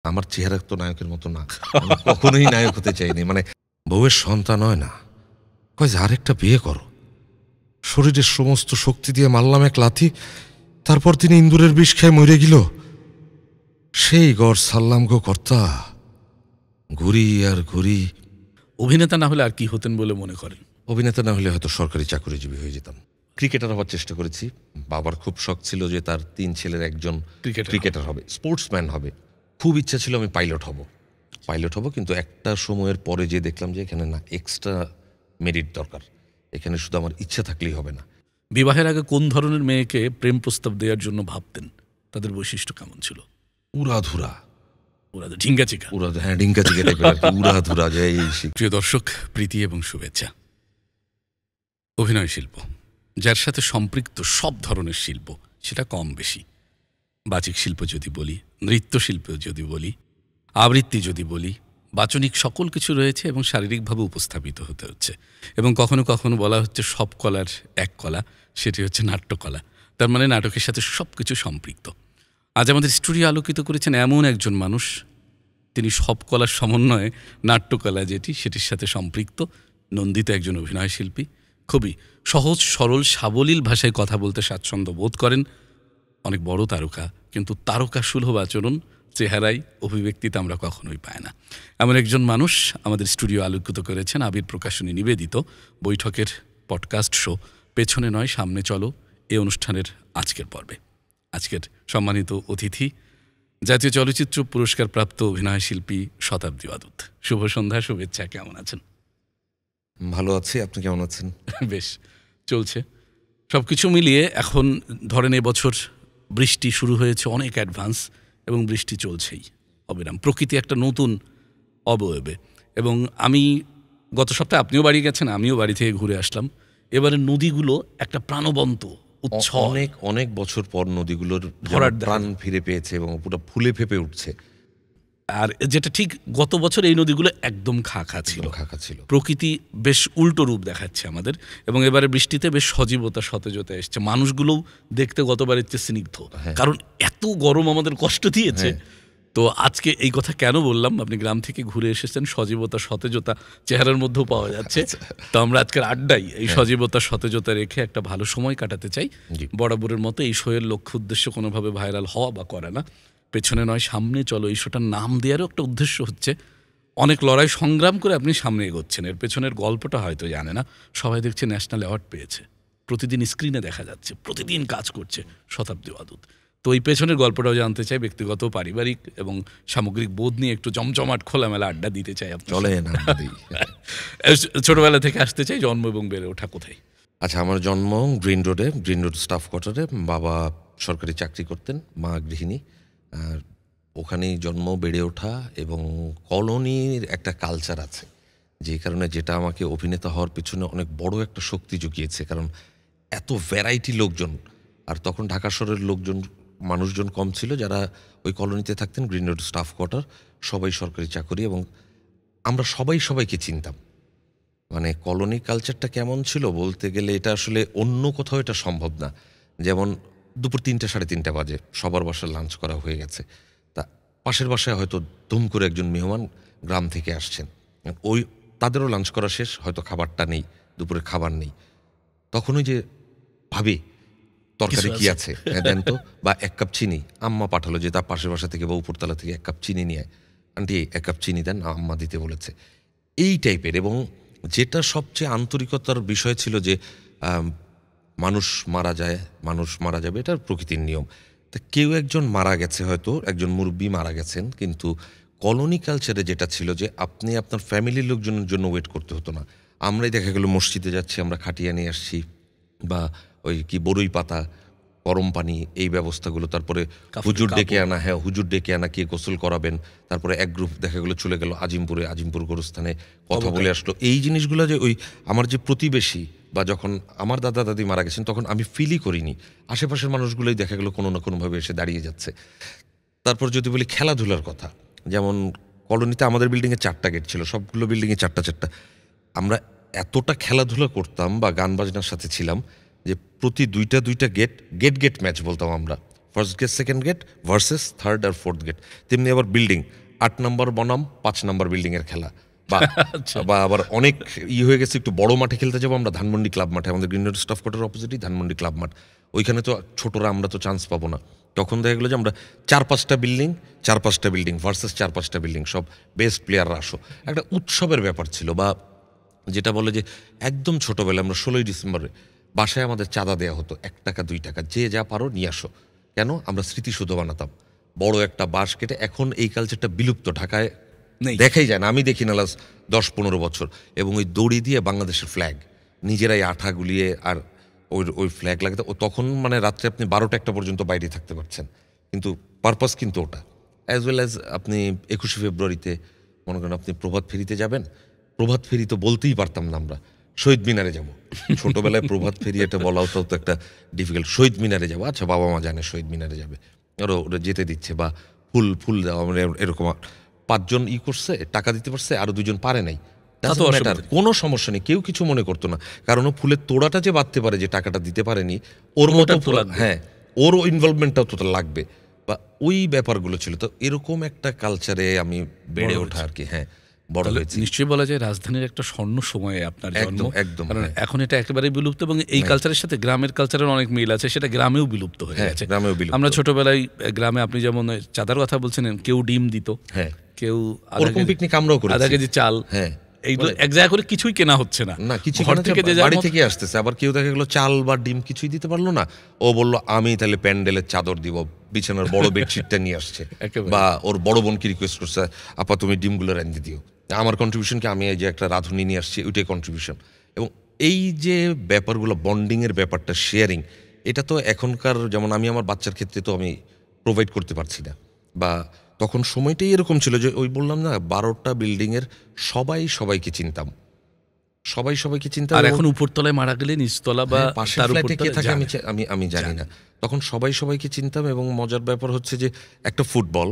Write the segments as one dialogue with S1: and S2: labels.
S1: আমার চেহারা তো নায়কের মতো না, আমি কখনোই নায়ক হতে চাইনি। মানে বউয়ের সন্তান হয় না, কয় যে আরেকটা বিয়ে করো। শরীরের সমস্ত শক্তি দিয়ে মারলাম এক লাথি, তারপর তিনি ইন্দুরের বিষ খেয়ে মরে গেল। সেই গড় সারলাম গো কর্তা, ঘুরি আর ঘুরি।
S2: অভিনেতা না হলে আর কি হতেন বলে মনে করেন?
S1: অভিনেতা না হলে হয়তো সরকারি চাকরিজীবী হয়ে যেতাম। ক্রিকেটার হওয়ার চেষ্টা করেছি। বাবার খুব শখ ছিল যে তার 3 ছেলের একজন ক্রিকেটার হবে, স্পোর্টসম্যান হবে। খুব ইচ্ছা ছিল আমি পাইলট হব, কিন্তু একটা সময়ের পরে যে দেখলাম যে এখানে না, এক্সট্রা মেরিট দরকার, এখানে শুধু আমার ইচ্ছা থাকলেই হবে না।
S2: বিবাহের আগে কোন ধরনের মেয়েকে প্রেম প্রস্তাব দেওয়ার জন্য ভাবতেন? তাদের বৈশিষ্ট্য কেমন ছিল?
S1: উড়াধুরা,
S2: ঢিঙ্গাচিকা।
S1: হ্যাঁ, ঢিঙ্গাচিকা টাইপের, উড়াধুরা।
S2: প্রিয় দর্শক, প্রীতি এবং শুভেচ্ছা। অভিনয় শিল্প, যার সাথে সম্পৃক্ত সব ধরনের শিল্প, সেটা কম বেশি। বাচিক শিল্প যদি বলি, নৃত্যশিল্প যদি বলি, আবৃত্তি যদি বলি, বাচনিক সকল কিছু রয়েছে এবং শারীরিকভাবে উপস্থাপিত হতে হচ্ছে। এবং কখনো কখনো বলা হচ্ছে সব কলার এক কলা, সেটি হচ্ছে নাট্যকলা। তার মানে নাটকের সাথে সব কিছু সম্পৃক্ত। আজ আমাদের স্টুডিও আলোকিত করেছেন এমন একজন মানুষ, তিনি সব কলার সমন্বয়ে নাট্যকলা যেটি, সেটির সাথে সম্পৃক্ত নন্দিত একজন অভিনয় শিল্পী। খুবই সহজ সরল সাবলীল ভাষায় কথা বলতে স্বাচ্ছন্দ্য বোধ করেন। অনেক বড় তারকা, কিন্তু তারকা সুলভ আচরণ, চেহারায়, অভিব্যক্তিতে আমরা কখনোই পাই না। এমন একজন মানুষ আমাদের স্টুডিও আলোকিত করেছেন আবির প্রকাশনী নিবেদিত বৈঠকের পডকাস্ট শো পেছনে নয় সামনে চলো, এই অনুষ্ঠানের আজকের পর্বে। আজকের সম্মানিত অতিথি জাতীয় চলচ্চিত্র পুরস্কার প্রাপ্ত অভিনয় শিল্পী শতাব্দী অদূত। শুভ সন্ধ্যা, শুভেচ্ছা। কেমন আছেন?
S1: ভালো আছি, আপনি কেমন আছেন?
S2: বেশ চলছে সবকিছু মিলিয়ে। এখন ধরেন এবছর বৃষ্টি শুরু হয়েছে অনেক অ্যাডভান্স, এবং বৃষ্টি চলছেই অবিরাম। প্রকৃতি একটা নতুন অবয়বে। এবং আমি গত সপ্তাহে, আপনিও বাড়ি গেছেন, আমিও বাড়ি থেকে ঘুরে আসলাম। এবারে নদীগুলো একটা প্রাণবন্ত উৎসব,
S1: অনেক বছর পর নদীগুলোর প্রাণ ফিরে পেয়েছে এবং পুরো ফুলে ফেপে উঠছে।
S2: আর যেটা ঠিক, গত বছর এই নদীগুলো একদম খাঁখা ছিল। প্রকৃতি বেশ উল্টো রূপ দেখাচ্ছে আমাদের, এবং এবারে বৃষ্টিতে বেশ সজীবতা সতেজতা এসছে। মানুষগুলোও দেখতে গতবারের চেয়ে স্নিগ্ধ, কারণ এত গরম আমাদের কষ্ট দিয়েছে। তো আজকে এই কথা কেন বললাম, আপনি গ্রাম থেকে ঘুরে এসেছেন, সজীবতা সতেজতা চেহারার মধ্যেও পাওয়া যাচ্ছে। তো আমরা আজকের আড্ডায় এই সজীবতা সতেজতা রেখে একটা ভালো সময় কাটাতে চাই। বরাবরের মতো এই শোয়ের লক্ষ্য উদ্দেশ্য কোনোভাবে ভাইরাল হওয়া বা করে না। পেছনে নয় সামনে চলো, এই শোটার নাম দেওয়ারও একটা উদ্দেশ্য হচ্ছে অনেক লড়াই সংগ্রাম করে আপনি সামনে এগোচ্ছেন। এর পেছনের গল্পটা হয়তো জানে না। সবাই দেখছে ন্যাশনাল অ্যাওয়ার্ড পেয়েছে, প্রতিদিন স্ক্রিনে দেখা যাচ্ছে, প্রতিদিন কাজ করছে শতাব্দী অদূত। তো এই পেছনের গল্পটাও জানতে চাই, ব্যক্তিগত পারিবারিক এবং সামগ্রিক বোধ নিয়ে একটু জমজমাট খোলামেলা আড্ডা দিতে চাই। ছোটবেলা থেকে আসতে চাই, জন্ম এবং বেড়ে ওঠা কোথায়?
S1: আচ্ছা, আমার জন্ম গ্রিন রোড স্টাফ কোয়ার্টারে। বাবা সরকারি চাকরি করতেন, মা গৃহিণী। আর ওখানেই জন্ম, বেড়ে ওঠা, এবং কলোনির একটা কালচার আছে, যে কারণে যেটা আমাকে অভিনেতা হওয়ার পিছনে অনেক বড় একটা শক্তি জুগিয়েছে। কারণ এত ভ্যারাইটি লোকজন, আর তখন ঢাকা শহরের মানুষজন কম ছিল যারা ওই কলোনিতে থাকতেন। গ্রিন রোড স্টাফ কোয়ার্টার, সবাই সরকারি চাকরি, এবং আমরা সবাইকে চিনতাম। মানে কলোনি কালচারটা কেমন ছিল বলতে গেলে, এটা আসলে অন্য কোথাও এটা সম্ভব না। যেমন দুপুর 3টা 3:30 বাজে, সবার বাসায় লাঞ্চ করা হয়ে গেছে, তা পাশের বাসায় হয়তো ধুম করে একজন মেহমান গ্রাম থেকে আসছেন, তাদেরও লাঞ্চ করা শেষ, হয়তো খাবারটা নেই, দুপুরে খাবার নেই। তখন ওই যে ভাবি তরকারি কি আছে দেন তো, বা 1 কাপ চিনি। আম্মা পাঠালো যে তার পাশের বাসা থেকে বা উপরতলা থেকে 1 কাপ চিনি নিয়ে, আন্টি 1 কাপ চিনি দেন, আম্মা দিতে বলেছে, এই টাইপের। এবং যেটা সবচেয়ে আন্তরিকতার বিষয় ছিল যে মানুষ মারা যাবে, এটার প্রকৃতির নিয়ম। তা কেউ একজন মারা গেছে, হয়তো একজন মুরব্বী মারা গেছেন, কিন্তু কলোনি কালচারে যেটা ছিল যে আপনি আপনার ফ্যামিলির লোকজনের জন্য ওয়েট করতে হতো না। আমরাই দেখা গেল মসজিদে যাচ্ছি, আমরা খাটিয়া নিয়ে আসছি, বা ওই কি বড়ই পাতা, গরম পানি, এই ব্যবস্থাগুলো। তারপরে হুজুর ডেকে আনা, কে গোসল করাবেন। তারপরে এক গ্রুপ দেখা গেলো চলে গেল আজিমপুর গোরস্থানে, কথা বলে আসলো। এই জিনিসগুলো যে ওই আমার যে প্রতিবেশী, বা যখন আমার দাদা দাদি মারা গেছেন তখন আমি ফিলই করিনি, আশেপাশের মানুষগুলোই দেখা গেলো কোনো না কোনোভাবে এসে দাঁড়িয়ে যাচ্ছে। তারপর যদি বলি খেলাধুলার কথা, যেমন কলোনিতে আমাদের বিল্ডিংয়ে 4টা গেট ছিল, সবগুলো বিল্ডিংয়ে 4টা। আমরা এতটা খেলাধুলা করতাম বা গান বাজনার সাথে ছিলাম যে প্রতি 2টা গেট ম্যাচ বলতাম আমরা। First gate second gate versus third আর ফোর্থ গেট। তেমনি আবার বিল্ডিং 8 নম্বর বনাম 5 নম্বর বিল্ডিংয়ের খেলা, বা বা আবার অনেক হয়ে গেছে একটু বড় মাঠে খেলতে যাবো আমরা, ধানমন্ডি ক্লাব মাঠে, আমাদের গ্রিন রোড স্টাফ কোয়ার্টার অপোজিটই ধানমন্ডি ক্লাব মাঠ। ওইখানে তো ছোটরা আমরা তো চান্স পাবো না, তখন দেখা গেলো যে আমরা 4-5টা বিল্ডিং ভার্সেস 4-5টা বিল্ডিং, সব বেস্ট প্লেয়াররা আসো, একটা উৎসবের ব্যাপার ছিল। বা যেটা বলে যে একদম ছোটোবেলায় আমরা 16ই ডিসেম্বরে বাসায় আমাদের চাঁদা দেওয়া হতো 1 টাকা 2 টাকা, যে যা পারো নিয়ে আসো। কেন? আমরা স্মৃতিসৌধ বানাতাম বড় একটা বাঁশ কেটে। এখন এই কালচারটা বিলুপ্ত, ঢাকায় দেখাই যায় না, আমি দেখি না লাস্ট 10-15 বছর। এবং ওই দড়ি দিয়ে বাংলাদেশের ফ্ল্যাগ নিজেরাই আঠা গুলিয়ে আর ওই ফ্ল্যাগ লাগাতে, ও তখন মানে রাত্রে আপনি 12টা-1টা পর্যন্ত বাইরে থাকতে পারছেন, কিন্তু পারপাস কিন্তু ওটা। অ্যাজ ওয়েল অ্যাজ আপনি 21শে ফেব্রুয়ারিতে মনে করেন আপনি প্রভাত ফেরিতে যাবেন, প্রভাত ফেরি তো বলতেই পারতাম না আমরা, শহীদ মিনারে যাব। ছোটবেলায় প্রভাত ফেরি এটা বলাও তো একটা ডিফিকাল্ট। শহীদ মিনারে যাবো, আচ্ছা বাবা মা জানে শহীদ মিনারে যাবে, ওরা যেতে দিচ্ছে, বা ফুল দেওয়া, মানে এরকম 5 জন করছে, টাকা দিতে পারছে, আরো 2 জন পারে নাই, কোনো সমস্যা নেই, কেউ কিছু মনে করতো না। কারণ ও ফুলের তোড়াটা যে বাঁধতে পারে, যে টাকাটা দিতে পারেনি, ওর মতো হ্যাঁ ওর ইনভলভমেন্টটাও তো লাগবে, বা ওই ব্যাপারগুলো ছিল। তো এরকম একটা কালচারে আমি বেড়ে ওঠা আর কি। হ্যাঁ, বড় হয়েছে।
S2: নিশ্চয়ই বলা যায় রাজধানীর একটা স্বর্ণ সময়ে আপনার জন্ম।
S1: একদম,
S2: কারণ এখন এটা একেবারেই বিলুপ্ত, এবং এই কালচারের সাথে গ্রামের কালচারের অনেক মিল আছে, সেটা গ্রামেও বিলুপ্ত হয়ে গেছে। আমরা ছোটবেলায় গ্রামে, আপনি যেমন চাঁদার কথা বলছেন, কেউ ডিম দিত,
S1: হ্যাঁ,
S2: কেউ
S1: পিকনিক আমরাও করেছি,
S2: আধা কেজি চাল, হ্যাঁ, এইগুলো এক জায়গা করে কিছুই কেনা হচ্ছে না,
S1: কিছু ঘর থেকে বাড়ি থেকে আসতেছে। আবার কেউ দেখা গেলো চাল বা ডিম কিছুই দিতে পারলো না, ও বললো আমি তাহলে প্যান্ডেলের চাদর দিব, বিছানার বড় বেডশিটটা নিয়ে আসছে। বা ওর বড় বোনকে রিকোয়েস্ট করছে, আপা তুমি ডিমগুলো রেঁধে দিও, আমার কন্ট্রিবিউশনকে আমি এই যে একটা রাঁধুনি নিয়ে আসছি, ওইটাই কন্ট্রিবিউশন। এবং এই যে ব্যাপারগুলো, বন্ডিংয়ের ব্যাপারটা, শেয়ারিং, এটা তো এখনকার, যেমন আমি আমার বাচ্চার ক্ষেত্রে তো আমি প্রোভাইড করতে পারছি না। বা তখন সময়টাই এরকম ছিল যে ওই বললাম না, 12টা বিল্ডিংয়ের সবাইকে চিনতাম, সবাইকে চিনতাম।
S2: আর এখন উপরতলায় মারা গেলে নিচতলা বা
S1: পাশের ফ্ল্যাটে কে থাকে আমি জানি না, তখন সবাইকে চিনতাম। এবং মজার ব্যাপার হচ্ছে যে একটা ফুটবল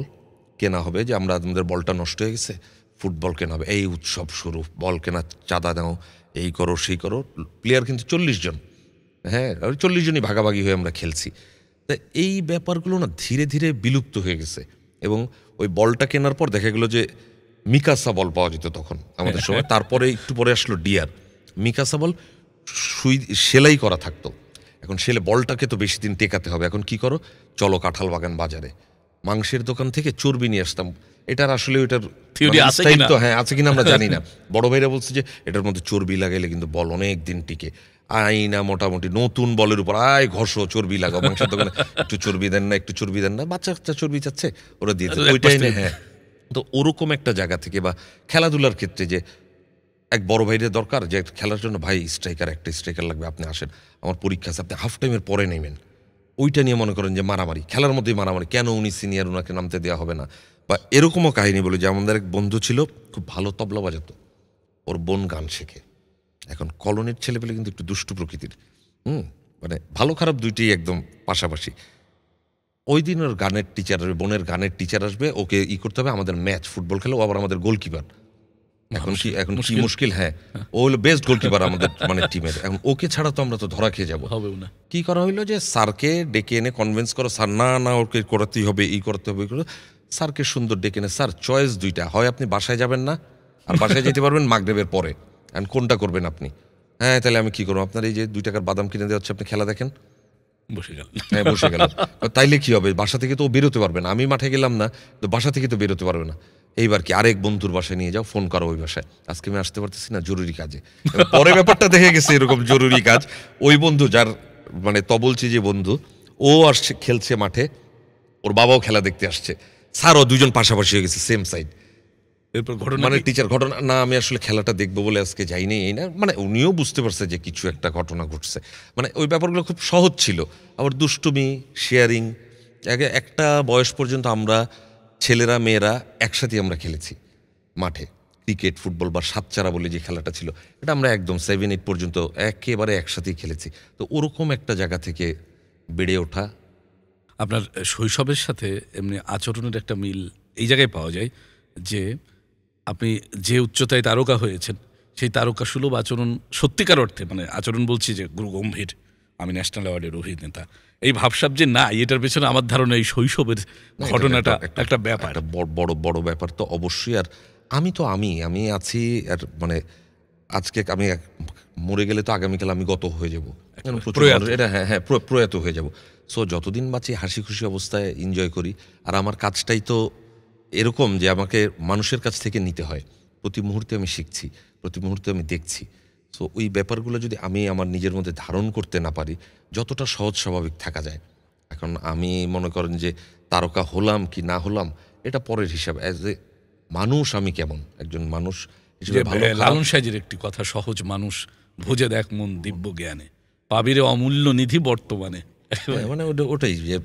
S1: কেনা হবে, যে আমাদের বলটা নষ্ট হয়ে গেছে, ফুটবল কেনা হবে, এই উৎসব শুরু, বল কেনা, চাঁদা দাও, এই করো সেই করো। প্লেয়ার কিন্তু 40 জন, হ্যাঁ 40 জনই ভাগাভাগি হয়ে আমরা খেলছি। তা এই ব্যাপারগুলো না ধীরে ধীরে বিলুপ্ত হয়ে গেছে। এবং ওই বলটা কেনার পর দেখা গেলো যে মিকাসা বল পাওয়া যেত তখন আমাদের সময়, তারপরে একটু পরে আসলো ডিয়ার। মিকাসা বল সেলাই করা থাকতো, এখন বলটাকে তো বেশি দিন টেকাতে হবে, এখন কি করো, চলো কাঁঠাল বাগান বাজারে, মাংসের দোকান থেকে চর্বি নিয়ে আসতাম। এটার আসলে ওইটার তো হ্যাঁ আছে কিনা আমরা জানি না, বড় ভাইরা বলছে যে এটার মধ্যে চর্বি লাগাইলে কিন্তু বল অনেক দিন টিকে। আইনা মোটামুটি নতুন বলের উপর ঘষো, চর্বি লাগাও, মাংসের দোকানে একটু চর্বি দেন না, বাচ্চা চর্বি চাচ্ছে, ওরা দিয়েছে ওইটাই না। হ্যাঁ, তো ওরকম একটা জায়গা থেকে, বা খেলাধুলার ক্ষেত্রে যে এক বড় ভাইদের দরকার, যে খেলার জন্য ভাই একটা স্ট্রাইকার লাগবে, আপনি আসেন, আমার পরীক্ষা আছে, আপনি হাফ টাইমের পরে নেবেন। ওইটা নিয়ে মনে করেন যে মারামারি, খেলার মধ্যেই মারামারি, কেন উনি সিনিয়র, ওনাকে নামতে দেওয়া হবে না। বা এরকমও কাহিনী বলে যে আমাদের এক বন্ধু ছিল, খুব ভালো তবলা বাজাতো, ওর বোন গান শেখে। এখন কলোনির ছেলেপেলে কিন্তু একটু দুষ্টু প্রকৃতির, মানে ভালো খারাপ দুইটাই একদম পাশাপাশি। ওই দিন ওর গানের টিচার আসবে, বোনের গানের টিচার আসবে, ওকে করতে হবে আমাদের ম্যাচ, ফুটবল খেলা, ও আবার আমাদের গোলকিপার। এখন কি মুশকিল, হ্যাঁ ও হলো বেস্ট গোলকিপার আমাদের মানে টিমের। এখন ওকে ছাড়া তো আমরা তো ধরা খেয়ে যাবো। কি করা হইলো যে স্যারকে ডেকে এনে কনভিন্স করো, স্যার না ওকে করতেই হবে, করতে হবে। স্যারকে সুন্দর ডেকে এনে, স্যার চয়েস 2টা, হয় আপনি বাসায় যাবেন না, আর বাসায় যেতে পারবেন মাগরিবের পরে, এখন কোনটা করবেন আপনি? হ্যাঁ তাহলে আমি কি করবো, আপনার এই যে 2 টাকার বাদাম কিনে দেওয়া হচ্ছে, আপনি খেলা দেখেন। বসে গেল। তাইলে কি হবে, বাসা থেকে তো বেরোতে পারবে না, আমি মাঠে গেলাম না তো বাসা থেকে তো বেরোতে পারবে না। এইবার কি আরেক বন্ধুর বাসায় নিয়ে যাও, ফোন করো ওই বাসায়, আজকে আমি আসতে পারতেছি না জরুরি কাজে। পরে ব্যাপারটা দেখে গেছে এরকম জরুরি কাজ, ওই বন্ধু যার মানে তবলছি যে বন্ধু, ও আসছে খেলছে মাঠে, ওর বাবাও খেলা দেখতে আসছে, স্যারও 2 জন পাশাপাশি হয়ে গেছে সেম সাইড। এরপর ঘটনা মানে টিচার ঘটনা না, আমি আসলে খেলাটা দেখবো বলে আজকে যাইনি, এই না, মানে উনিও বুঝতে পারছে যে কিছু একটা ঘটনা ঘটছে। মানে ওই ব্যাপারগুলো খুব সহজ ছিল। আবার দুষ্টুমি, শেয়ারিং, একটা বয়স পর্যন্ত আমরা ছেলেরা মেয়েরা একসাথে আমরা খেলেছি মাঠে, ক্রিকেট, ফুটবল বা সাতচারা বলে যে খেলাটা ছিল, এটা আমরা একদম 7-8 পর্যন্ত একেবারে একসাথেই খেলেছি। তো ওরকম একটা জায়গা থেকে বেড়ে ওঠা।
S2: আপনার শৈশবের সাথে এমনি আচরণের একটা মিল এই জায়গায় পাওয়া যায় যে আপনি যে উচ্চতায় তারকা হয়েছেন, সেই তারকা সুলভ আচরণ, সত্যিকার অর্থে মানে আচরণ বলছি যে গুরুগম্ভীর, আমি ন্যাশনাল অ্যাওয়ার্ডের অভিনেতা, এই ভাবসাব যে না, এটার পেছনে আমার ধারণা এই শৈশবের ঘটনাটা একটা ব্যাপার।
S1: একটা বড় বড় ব্যাপার তো অবশ্যই। আর আমি আছি, আর মানে আজকে আমি মরে গেলে তো আগামীকাল আমি গত হয়ে যাব,
S2: প্রয়াত।
S1: এটা হ্যাঁ প্রয়াত হয়ে যাব। সো যতদিন বাঁচি হাসি খুশি অবস্থায় এনজয় করি। আর আমার কাজটাই তো এরকম যে আমাকে মানুষের কাছ থেকে নিতে হয়। প্রতি মুহূর্তে আমি শিখছি, প্রতি মুহূর্তে আমি দেখছি। সো ওই ব্যাপারগুলো যদি আমি আমার নিজের মধ্যে ধারণ করতে না পারি, যতটা সহজ স্বাভাবিক থাকা যায়। এখন আমি মনে করেন যে তারকা হলাম কি না হলাম এটা পরের হিসাব। অ্যাজ এ মানুষ আমি কেমন একজন মানুষ হিসেবে
S2: যে
S1: ভালো খারাপ-
S2: লালন সাহেজের একটি কথা, সহজ মানুষ ভোজে দেখ মন দিব্য জ্ঞানে, পাবিরে অমূল্য নিধি বর্তমানে।
S1: হ্যাঁ, মানে ওটাই যে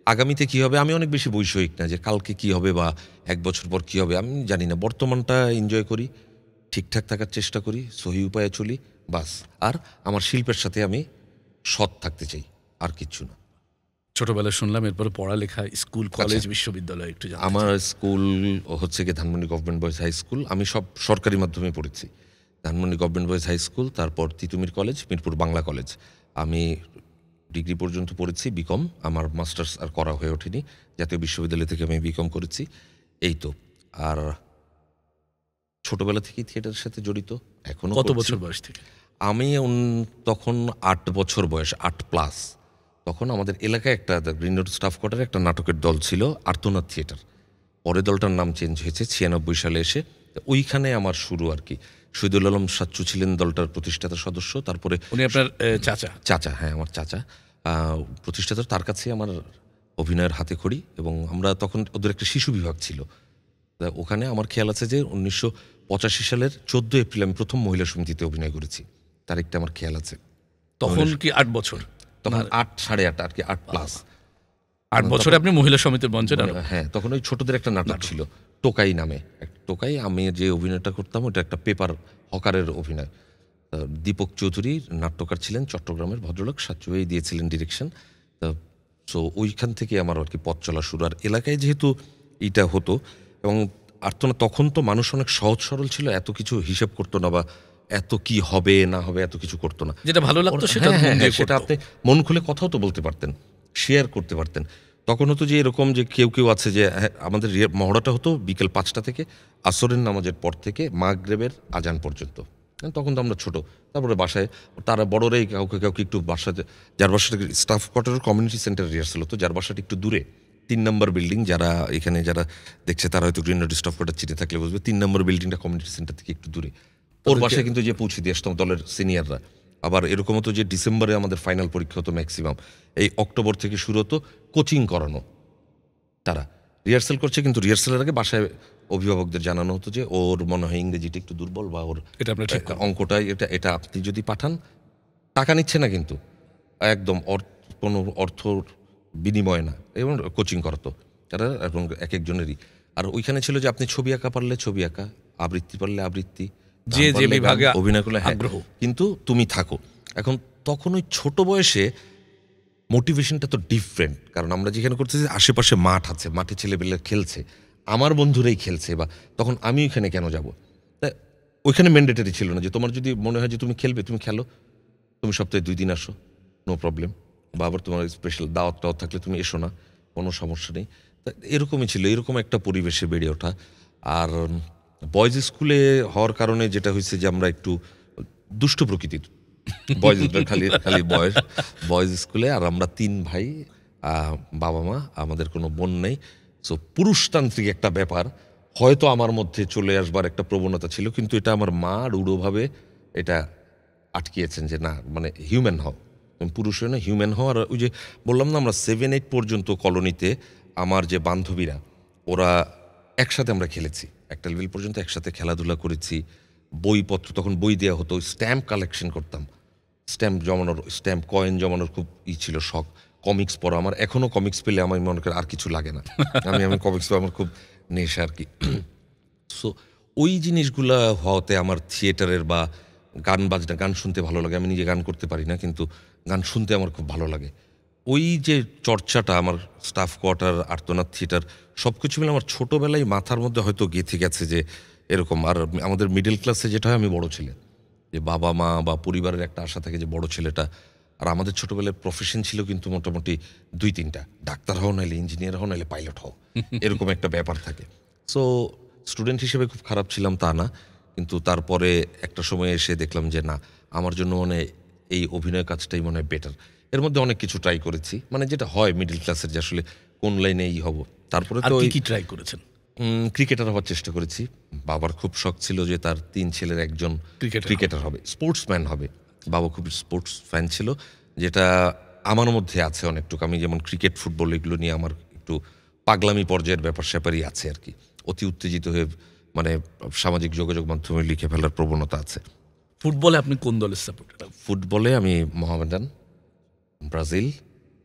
S1: আগামীতে কি হবে। আমি অনেক বেশি বৈষয়িক না যে কালকে কি হবে বা এক বছর পর কি হবে আমি জানি না। বর্তমানটা এনজয় করি, ঠিকঠাক থাকার চেষ্টা করি, সহি উপায়ে চলি, বাস। আর আমার শিল্পের সাথে আমি সৎ থাকতে চাই, আর কিচ্ছু না।
S2: ছোটবেলায় শুনলাম এরপরে পড়ালেখা, স্কুল, কলেজ, বিশ্ববিদ্যালয় একটু জানতে
S1: আমার
S2: চাই।
S1: স্কুল হচ্ছে গিয়ে Dhanmondi Government Boys High School. আমি সব সরকারি মাধ্যমে পড়েছি। Dhanmondi Government Boys High School, তারপর তিতুমির কলেজ, মিরপুর বাংলা কলেজ। আমি ডিগ্রি পর্যন্ত পড়েছি, বিকম। আমার মাস্টার্স আর করা হয়ে ওঠেনি। জাতীয় বিশ্ববিদ্যালয় থেকে আমি বিকম করেছি, এই তো। আর ছোটবেলা থেকেই থিয়েটারের সাথে জড়িত, এখনো
S2: কত
S1: করছি।
S2: বছর বয়স থেকে?
S1: আমি তখন 8 বছর বয়স, 8+। তখন আমাদের এলাকায় একটা গ্রিন রোড স্টাফ কোয়ার্টারে একটা নাটকের দল ছিল, আর্তনাদ থিয়েটার। পরে দলটার নাম চেঞ্জ হয়েছে 96 সালে এসে। তো ওইখানে আমার শুরু আর কি। শহীদুল আলম সাচ্চু ছিলেন দলটার প্রতিষ্ঠাতা সদস্য। তারপরে
S2: উনি আপনার চাচা?
S1: চাচা, হ্যাঁ আমার চাচা প্রতিষ্ঠাতা। তার কাছে আমার অভিনয়ের হাতে খড়ি। এবং আমরা তখন ওদের একটা শিশু বিভাগ ছিল। তা ওখানে আমার খেয়াল আছে যে 1985 সালের 14 এপ্রিল আমি প্রথম মহিলা সমিতিতে অভিনয় করেছি। তারিখটা আমার খেয়াল আছে।
S2: তখন কি 8 বছর?
S1: তখন 8, 8.5 আর কি, 8+।
S2: 8 বছরে আপনি মহিলা সমিতির মঞ্চে
S1: হ্যাঁ, তখন ওই ছোটদের একটা নাটক ছিল টোকাই নামে। টোকাই, আমি যে অভিনয়টা করতাম ওটা একটা পেপার হকারের অভিনয়। দীপক চৌধুরী নাট্যকার ছিলেন, চট্টগ্রামের ভদ্রলোক, সাচ্চুই দিয়েছিলেন ডিরেকশন। সো ওইখান থেকে আমার আর কি পথ চলা শুরু। আর এলাকায় যেহেতু এইটা হতো, এবং আর্তনা তখন তো মানুষ অনেক সহজ সরল ছিল, এত কিছু হিসেব করতো না, বা এত কি হবে না হবে এত কিছু করতো না।
S2: যেটা ভালো লাগতো সেটা
S1: হ্যাঁ,
S2: মন দিয়ে
S1: সেটা
S2: করতো।
S1: আপনি মন খুলে কথাও তো বলতে পারতেন, শেয়ার করতে পারতেন। তখন হতো যে এরকম যে কেউ আছে যে আমাদের মহড়াটা হতো বিকেল 5টা থেকে আসরের নামাজের পর থেকে মাগরিবের আজান পর্যন্ত। তখন তো আমরা ছোট। তারপরে বাসায় তারা বড়রাই কাউকে একটু বাসাতে, যার বাসাটা স্টাফ কোয়ার্টারের কমিউনিটি সেন্টার রিহার্সাল হতো, যার বাসাটা একটু দূরে 3 নম্বর বিল্ডিং। যারা এখানে যারা দেখছে তারা হয়তো গ্রিন রোড স্টাফ কোয়ার্টার চিনে থাকলে বুঝবে, 3 নম্বর বিল্ডিংটা কমিউনিটি সেন্টার থেকে একটু দূরে। ওর বাসায় কিন্তু যে পৌঁছে দিয়ে আসতাম দলের সিনিয়ররা। আবার এরকম হতো যে ডিসেম্বরে আমাদের ফাইনাল পরীক্ষা হতো ম্যাক্সিমাম, এই অক্টোবর থেকে শুরু হতো কোচিং করানো। তারা রিহার্সাল করছে, কিন্তু রিহার্সালের আগে বাসায় অভিভাবকদের জানানো হতো যে ওর মনে হয় ইংরেজিটা একটু দুর্বল, বা ওর
S2: এটা আপনার ঠিক কথা।
S1: অঙ্কটা এটা আপনি যদি পাঠান, টাকা নিচ্ছে না কিন্তু, একদম কোনো অর্থর বিনিময় না, এবং কোচিং করাতো তারা, এবং এক একজনেরই। আর ওইখানে ছিল যে আপনি ছবি আঁকা পারলে ছবি আঁকা, আবৃত্তি পারলে আবৃত্তি, গান
S2: যে
S1: পারলে গান,
S2: বিভাগে
S1: অভিনয় করলে হ্যাঁ,
S2: আগ্রহ।
S1: কিন্তু তুমি থাকো। এখন তখন ওই ছোট বয়সে মোটিভেশনটা তো ডিফারেন্ট, কারণ আমরা যেখানে করতেছি আশেপাশে মাঠ আছে, মাঠে ছেলেপেলে খেলছে, আমার বন্ধুরাই খেলছে, বা তখন আমি ওইখানে কেন যাব। তা ওইখানে ম্যান্ডেটরি ছিল না যে তোমার যদি মনে হয় যে তুমি খেলবে তুমি খেলো, তুমি সপ্তাহে 2 দিন আসো, নো প্রবলেম। বা আবার তোমার স্পেশাল দাওয়াত টাওয়াত থাকলে তুমি এসো না, কোনো সমস্যা নেই। তা এরকমই ছিল, এরকম একটা পরিবেশে বেড়ে ওঠা। আর বয়েজ স্কুলে হওয়ার কারণে যেটা হয়েছে যে আমরা একটু দুষ্ট প্রকৃতির বয়েজ, খালি খালি বয়েজ স্কুলে। আর আমরা 3 ভাই, বাবা মা, আমাদের কোনো বোন নেই। সো পুরুষতান্ত্রিক একটা ব্যাপার হয়তো আমার মধ্যে চলে আসবার একটা প্রবণতা ছিল, কিন্তু এটা আমার মা রূঢ়ভাবে এটা আটকিয়েছেন যে না, মানে হিউম্যান হও, তুমি পুরুষ হয়ে না হিউম্যান হও। আর ওই যে বললাম না, আমরা 7-8 পর্যন্ত কলোনিতে আমার যে বান্ধবীরা, ওরা একসাথে আমরা খেলেছি, একটা লেভেল পর্যন্ত একসাথে খেলাধুলা করেছি। বইপত্র, তখন বই দেওয়া হতো, স্ট্যাম্প কালেকশন করতাম, স্ট্যাম্প কয়েন জমানোর খুব ছিল শখ। কমিক্স পড়া, আমার এখনও কমিক্স পেলে আমার মনে করি আর কিছু লাগে না, আমি কমিক্স পড়া আমার খুব নেশা আর কি। সো ওই জিনিসগুলা হওয়াতে আমার থিয়েটারের বা গান বাজনা, গান শুনতে ভালো লাগে। আমি নিজে গান করতে পারি না, কিন্তু গান শুনতে আমার খুব ভালো লাগে। ওই যে চর্চাটা আমার স্টাফ কোয়ার্টার, আর্তনাদ থিয়েটার, সব কিছু মিলে আমার ছোটোবেলায় মাথার মধ্যে হয়তো গেঁথে গেছে যে এরকম। আর আমাদের মিডল ক্লাসে যেটা হয়, আমি বড় ছেলে, যে বাবা মা বা পরিবারের একটা আশা থাকে যে বড় ছেলেটা আর আমাদের ছোটবেলায় প্রফেশন ছিল কিন্তু মোটামুটি 2-3টা, ডাক্তার হও, নাহলে ইঞ্জিনিয়ার হও, নাহলে পাইলট হও, এরকম একটা ব্যাপার থাকে। সো স্টুডেন্ট হিসেবে খুব খারাপ ছিলাম তা না, কিন্তু তারপরে একটা সময় এসে দেখলাম যে না, আমার জন্য মানে এই অভিনয় কাজটাই মনে হয় বেটার। এর মধ্যে অনেক কিছু ট্রাই করেছি, মানে যেটা হয় মিডল ক্লাসের, যে আসলে কোন লাইনেই হব। তারপরে
S2: আর
S1: তো
S2: কি
S1: ওই
S2: কি ট্রাই করেছেন?
S1: ক্রিকেটার হওয়ার চেষ্টা করেছি। বাবার খুব শখ ছিল যে তার 3 ছেলের একজন ক্রিকেটার হবে, স্পোর্টসম্যান হবে। বাবা খুব স্পোর্টস ফ্যান ছিল, যেটা আমার মধ্যে আছে অনেকটুকু। আমি যেমন ক্রিকেট, ফুটবল এগুলো নিয়ে আমার একটু পাগলামি পর্যায়ের ব্যাপার স্যাপারই আছে আর কি। অতি উত্তেজিত হয়ে মানে সামাজিক যোগাযোগ মাধ্যমে লিখে ফেলার প্রবণতা আছে।
S2: ফুটবলে আপনি কোন দলের সাপোর্টার?
S1: ফুটবলে আমি মোহামেডান, ব্রাজিল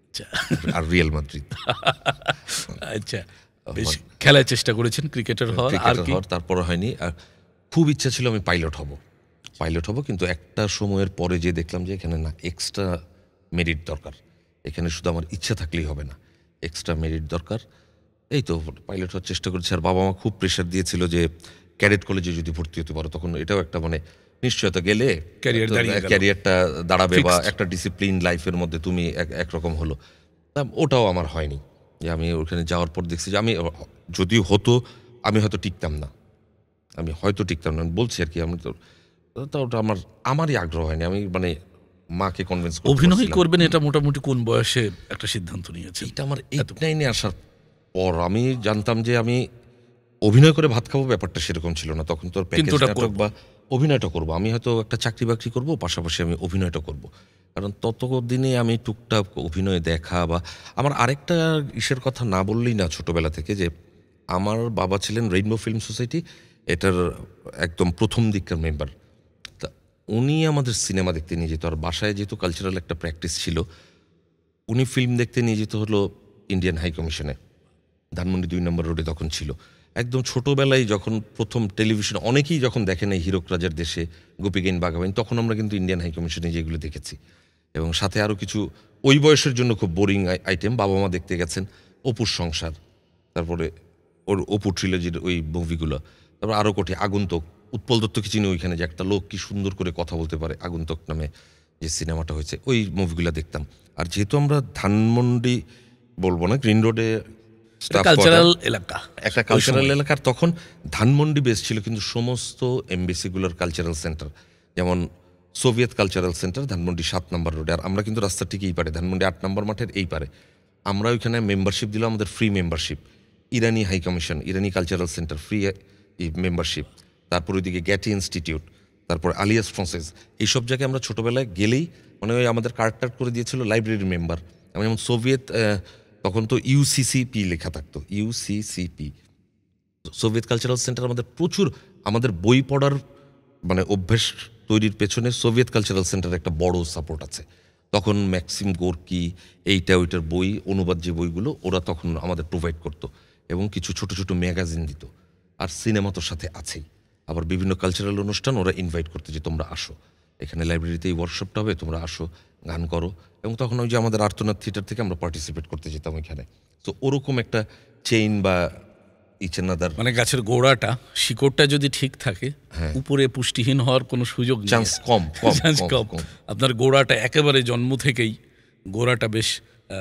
S2: আচ্ছা
S1: আর রিয়াল মাদ্রিদ।
S2: আচ্ছা, বেশ খেলার চেষ্টা করেছেন ক্রিকেটার হওয়ার। আর
S1: ক্রিকেটার
S2: কি?
S1: হওয়ার তারপরে হয়নি। আর খুব ইচ্ছা ছিল আমি পাইলট হব, কিন্তু একটা সময়ের পরে যে দেখলাম যে এখানে না, এক্সট্রা মেরিট দরকার। এখানে শুধু আমার ইচ্ছা থাকলেই হবে না, এক্সট্রা মেরিট দরকার। এই তো পাইলট হওয়ার চেষ্টা করেছি। আর বাবা মা খুব প্রেশার দিয়েছিল যে ক্যাডেট কলেজে যদি ভর্তি হতে পারো, তখন এটাও একটা মানে নিশ্চয়তা, গেলে
S2: Career দাঁড়িয়ে গেল।
S1: ক্যারিয়ারটা দাঁড়াবে বা
S2: Fixed.
S1: একটা ডিসিপ্লিন লাইফের মধ্যে তুমি একরকম হলো। তা ওটাও আমার হয়নি। যে আমি ওখানে যাওয়ার পর দেখছি যে আমি যদি হতো আমি হয়তো টিকতাম না, আমি বলছি আর কি। আমি তো ওটা আমারই আগ্রহ হয়নি। আমি মানে মাকে কনভিন্স করতে
S2: অভিনয়
S1: পারছিলাম।
S2: করবেন এটা মোটামুটি কোন বয়সে একটা সিদ্ধান্ত নিয়েছেন?
S1: এটা আমার 8-9-এ আসার পর আমি জানতাম যে আমি অভিনয় করে ভাত খাবো, ব্যাপারটা সেরকম ছিল না তখন। তোর প্যাকেজ
S2: কিন্তু ওটা
S1: নাটক
S2: করবো।
S1: বা অভিনয়টা করব, আমি হয়তো একটা চাকরি বাকরি করব, পাশাপাশি আমি অভিনয়টা করব। কারণ ততদিনে আমি টুকটাক অভিনয় দেখা বা আমার আরেকটা ইসের কথা না বললেই না, ছোটবেলা থেকে যে আমার বাবা ছিলেন রেইনবো ফিল্ম সোসাইটি, এটার একদম প্রথম দিককার মেম্বার। তা উনি আমাদের সিনেমা দেখতে নিয়ে যেত। আর বাসায় যেহেতু কালচারাল একটা প্র্যাকটিস ছিল, উনি ফিল্ম দেখতে নিয়ে যেত হলো ইন্ডিয়ান হাই কমিশনে, ধানমন্ডি 2 নম্বর রোডে তখন ছিল। একদম ছোটোবেলায় যখন প্রথম টেলিভিশন অনেকেই যখন দেখেন এই হীরক রাজার দেশে, গোপীগেন বাঘাবাইন, তখন আমরা কিন্তু ইন্ডিয়ান হাই কমিশনে যেগুলো দেখেছি। এবং সাথে আরও কিছু ওই বয়সের জন্য খুব বোরিং আইটেম বাবা মা দেখতে গেছেন, অপুর সংসার, তারপরে ওর অপু ট্রিলজির ওই মুভিগুলো, তারপর আরও কোটি, আগন্তুক, উৎপল দত্তকে চিনি ওইখানে, যে একটা লোক কি সুন্দর করে কথা বলতে পারে, আগন্তুক নামে যে সিনেমাটা হয়েছে, ওই মুভিগুলো দেখতাম। আর যেহেতু আমরা ধানমন্ডি বলবো না, গ্রিন রোডে
S2: কালচারাল এলাকা,
S1: একটা কালচারাল এলাকার, তখন ধানমন্ডি বেস ছিল, কিন্তু সমস্ত এমবিসিগুলোর কালচারাল সেন্টার, যেমন সোভিয়েত কালচারাল সেন্টার ধানমন্ডি 7 নম্বর রোডে। আর আমরা কিন্তু রাস্তা ঠিক এই পারে, ধানমন্ডি 8 নম্বর মাঠের এই পারে। আমরা ওইখানে মেম্বারশিপ দিলাম, আমাদের ফ্রি মেম্বারশিপ। ইরানি হাই কমিশন, ইরানি কালচারাল সেন্টার, ফ্রি মেম্বারশিপ। তারপর ওইদিকে গ্যাটি ইনস্টিটিউট, তারপর আলিয়াস ফ্রান্সেস, এইসব জায়গায় আমরা ছোটোবেলায় গেলেই মানে ওই আমাদের কার্ড করে দিয়েছিল লাইব্রেরির মেম্বার। আমি যেমন সোভিয়েত, তখন তো ইউসিসিপি লেখা থাকতো, ইউসিসিপি, সোভিয়েত কালচারাল সেন্টার। আমাদের প্রচুর, আমাদের বই পড়ার মানে অভ্যেস তৈরির পেছনে সোভিয়েত কালচারাল সেন্টারের একটা বড় সাপোর্ট আছে। তখন ম্যাক্সিম গোর্কি, এইটা ওইটার বই, অনুবাদ যে বইগুলো ওরা তখন আমাদের প্রোভাইড করতো, এবং কিছু ছোট ছোট ম্যাগাজিন দিত। আর সিনেমা তোর সাথে আছেই। আবার বিভিন্ন কালচারাল অনুষ্ঠান ওরা ইনভাইট করতে, যে তোমরা আসো, এখানে লাইব্রেরিতে এই ওয়ার্কশপটা হবে, তোমরা আসো, গান করো। এবং তখন ওই যে আমাদের আর্তনাদ থিয়েটার থেকে আমরা পার্টিসিপেট করতে যেতাম ওইখানে। তো ওরকম একটা চেইন বা ইচেনাদার
S2: মানে গাছের গোড়াটা, শিকড়টা যদি ঠিক থাকে, উপরে পুষ্টিহীন হওয়ার কোনো সুযোগ নেই,
S1: চান্স কম।
S2: চান্স কম। আপনার গোড়াটা একেবারে জন্ম থেকেই গোড়াটা বেশ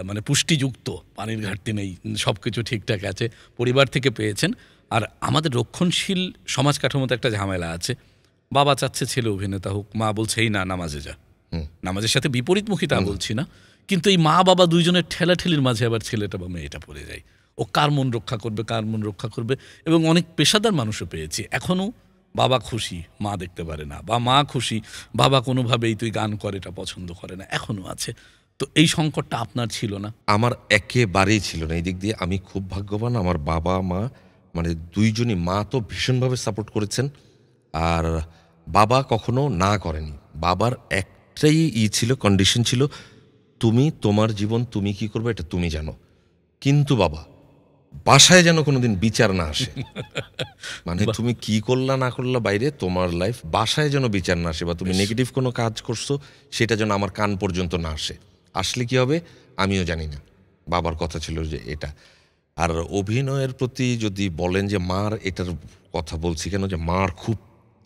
S2: মানে পুষ্টিযুক্ত, পানির ঘাটতি নেই, সব কিছু ঠিকঠাক আছে, পরিবার থেকে পেয়েছেন। আর আমাদের রক্ষণশীল সমাজ কাঠামোতে একটা ঝামেলা আছে, বাবা চাচ্ছে ছেলে অভিনেতা হোক, মা বলছে এই না, নামাজে যা। নামাজের সাথে বিপরীতমুখী তা বলছি না, কিন্তু এই মা বাবা দুইজনের ঠেলাঠেলির মাঝে আবার ছেলেটা বা মেয়েটা পড়ে যায়। ও কার মন রক্ষা করবে। এবং অনেক পেশাদার মানুষও পেয়েছি, এখনও বাবা খুশি মা দেখতে পারে না, বা মা খুশি বাবা কোনোভাবেই তুই গান করে এটা পছন্দ করে না, এখনও আছে। তো এই সংকটটা আপনার ছিল না?
S1: আমার একেবারেই ছিল না। এই দিক দিয়ে আমি খুব ভাগ্যবান। আমার বাবা মা মানে দুইজনই, মা তো ভীষণভাবে সাপোর্ট করেছেন, আর বাবা কখনো না করেনি। বাবার একটাই ছিল, কন্ডিশন ছিল, তুমি তোমার জীবন তুমি কি করবে এটা তুমি জানো, কিন্তু বাবা বাসায় যেন কোনোদিন বিচার না আসে। মানে তুমি কি করলা না করলা বাইরে, তোমার লাইফ, বাসায় যেন বিচার না আসে, বা তুমি নেগেটিভ কোনো কাজ করছো সেটা যেন আমার কান পর্যন্ত না আসে। আসলে কি হবে আমিও জানি না, বাবার কথা ছিল যে এটা। আর অভিনয়ের প্রতি যদি বলেন যে মার, এটার কথা বলছি কেন, যে মার খুব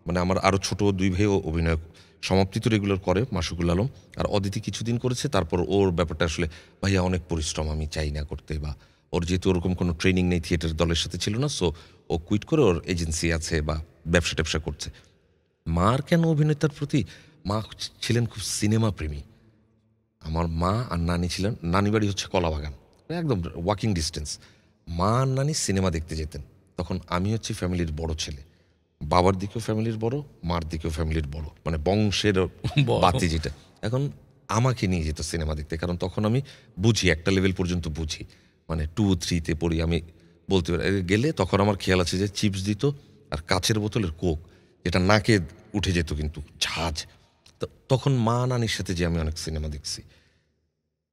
S1: মানে আমার আরও ছোট 2 ভাইও অভিনয় সমাপ্তি তো রেগুলার করে মাসুকুল আলম, আর অদিতি কিছুদিন করেছে, তারপর ওর ব্যাপারটা আসলে ভাইয়া অনেক পরিশ্রম, আমি চাই না করতে, বা ওর যেহেতু ওরকম কোনো ট্রেনিং নেই, থিয়েটার দলের সাথে ছিল না, সো ও কুইট করে ওর এজেন্সি আছে বা ব্যবসা ট্যাবসা করছে। মার কেন অভিনেতার প্রতি, মা ছিলেন খুব সিনেমা প্রেমী। আমার মা আর নানি ছিলেন, নানি বাড়ি হচ্ছে কলাবাগান, একদম ওয়াকিং ডিস্টেন্স। মা আর নানি সিনেমা দেখতে যেতেন। তখন আমি হচ্ছে ফ্যামিলির বড় ছেলে, বাবার দিকেও ফ্যামিলির বড়, মার দিকেও ফ্যামিলির বড়, মানে বংশের
S2: বড়।
S1: বাতি যেটা। এখন আমাকে নিয়ে যেত সিনেমা দেখতে, কারণ তখন আমি বুঝি, একটা লেভেল পর্যন্ত বুঝি, মানে 2-3-তে পড়ি আমি, বলতে পারি। গেলে তখন আমার খেয়াল আছে যে চিপস দিত আর কাচের বোতলের কোক, যেটা নাকে উঠে যেত কিন্তু ঝাঁজ। তো তখন মা নানির সাথে যে আমি অনেক সিনেমা দেখছি,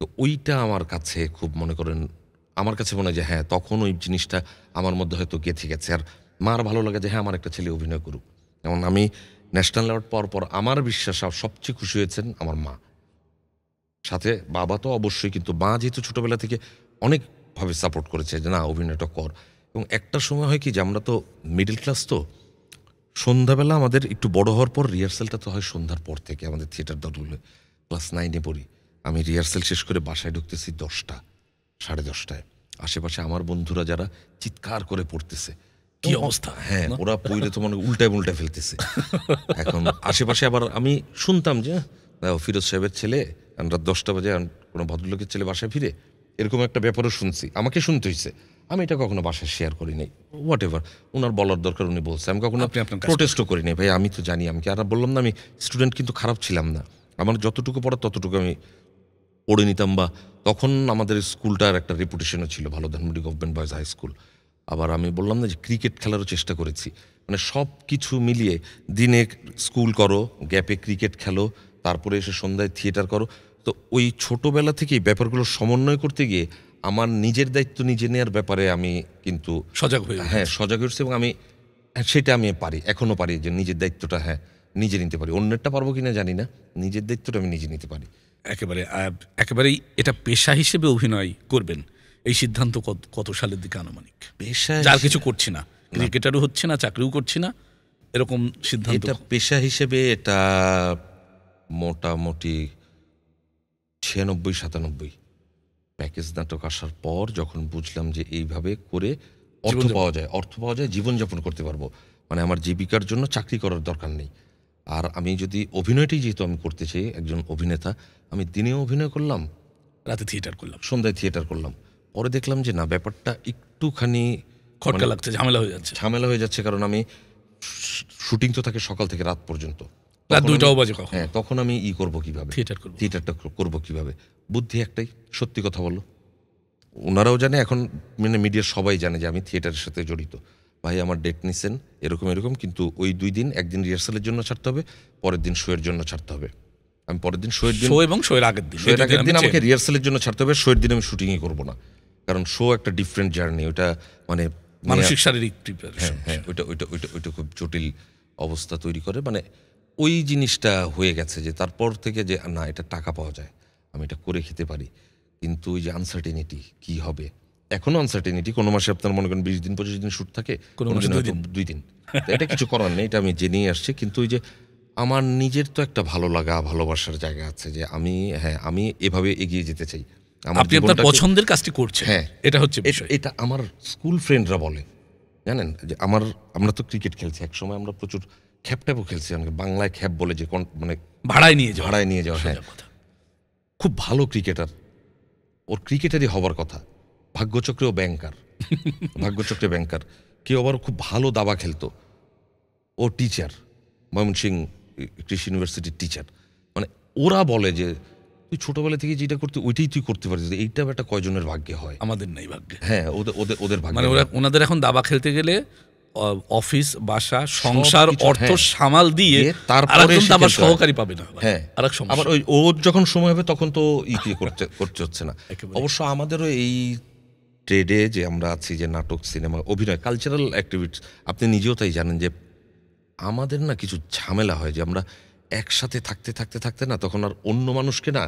S1: তো ওইটা আমার কাছে খুব, মনে করেন আমার কাছে মনে হয় যে হ্যাঁ, তখন ওই জিনিসটা আমার মধ্যে হয়তো গেঁথে গেছে। আর মার ভালো লাগে যে হ্যাঁ, আমার একটা ছেলে অভিনয় করুক। যেমন আমি ন্যাশনাল অ্যাওয়ার্ড পাওয়ার পর আমার বিশ্বাস সবচেয়ে খুশি হয়েছেন আমার মা, সাথে বাবা তো অবশ্যই, কিন্তু মা যেহেতু ছোটোবেলা থেকে অনেকভাবে সাপোর্ট করেছে যে না, অভিনয়টা কর। এবং একটা সময় হয় কি যে আমরা তো মিডল ক্লাস, তো সন্ধ্যাবেলা আমাদের একটু বড় হওয়ার পর রিহার্সালটা তো হয় সন্ধ্যার পর থেকে, আমাদের থিয়েটার দলগুলো ক্লাস 9-এ পড়ি। আমি রিহার্সাল শেষ করে বাসায় ঢুকতেছি 10টা, 10:30টায়। আশেপাশে আমার বন্ধুরা যারা চিৎকার করে পড়তেছে,
S2: কি অবস্থা!
S1: হ্যাঁ, ওরা পইলে তো মানে উল্টায় উল্টায় ফেলতেছে। এখন আশেপাশে আবার আমি শুনতাম যে ফিরোজ সাহেবের ছেলে রাত 10টা বাজে কোনো ভদ্রলোকের ছেলে বাসায় ফিরে, এরকম একটা ব্যাপারও শুনছি, আমাকে শুনতে হয়েছে। আমি এটা কখনো বাসায় শেয়ার করি নাই, হোয়াট এভার, ওনার বলার দরকার উনি বলছে, আমি কখনো
S2: আপনি আপনার কাজ
S1: প্রোটেস্টও করি নাই। ভাই আমি তো জানি, আমি কি আর বললাম না, আমি স্টুডেন্ট কিন্তু খারাপ ছিলাম না, আমার যতটুকু পড়া ততটুকু আমি পড়ে নিতাম। বা তখন আমাদের স্কুলটার একটা রেপুটেশনও ছিল ভালো, Dhanmondi Government Boys High School. আবার আমি বললাম না যে ক্রিকেট খেলারও চেষ্টা করেছি, মানে সব কিছু মিলিয়ে দিনে স্কুল করো, গ্যাপে ক্রিকেট খেলো, তারপরে এসে সন্ধ্যায় থিয়েটার করো। তো ওই ছোটোবেলা থেকেই ব্যাপারগুলো সমন্বয় করতে গিয়ে আমার নিজের দায়িত্ব নিজে নেওয়ার ব্যাপারে আমি কিন্তু
S2: সজাগ হয়ে
S1: হ্যাঁ সজাগ হয়েছি, এবং আমি সেটা আমি পারি, এখনও পারি যে নিজের দায়িত্বটা হ্যাঁ নিজে নিতে পারি। অন্যেরটা পারবো কিনা জানি না, নিজের দায়িত্বটা আমি নিজে নিতে পারি।
S2: একেবারেই এটা পেশা হিসেবে অভিনয় করবেন, এই সিদ্ধান্ত কত সালের দিকে আনুমানিক?
S1: পেশা
S2: যার কিছু করছি না, ক্রিকেটারও হচ্ছে না, চাকরিও করছি না, এরকম সিদ্ধান্ত?
S1: এটা পেশা হিসেবে এটা মোটামুটি 96-97 প্যাকেজ নাটক আসার পর যখন বুঝলাম যে এইভাবে করে অর্থ পাওয়া যায়, জীবনযাপন করতে পারবো, মানে আমার জীবিকার জন্য চাকরি করার দরকার নেই। আর আমি যদি অভিনয়টাই যেহেতু আমি করতে চাই, একজন অভিনেতা, আমি দিনেও অভিনয় করলাম,
S2: রাতে থিয়েটার করলাম,
S1: সন্ধ্যায় থিয়েটার করলাম। পরে দেখলাম যে না, ব্যাপারটা একটুখানি
S2: খটকা লাগছে, ঝামেলা হয়ে যাচ্ছে।
S1: কারণ আমি শুটিং তো থাকে সকাল থেকে রাত পর্যন্ত,
S2: রাত 2টাও বাজে কখন।
S1: হ্যাঁ, তখন আমি করবো কিভাবে,
S2: থিয়েটারটা
S1: করবো কিভাবে? বুদ্ধি একটাই, সত্যি কথা বলো, ওনারাও জানে, এখন মানে মিডিয়ার সবাই জানে যে আমি থিয়েটারের সাথে জড়িত। ভাই আমার ডেট নিছেন এরকম, কিন্তু ওই 2 দিন, একদিন রিহার্সালের জন্য ছাড়তে হবে, পরের দিন শোয়ের জন্য ছাড়তে হবে। আমি পরের দিন শোয়ের
S2: আগের
S1: দিন আমাকে রিহার্সালের জন্য ছাড়তে হবে, শোয়ের দিন আমি শুটিংই করবো না, কারণ শো একটা ডিফারেন্ট জার্নি, ওটা মানে
S2: মানসিক শারীরিক প্রিপারেশন।
S1: হ্যাঁ, ওইটা খুব জটিল অবস্থা তৈরি করে। মানে ওই জিনিসটা হয়ে গেছে যে তারপর থেকে যে না, এটা টাকা পাওয়া যায়, আমি এটা করে খেতে পারি, কিন্তু ওই যে আনসার্টেনিটি কি হবে, এখনো আনসার্টেনিটি। কোনো মাসে আপনার মনে করেন 20 দিন 25 দিন শুট থাকে,
S2: কোনো মাসে
S1: 2 দিন, এটা কিছু করার নেই, এটা আমি জেনেই আসছি। কিন্তু ওই যে আমার নিজের তো একটা ভালো লাগা ভালোবাসার জায়গা আছে যে আমি এভাবে এগিয়ে যেতে চাই।
S2: আপনি আপনার পছন্দের কাজটি করছেন,
S1: হ্যাঁ,
S2: এটা হচ্ছে বিষয়।
S1: এটা আমার স্কুল ফ্রেন্ডরা বলে, জানেন যে আমরা তো ক্রিকেট খেলছি, এক সময় আমরা প্রচুর খ্যাপট্যাপও খেলছি, বাংলায় খ্যাপ বলে যে মানে
S2: ভাড়ায় নিয়ে যাওয়া।
S1: হ্যাঁ, খুব ভালো ক্রিকেটার, ওর ক্রিকেটারই হবার কথা, ভাগ্যচক্রে ব্যাংকার। কেউ আবার খুব ভালো দাবা খেলতো, ও টিচার, ময়মনসিংহ কৃষি ইউনিভার্সিটির টিচার। মানে ওরা বলে যে তুই ছোটবেলা থেকে যেটা করতে ওইটাই তুই করতে পারিস, এইটা একটা কয়জনের ভাগ্যে হয়,
S2: আমাদের নেই ভাগ্যে।
S1: হ্যাঁ, ওদের ভাগ্যে।
S2: মানে ওনাদের এখন দাবা খেলতে গেলে অফিস, বাসা, সংসার, অর্থ সামাল দিয়ে তারপরে দাবার সহকারী পাবে না।
S1: হ্যাঁ, আবার ও যখন সময় হবে তখন তো করতে হচ্ছে না। অবশ্য আমাদেরও এই ট্রেডে যে আমরা আছি, যে নাটক, সিনেমা, অভিনয়, কালচারাল অ্যাক্টিভিটিস, আপনি নিজেও তাই জানেন যে আমাদের না কিছু ঝামেলা হয় যে আমরা একসাথে থাকতে না, তখন আর অন্য মানুষকে না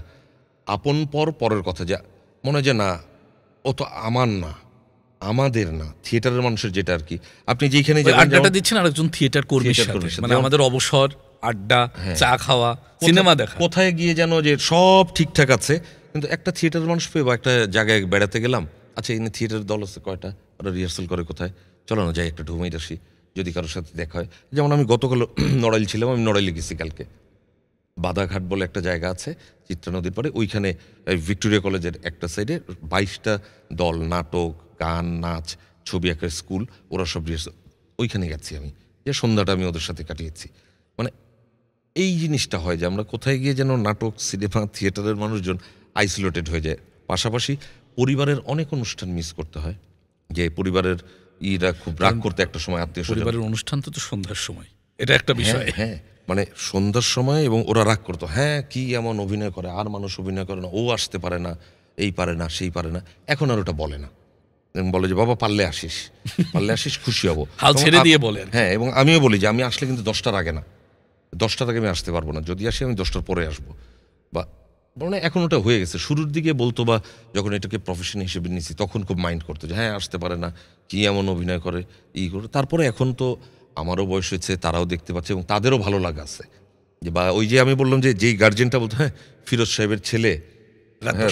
S1: আপন পরের কথা, যে মনে হয় যে না, ও তো আমার না, আমাদের না, থিয়েটারের মানুষের, যেটা আর কি আপনি যেখানে
S2: আড্ডাটা দিচ্ছেন আরেকজন থিয়েটার কর্মীর সাথে, মানে আমাদের অবসর আড্ডা, চা খাওয়া, সিনেমা দেখা।
S1: কোথায় গিয়ে যেন যে সব ঠিকঠাক আছে, কিন্তু একটা থিয়েটারের মানুষ পেয়ে বা একটা জায়গায় বেড়াতে গেলাম, আচ্ছা এখানে থিয়েটারের দল আছে কয়টা, ওরা রিহার্সাল করে কোথায়, চলো না যাই একটা ঢুমেই আসি, যদি কারোর সাথে দেখা হয়। যেমন আমি গতকাল নড়াইল ছিলাম, আমি নড়াইলে গেছি কালকে, বাদাঘাট বলে একটা জায়গা আছে চিত্রা নদীর পাড়ে, ওইখানে ভিক্টোরিয়া কলেজের একটা সাইডে 22টা দল, নাটক, গান, নাচ, ছবি আঁকার স্কুল, ওরা সব রিহার্সাল, ওইখানে গেছি আমি, যে সন্ধ্যাটা আমি ওদের সাথে কাটিয়েছি। মানে এই জিনিসটা হয় যে আমরা কোথায় গিয়ে যেন নাটক, সিনেমা, থিয়েটারের মানুষজন আইসোলেটেড হয়ে যায়। পাশাপাশি পরিবারের অনেক অনুষ্ঠান মিস করতে হয়, যে পরিবারের ইরা খুব রাগ করতে একটা সময়, আত্মীয় স্বজন,
S2: পরিবারের অনুষ্ঠান তো সন্ধ্যার সময়, এটা একটা বিষয়।
S1: হ্যাঁ মানে সন্ধ্যার সময়, এবং ওরা রাগ করতো, হ্যাঁ কি এমন অভিনয় করে, আর মানুষ অভিনয় করে না, ও আসতে পারে না, এই পারে না, সেই পারে না। এখন আর ওটা বলে না, বলে যে বাবা পারলে আসিস, পারলে আসিস, খুশি হবো,
S2: হাল ছেড়ে দিয়ে বলেন।
S1: হ্যাঁ, এবং আমিও বলি যে আমি আসলে কিন্তু 10টার আগে না, 10টার আগে আমি আসতে পারবো না, যদি আসি আমি 10টার পরে আসবো। বা মানে এখন ওটা হয়ে গেছে, শুরুর দিকে বলতো, বা যখন এটাকে প্রফেশন হিসেবে নিয়েছি তখন খুব মাইন্ড করতো যে হ্যাঁ আসতে পারে না, কি এমন অভিনয় করে, করে। তারপরে এখন তো আমারও বয়স হয়েছে, তারাও দেখতে পাচ্ছে এবং তাদেরও ভালো লাগা আছে। যে বা ওই যে আমি বললাম যে যেই গার্জেনটা বলতো হ্যাঁ ফিরোজ সাহেবের ছেলে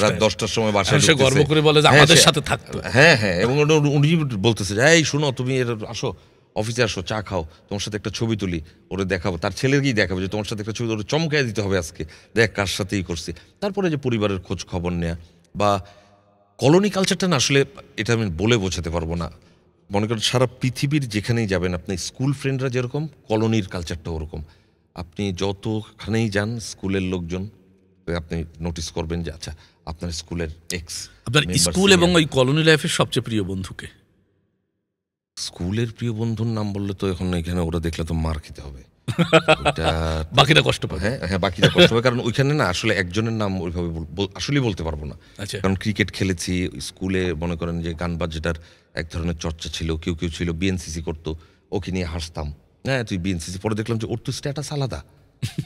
S1: রাত 10টার সময় বাসায়
S2: সে গর্ব করে বলে যে আমাদের সাথে থাকতো।
S1: হ্যাঁ, এবং উনি বলতেছে যে এই শোনো তুমি আসো, অফিসে আসো, চা খাও, তোমার সাথে একটা ছবি তুলি, ওরে দেখাবো, তার ছেলেকেই দেখাবো যে তোমার সাথে একটা ছবি, ওরে চমকায় দিতে হবে আজকে, দেখ কার সাথেই করছি। তারপরে যে পরিবারের খোঁজ খবর নেয়া, বা কলোনি কালচারটা না আসলে এটা আমি বলে বোঝাতে পারবো না। মনে করেন সারা পৃথিবীর যেখানেই যাবেন আপনি, স্কুল ফ্রেন্ডরা যেরকম, কলোনির কালচারটা ওরকম। আপনি যতখানেই যান স্কুলের লোকজন, আপনি নোটিস করবেন যে আচ্ছা আপনার স্কুলের এক্স,
S2: আপনার স্কুল এবং ওই কলোনি লাইফের সবচেয়ে প্রিয় বন্ধুকে?
S1: স্কুলের প্রিয় বন্ধুর নাম বললে তো এখন এখানে ওরা দেখলে তো মার খেতে হবে,
S2: বাকিরা কষ্ট পাবে।
S1: হ্যাঁ বাকিটা কষ্ট হবে, কারণ ওইখানে না আসলে একজনের নাম ওইভাবে আসলেই বলতে পারবো না।
S2: আচ্ছা।
S1: কারণ ক্রিকেট খেলেছি স্কুলে, মনে করেন যে গান বাজনার এক ধরনের চর্চা ছিল, কেউ ছিল বিএনসিসি করতো, ওকে নিয়ে হাসতাম, হ্যাঁ তুই বিএনসিসি, পরে দেখলাম যে ওর তো স্ট্যাটাস আলাদা,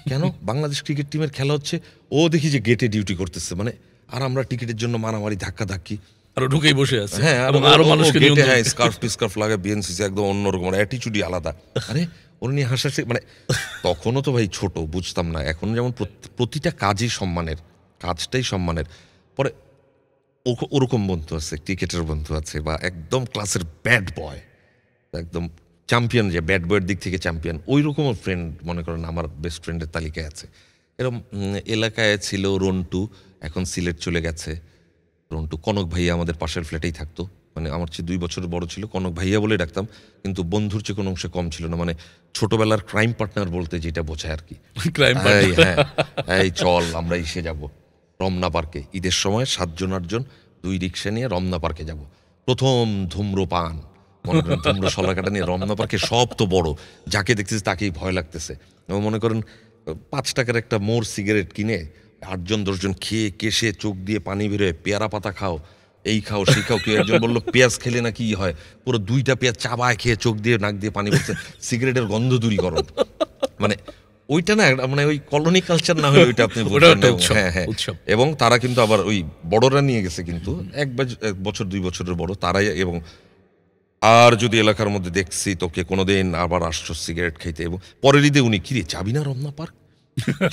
S1: কেন বাংলাদেশ ক্রিকেট টিমের খেলা হচ্ছে, ও দেখি যে গেটে ডিউটি করতেছে, মানে আর আমরা টিকিটের জন্য মারামারি, ধাক্কি,
S2: আরো ঢুকেই বসে আছে,
S1: হ্যাঁ
S2: এবং আরো মানুষকে
S1: হ্যাঁ স্কার্ফ লাগা, বিএনসিসি একদম অন্যরকম, অ্যাটিচিউডই আলাদা। আরে ওর নিয়ে হাসাহাসি, মানে তখনও তো ভাই ছোট, বুঝতাম না। এখন যেমন প্রতিটা কাজই সম্মানের, কাজটাই সম্মানের। পরে ওরকম বন্ধু আছে, ক্রিকেটের বন্ধু আছে, বা একদম ক্লাসের ব্যাড বয়, একদম চ্যাম্পিয়ন, যে ব্যাড বয়ের দিক থেকে চ্যাম্পিয়ন, ওই রকমও ফ্রেন্ড মনে করেন আমার বেস্ট ফ্রেন্ডের তালিকায় আছে। এরকম এলাকায় ছিল রন্টু, এখন সিলেট চলে গেছে। রন্টু, কনক ভাইয়া আমাদের পাশের ফ্ল্যাটেই থাকতো, মানে আমার চেয়ে 2 বছরের বড় ছিল, কনক ভাইয়া বলে ডাকতাম, কিন্তু বন্ধুর চেয়ে কোনো অংশে কম ছিল না, মানে ছোটবেলার ক্রাইম পার্টনার বলতে যেটা বোঝায় আর কি।
S2: ক্রাইম
S1: হ্যাঁ এই চল আমরা এসে যাব রমনা পার্কে, ঈদের সময় 7 জন 8 জন 2 রিক্সা নিয়ে রমনা পার্কে যাব, প্রথম ধূম্রপান, মনে করেন ধূম্র সলাকাটা নিয়ে রমনা পার্কে, সব তো বড়, যাকে দেখতেছে তাকেই ভয় লাগতেছে, এবং মনে করেন 5 টাকার একটা মোর সিগারেট কিনে 8 জন 10 জন খেয়ে কেশে চোখ দিয়ে পানি বেরোয়, পেয়ারা পাতা খাও, এই খাও সেই খাও, কেউ একজন বললো পেঁয়াজ খেলে নাকি হয়, পুরো 2টা পেঁয়াজ চাবায় খেয়ে চোখ দিয়ে নাক দিয়ে পানি পড়ছে, সিগারেটের গন্ধ দূরীকরণ। মানে ওইটা না, মানে ওই কলোনি কালচার না হলে ওইটা আপনি বুঝবেন না। হ্যাঁ, এবং তারা কিন্তু আবার ওই বড়রা নিয়ে গেছে, কিন্তু 1 বছর 2 বছরের বড় তারাই, এবং আর যদি এলাকার মধ্যে দেখছি তোকে কোনোদিন আবার আসছো সিগারেট খাইতে, এবং পরের ঈদে উনি কিরে যাবি না রমনা পার্ক,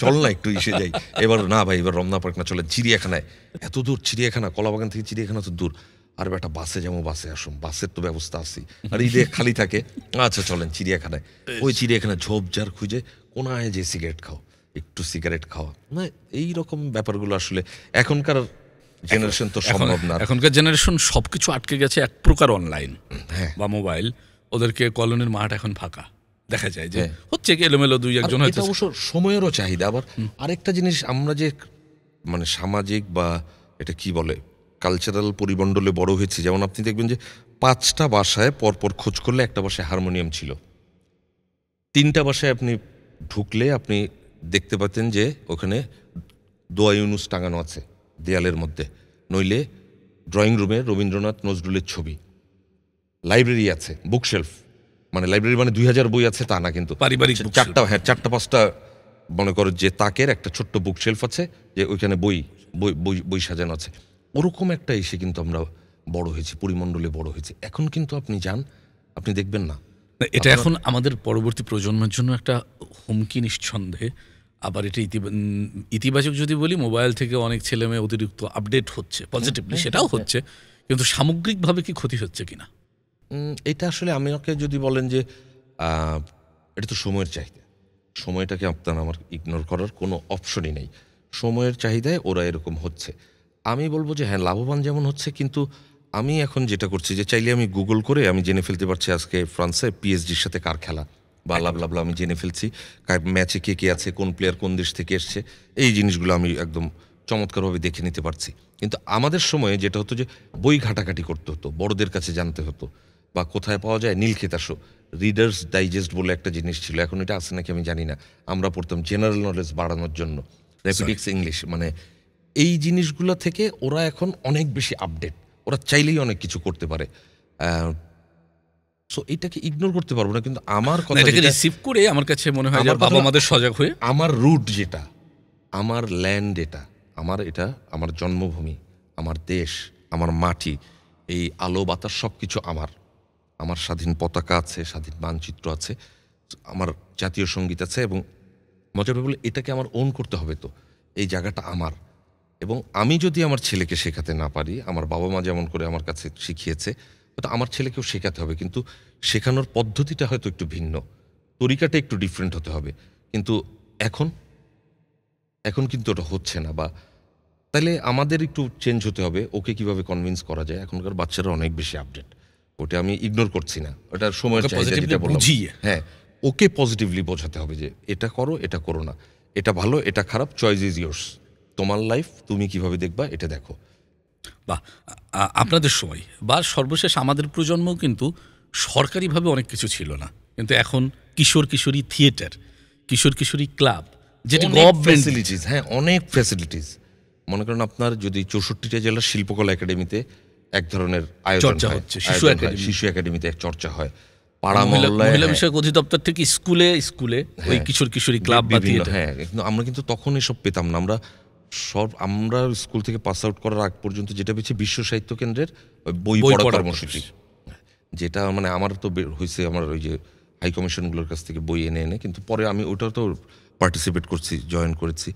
S1: চল না একটু এসে যাই, এবার না ভাই এবার রমনা পার্ক না, চলে চিড়িয়াখানায়, এত দূর চিড়িয়াখানা, কলাবাগান থেকে চিড়িয়াখানা তো দূর, আর বেটা বাসে যাবো, বাসে আসুন, বাসের তো ব্যবস্থা আছে, আর ঈদে খালি থাকে, আচ্ছা চলেন চিড়িয়াখানায়, ওই চিড়িয়াখানায় ঝোপঝাড় খুঁজে কোনায় যে সিগারেট খাও, একটু সিগারেট খাওয়া, না এইরকম ব্যাপারগুলো আসলে এখনকার জেনারেশন তো সম্ভব না।
S2: এখনকার জেনারেশন সবকিছু আটকে গেছে এক প্রকার অনলাইন বা মোবাইল, ওদেরকে কলোনির মাঠ এখন ফাঁকা দেখা যায়, যে হচ্ছে কি এলোমেলো 2-1 জন হয়তো।
S1: অবশ্য সময়েরও চাহিদা। আবার আরেকটা জিনিস, আমরা যে মানে সামাজিক বা এটা কি বলে কালচারাল পরিমণ্ডলে বড় হয়েছি, যেমন আপনি দেখবেন যে 5টা বাসায় পরপর খোঁজ করলে একটা বাসায় হারমোনিয়াম ছিল, 3টা বাসায় আপনি ঢুকলে আপনি দেখতে পাতেন যে ওখানে দোয়া ইউনুস টাঙানো আছে দেয়ালের মধ্যে, নইলে ড্রয়িং রুমে রবীন্দ্রনাথ নজরুলের ছবি, লাইব্রেরি আছে, বুকশেলফ, মানে লাইব্রেরি মানে 2000 বই আছে তা না, কিন্তু
S2: পারিবারিক
S1: 4টা-5টা মনে করো যে তাকের একটা ছোট্ট বুকশেলফ আছে, যে ওইখানে বই সাজানো আছে, ওরকম একটা এসে কিন্তু আমরা বড় হয়েছি, পরিমণ্ডলে বড় হয়েছি। এখন কিন্তু আপনি যান, আপনি দেখবেন না
S2: এটা এখন আমাদের পরবর্তী প্রজন্মের জন্য একটা হুমকি নিঃসন্দেহে। আবার এটা ইতিবাচক যদি বলি, মোবাইল থেকে অনেক ছেলে মেয়ে অতিরিক্ত আপডেট হচ্ছে পজিটিভলি, সেটাও হচ্ছে, কিন্তু সামগ্রিকভাবে কি ক্ষতি হচ্ছে কিনা?
S1: এটা আসলে আমাকে যদি বলেন যে এটা তো সময়ের চাহিদা, সময়টাকে আপনার আমার ইগনোর করার কোনো অপশনই নেই। সময়ের চাহিদায় ওরা এরকম হচ্ছে। আমি বলবো যে হ্যাঁ, লাভবান যেমন হচ্ছে, কিন্তু আমি এখন যেটা করছি যে চাইলে আমি গুগল করে আমি জেনে ফেলতে পারছি আজকে ফ্রান্সে পিএসজির সাথে কার খেলা, বা লাভলাভলা আমি জেনে ফেলছি কার ম্যাচে কে কে আছে, কোন প্লেয়ার কোন দেশ থেকে এসছে, এই জিনিসগুলো আমি একদম চমৎকারভাবে দেখে নিতে পারছি। কিন্তু আমাদের সময়ে যেটা হতো যে বই ঘাটাঘাটি করতে হতো, বড়দের কাছে জানতে হতো, বা কোথায় পাওয়া যায় নীলক্ষেত আসো, রিডার্স ডাইজেস্ট বলে একটা জিনিস ছিল, এখন এটা আছে নাকি আমি জানি না, আমরা পড়তাম জেনারেল নলেজ বাড়ানোর জন্য, র্যাপিডিক্স ইংলিশ, মানে এই জিনিসগুলো থেকে ওরা এখন অনেক বেশি আপডেট, ওরা চাইলেই অনেক কিছু করতে পারে। সো এটাকে ইগনোর করতে পারবো না, কিন্তু আমার কথা
S2: এটাকে রিসিভ করে আমার কাছে মনে হয় যে বাবা আমাদের সজাগ হয়ে
S1: আমার রুট যেটা, আমার ল্যান্ড, এটা আমার জন্মভূমি, আমার দেশ, আমার মাটি, এই আলো বাতাস সব কিছু আমার স্বাধীন পতাকা আছে, স্বাধীন মানচিত্র আছে, আমার জাতীয় সঙ্গীত আছে, এবং মজার বলে এটাকে আমার ওন করতে হবে। তো এই জায়গাটা আমার, এবং আমি যদি আমার ছেলেকে শেখাতে না পারি, আমার বাবা মা যেমন করে আমার কাছে শিখিয়েছে, হয়তো আমার ছেলেকেও শেখাতে হবে, কিন্তু শেখানোর পদ্ধতিটা হয়তো একটু ভিন্ন, তরিকাটা একটু ডিফারেন্ট হতে হবে। কিন্তু এখন কিন্তু ওটা হচ্ছে না, বা তাইলে আমাদের একটু চেঞ্জ হতে হবে। ওকে কিভাবে কনভিন্স করা যায়, এখনকার বাচ্চারা অনেক বেশি আপডেট, ওটা আমি ইগনোর করছি না, ওটার সময়ের চাহিদা যেটা বললাম। হ্যাঁ, ওকে পজিটিভলি বোঝাতে হবে যে এটা করো, এটা করো না, এটা ভালো, এটা খারাপ, চয়েস ইজ ইয়োর্স, তোমার লাইফ, তুমি কিভাবে দেখবা এটা দেখো।
S2: বা আপনাদের সময় বা সর্বশেষ আমাদের প্রজন্ম কিন্তু সরকারিভাবে অনেক কিছু ছিল না, কিন্তু এখন কিশোর কিশোরী থিয়েটার, কিশোর কিশোরী ক্লাব, যেটি
S1: ফ্যাসিলিটিস, হ্যাঁ অনেক ফ্যাসিলিটিস। মনে করেন আপনার যদি 64টা জেলার শিল্পকলা একাডেমিতে এক ধরনের আয়োজন হচ্ছে, শিশু একাডেমিতে এক চর্চা হয়, পাড়া মহল্লায়,
S2: মহিলা বিষয়ক অধিদপ্তর থেকে স্কুলে স্কুলে ওই কিশোর কিশোরী ক্লাব বা থিয়েটার।
S1: হ্যাঁ, কিন্তু আমরা কিন্তু তখন এসব পেতাম না। আমরা স্কুল থেকে পাস আউট করার আগ পর্যন্ত যেটা পেয়েছি বিশ্ব সাহিত্য কেন্দ্রের বই পড়া কর্মসূচি, যেটা মানে আমার তো হয়েছে আমার ওই যে হাই কমিশনগুলোর কাছ থেকে বই এনে এনে, কিন্তু পরে আমি ওটাও তো পার্টিসিপেট করছি, জয়েন করেছি।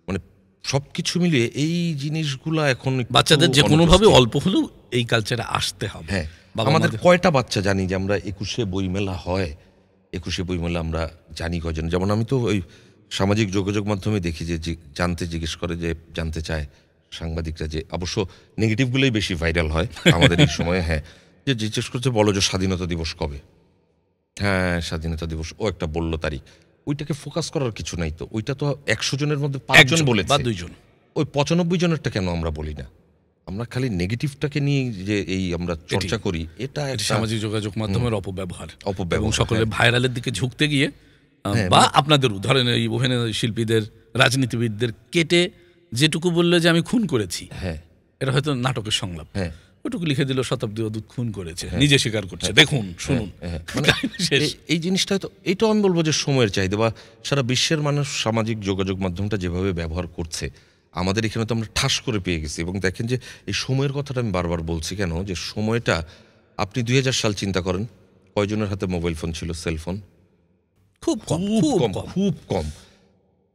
S1: মানে সব কিছু মিলিয়ে এই জিনিসগুলো এখন
S2: বাচ্চাদের যে কোনোভাবে অল্প হলেও এই কালচারে আসতে হবে।
S1: হ্যাঁ, আমাদের কয়টা বাচ্চা জানি যে আমরা 21শে বইমেলা হয়, 21শে বইমেলা আমরা জানি কয়জন। যেমন আমি তো ওই সামাজিক যোগাযোগ মাধ্যমে দেখি যে জিজ্ঞেস করে, যে জানতে চায় সাংবাদিকরা, যে অবশ্য নেগেটিভগুলোই বেশি ভাইরাল হয় আমাদের এই সময়ে। হ্যাঁ, যে জিজ্ঞেস করছে বলো যে স্বাধীনতা দিবস কবে। হ্যাঁ, স্বাধীনতা দিবস, ও একটা বললো তারিখ, ওইটাকে ফোকাস করার কিছু নাই। তো ওইটা তো 100 জনের মধ্যে 5 জন বলেছে
S2: বা 2 জন, ওই
S1: 95 জনেরটা কেন আমরা বলি না? আমরা খালি নেগেটিভটাকে নিয়ে যে এই আমরা চর্চা করি, এটা
S2: সামাজিক যোগাযোগ মাধ্যমের অপব্যবহার এবং সকলের ভাইরালের দিকে ঝুঁকতে গিয়ে, বা আপনাদের ধরেন এই অভিনয় শিল্পীদের, রাজনীতিবিদদের কেটে যেটুকু বললে যে আমি খুন করেছি,
S1: হ্যাঁ
S2: এটা হয়তো নাটকের সংলাপ,
S1: হ্যাঁ
S2: ওটুকু লিখে দিল শতাব্দী অদূত খুন করেছে, নিজে স্বীকার করছে, দেখুন শুনুন।
S1: এই জিনিসটা তো, এটাও আমি বলবো যে সময়ের চাহিদা, বা সারা বিশ্বের মানুষ সামাজিক যোগাযোগ মাধ্যমটা যেভাবে ব্যবহার করছে, আমাদের এখানে তো আমরা ঠাস করে পেয়ে গেছি। এবং দেখেন যে এই সময়ের কথাটা আমি বারবার বলছি কেন, যে সময়টা আপনি 2000 সাল চিন্তা করেন, কয়জনের হাতে মোবাইল ফোন ছিল, সেলফোন?
S2: খুব
S1: কম।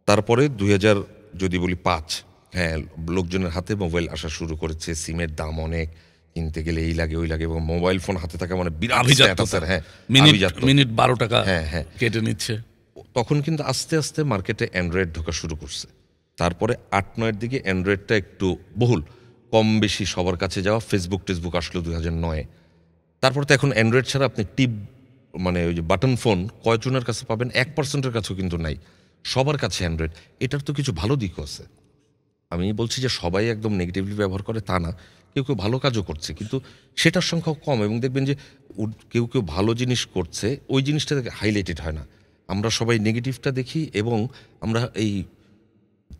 S1: তারপরে 2000 যদি বলি 5, হ্যাঁ লোকজনের হাতে মোবাইল আসা শুরু করেছে, সিমের দাম অনেক, কিনতে গেলে এই লাগে ওই লাগে, এবং মোবাইল ফোন হাতে থাকা মানে বিরাট স্ট্যাটাসের। হ্যাঁ,
S2: মিনিট 12 টাকা
S1: হ্যাঁ
S2: কেটে নিচ্ছে।
S1: তখন কিন্তু আস্তে আস্তে মার্কেটে অ্যান্ড্রয়েড ঢোকা শুরু করছে। তারপরে 8-9 দিকে অ্যান্ড্রয়েডটা একটু বহুল, কম বেশি সবার কাছে যাওয়া, টেসবুক আসলো 2009-এ। তারপর তো এখন অ্যান্ড্রয়েড ছাড়া আপনি মানে ওই যে বাটন ফোন কয়জনের কাছে পাবেন? 1%-এর কাছেও কিন্তু নাই, সবার কাছে অ্যান্ড্রয়েড। এটার তো কিছু ভালো দিকও আছে। আমি বলছি যে সবাই একদম নেগেটিভলি ব্যবহার করে তা না, কেউ কেউ ভালো কাজও করছে, কিন্তু সেটার সংখ্যাও কম। এবং দেখবেন যে কেউ কেউ ভালো জিনিস করছে, ওই জিনিসটা হাইলাইটেড হয় না। আমরা সবাই নেগেটিভটা দেখি, এবং আমরা এই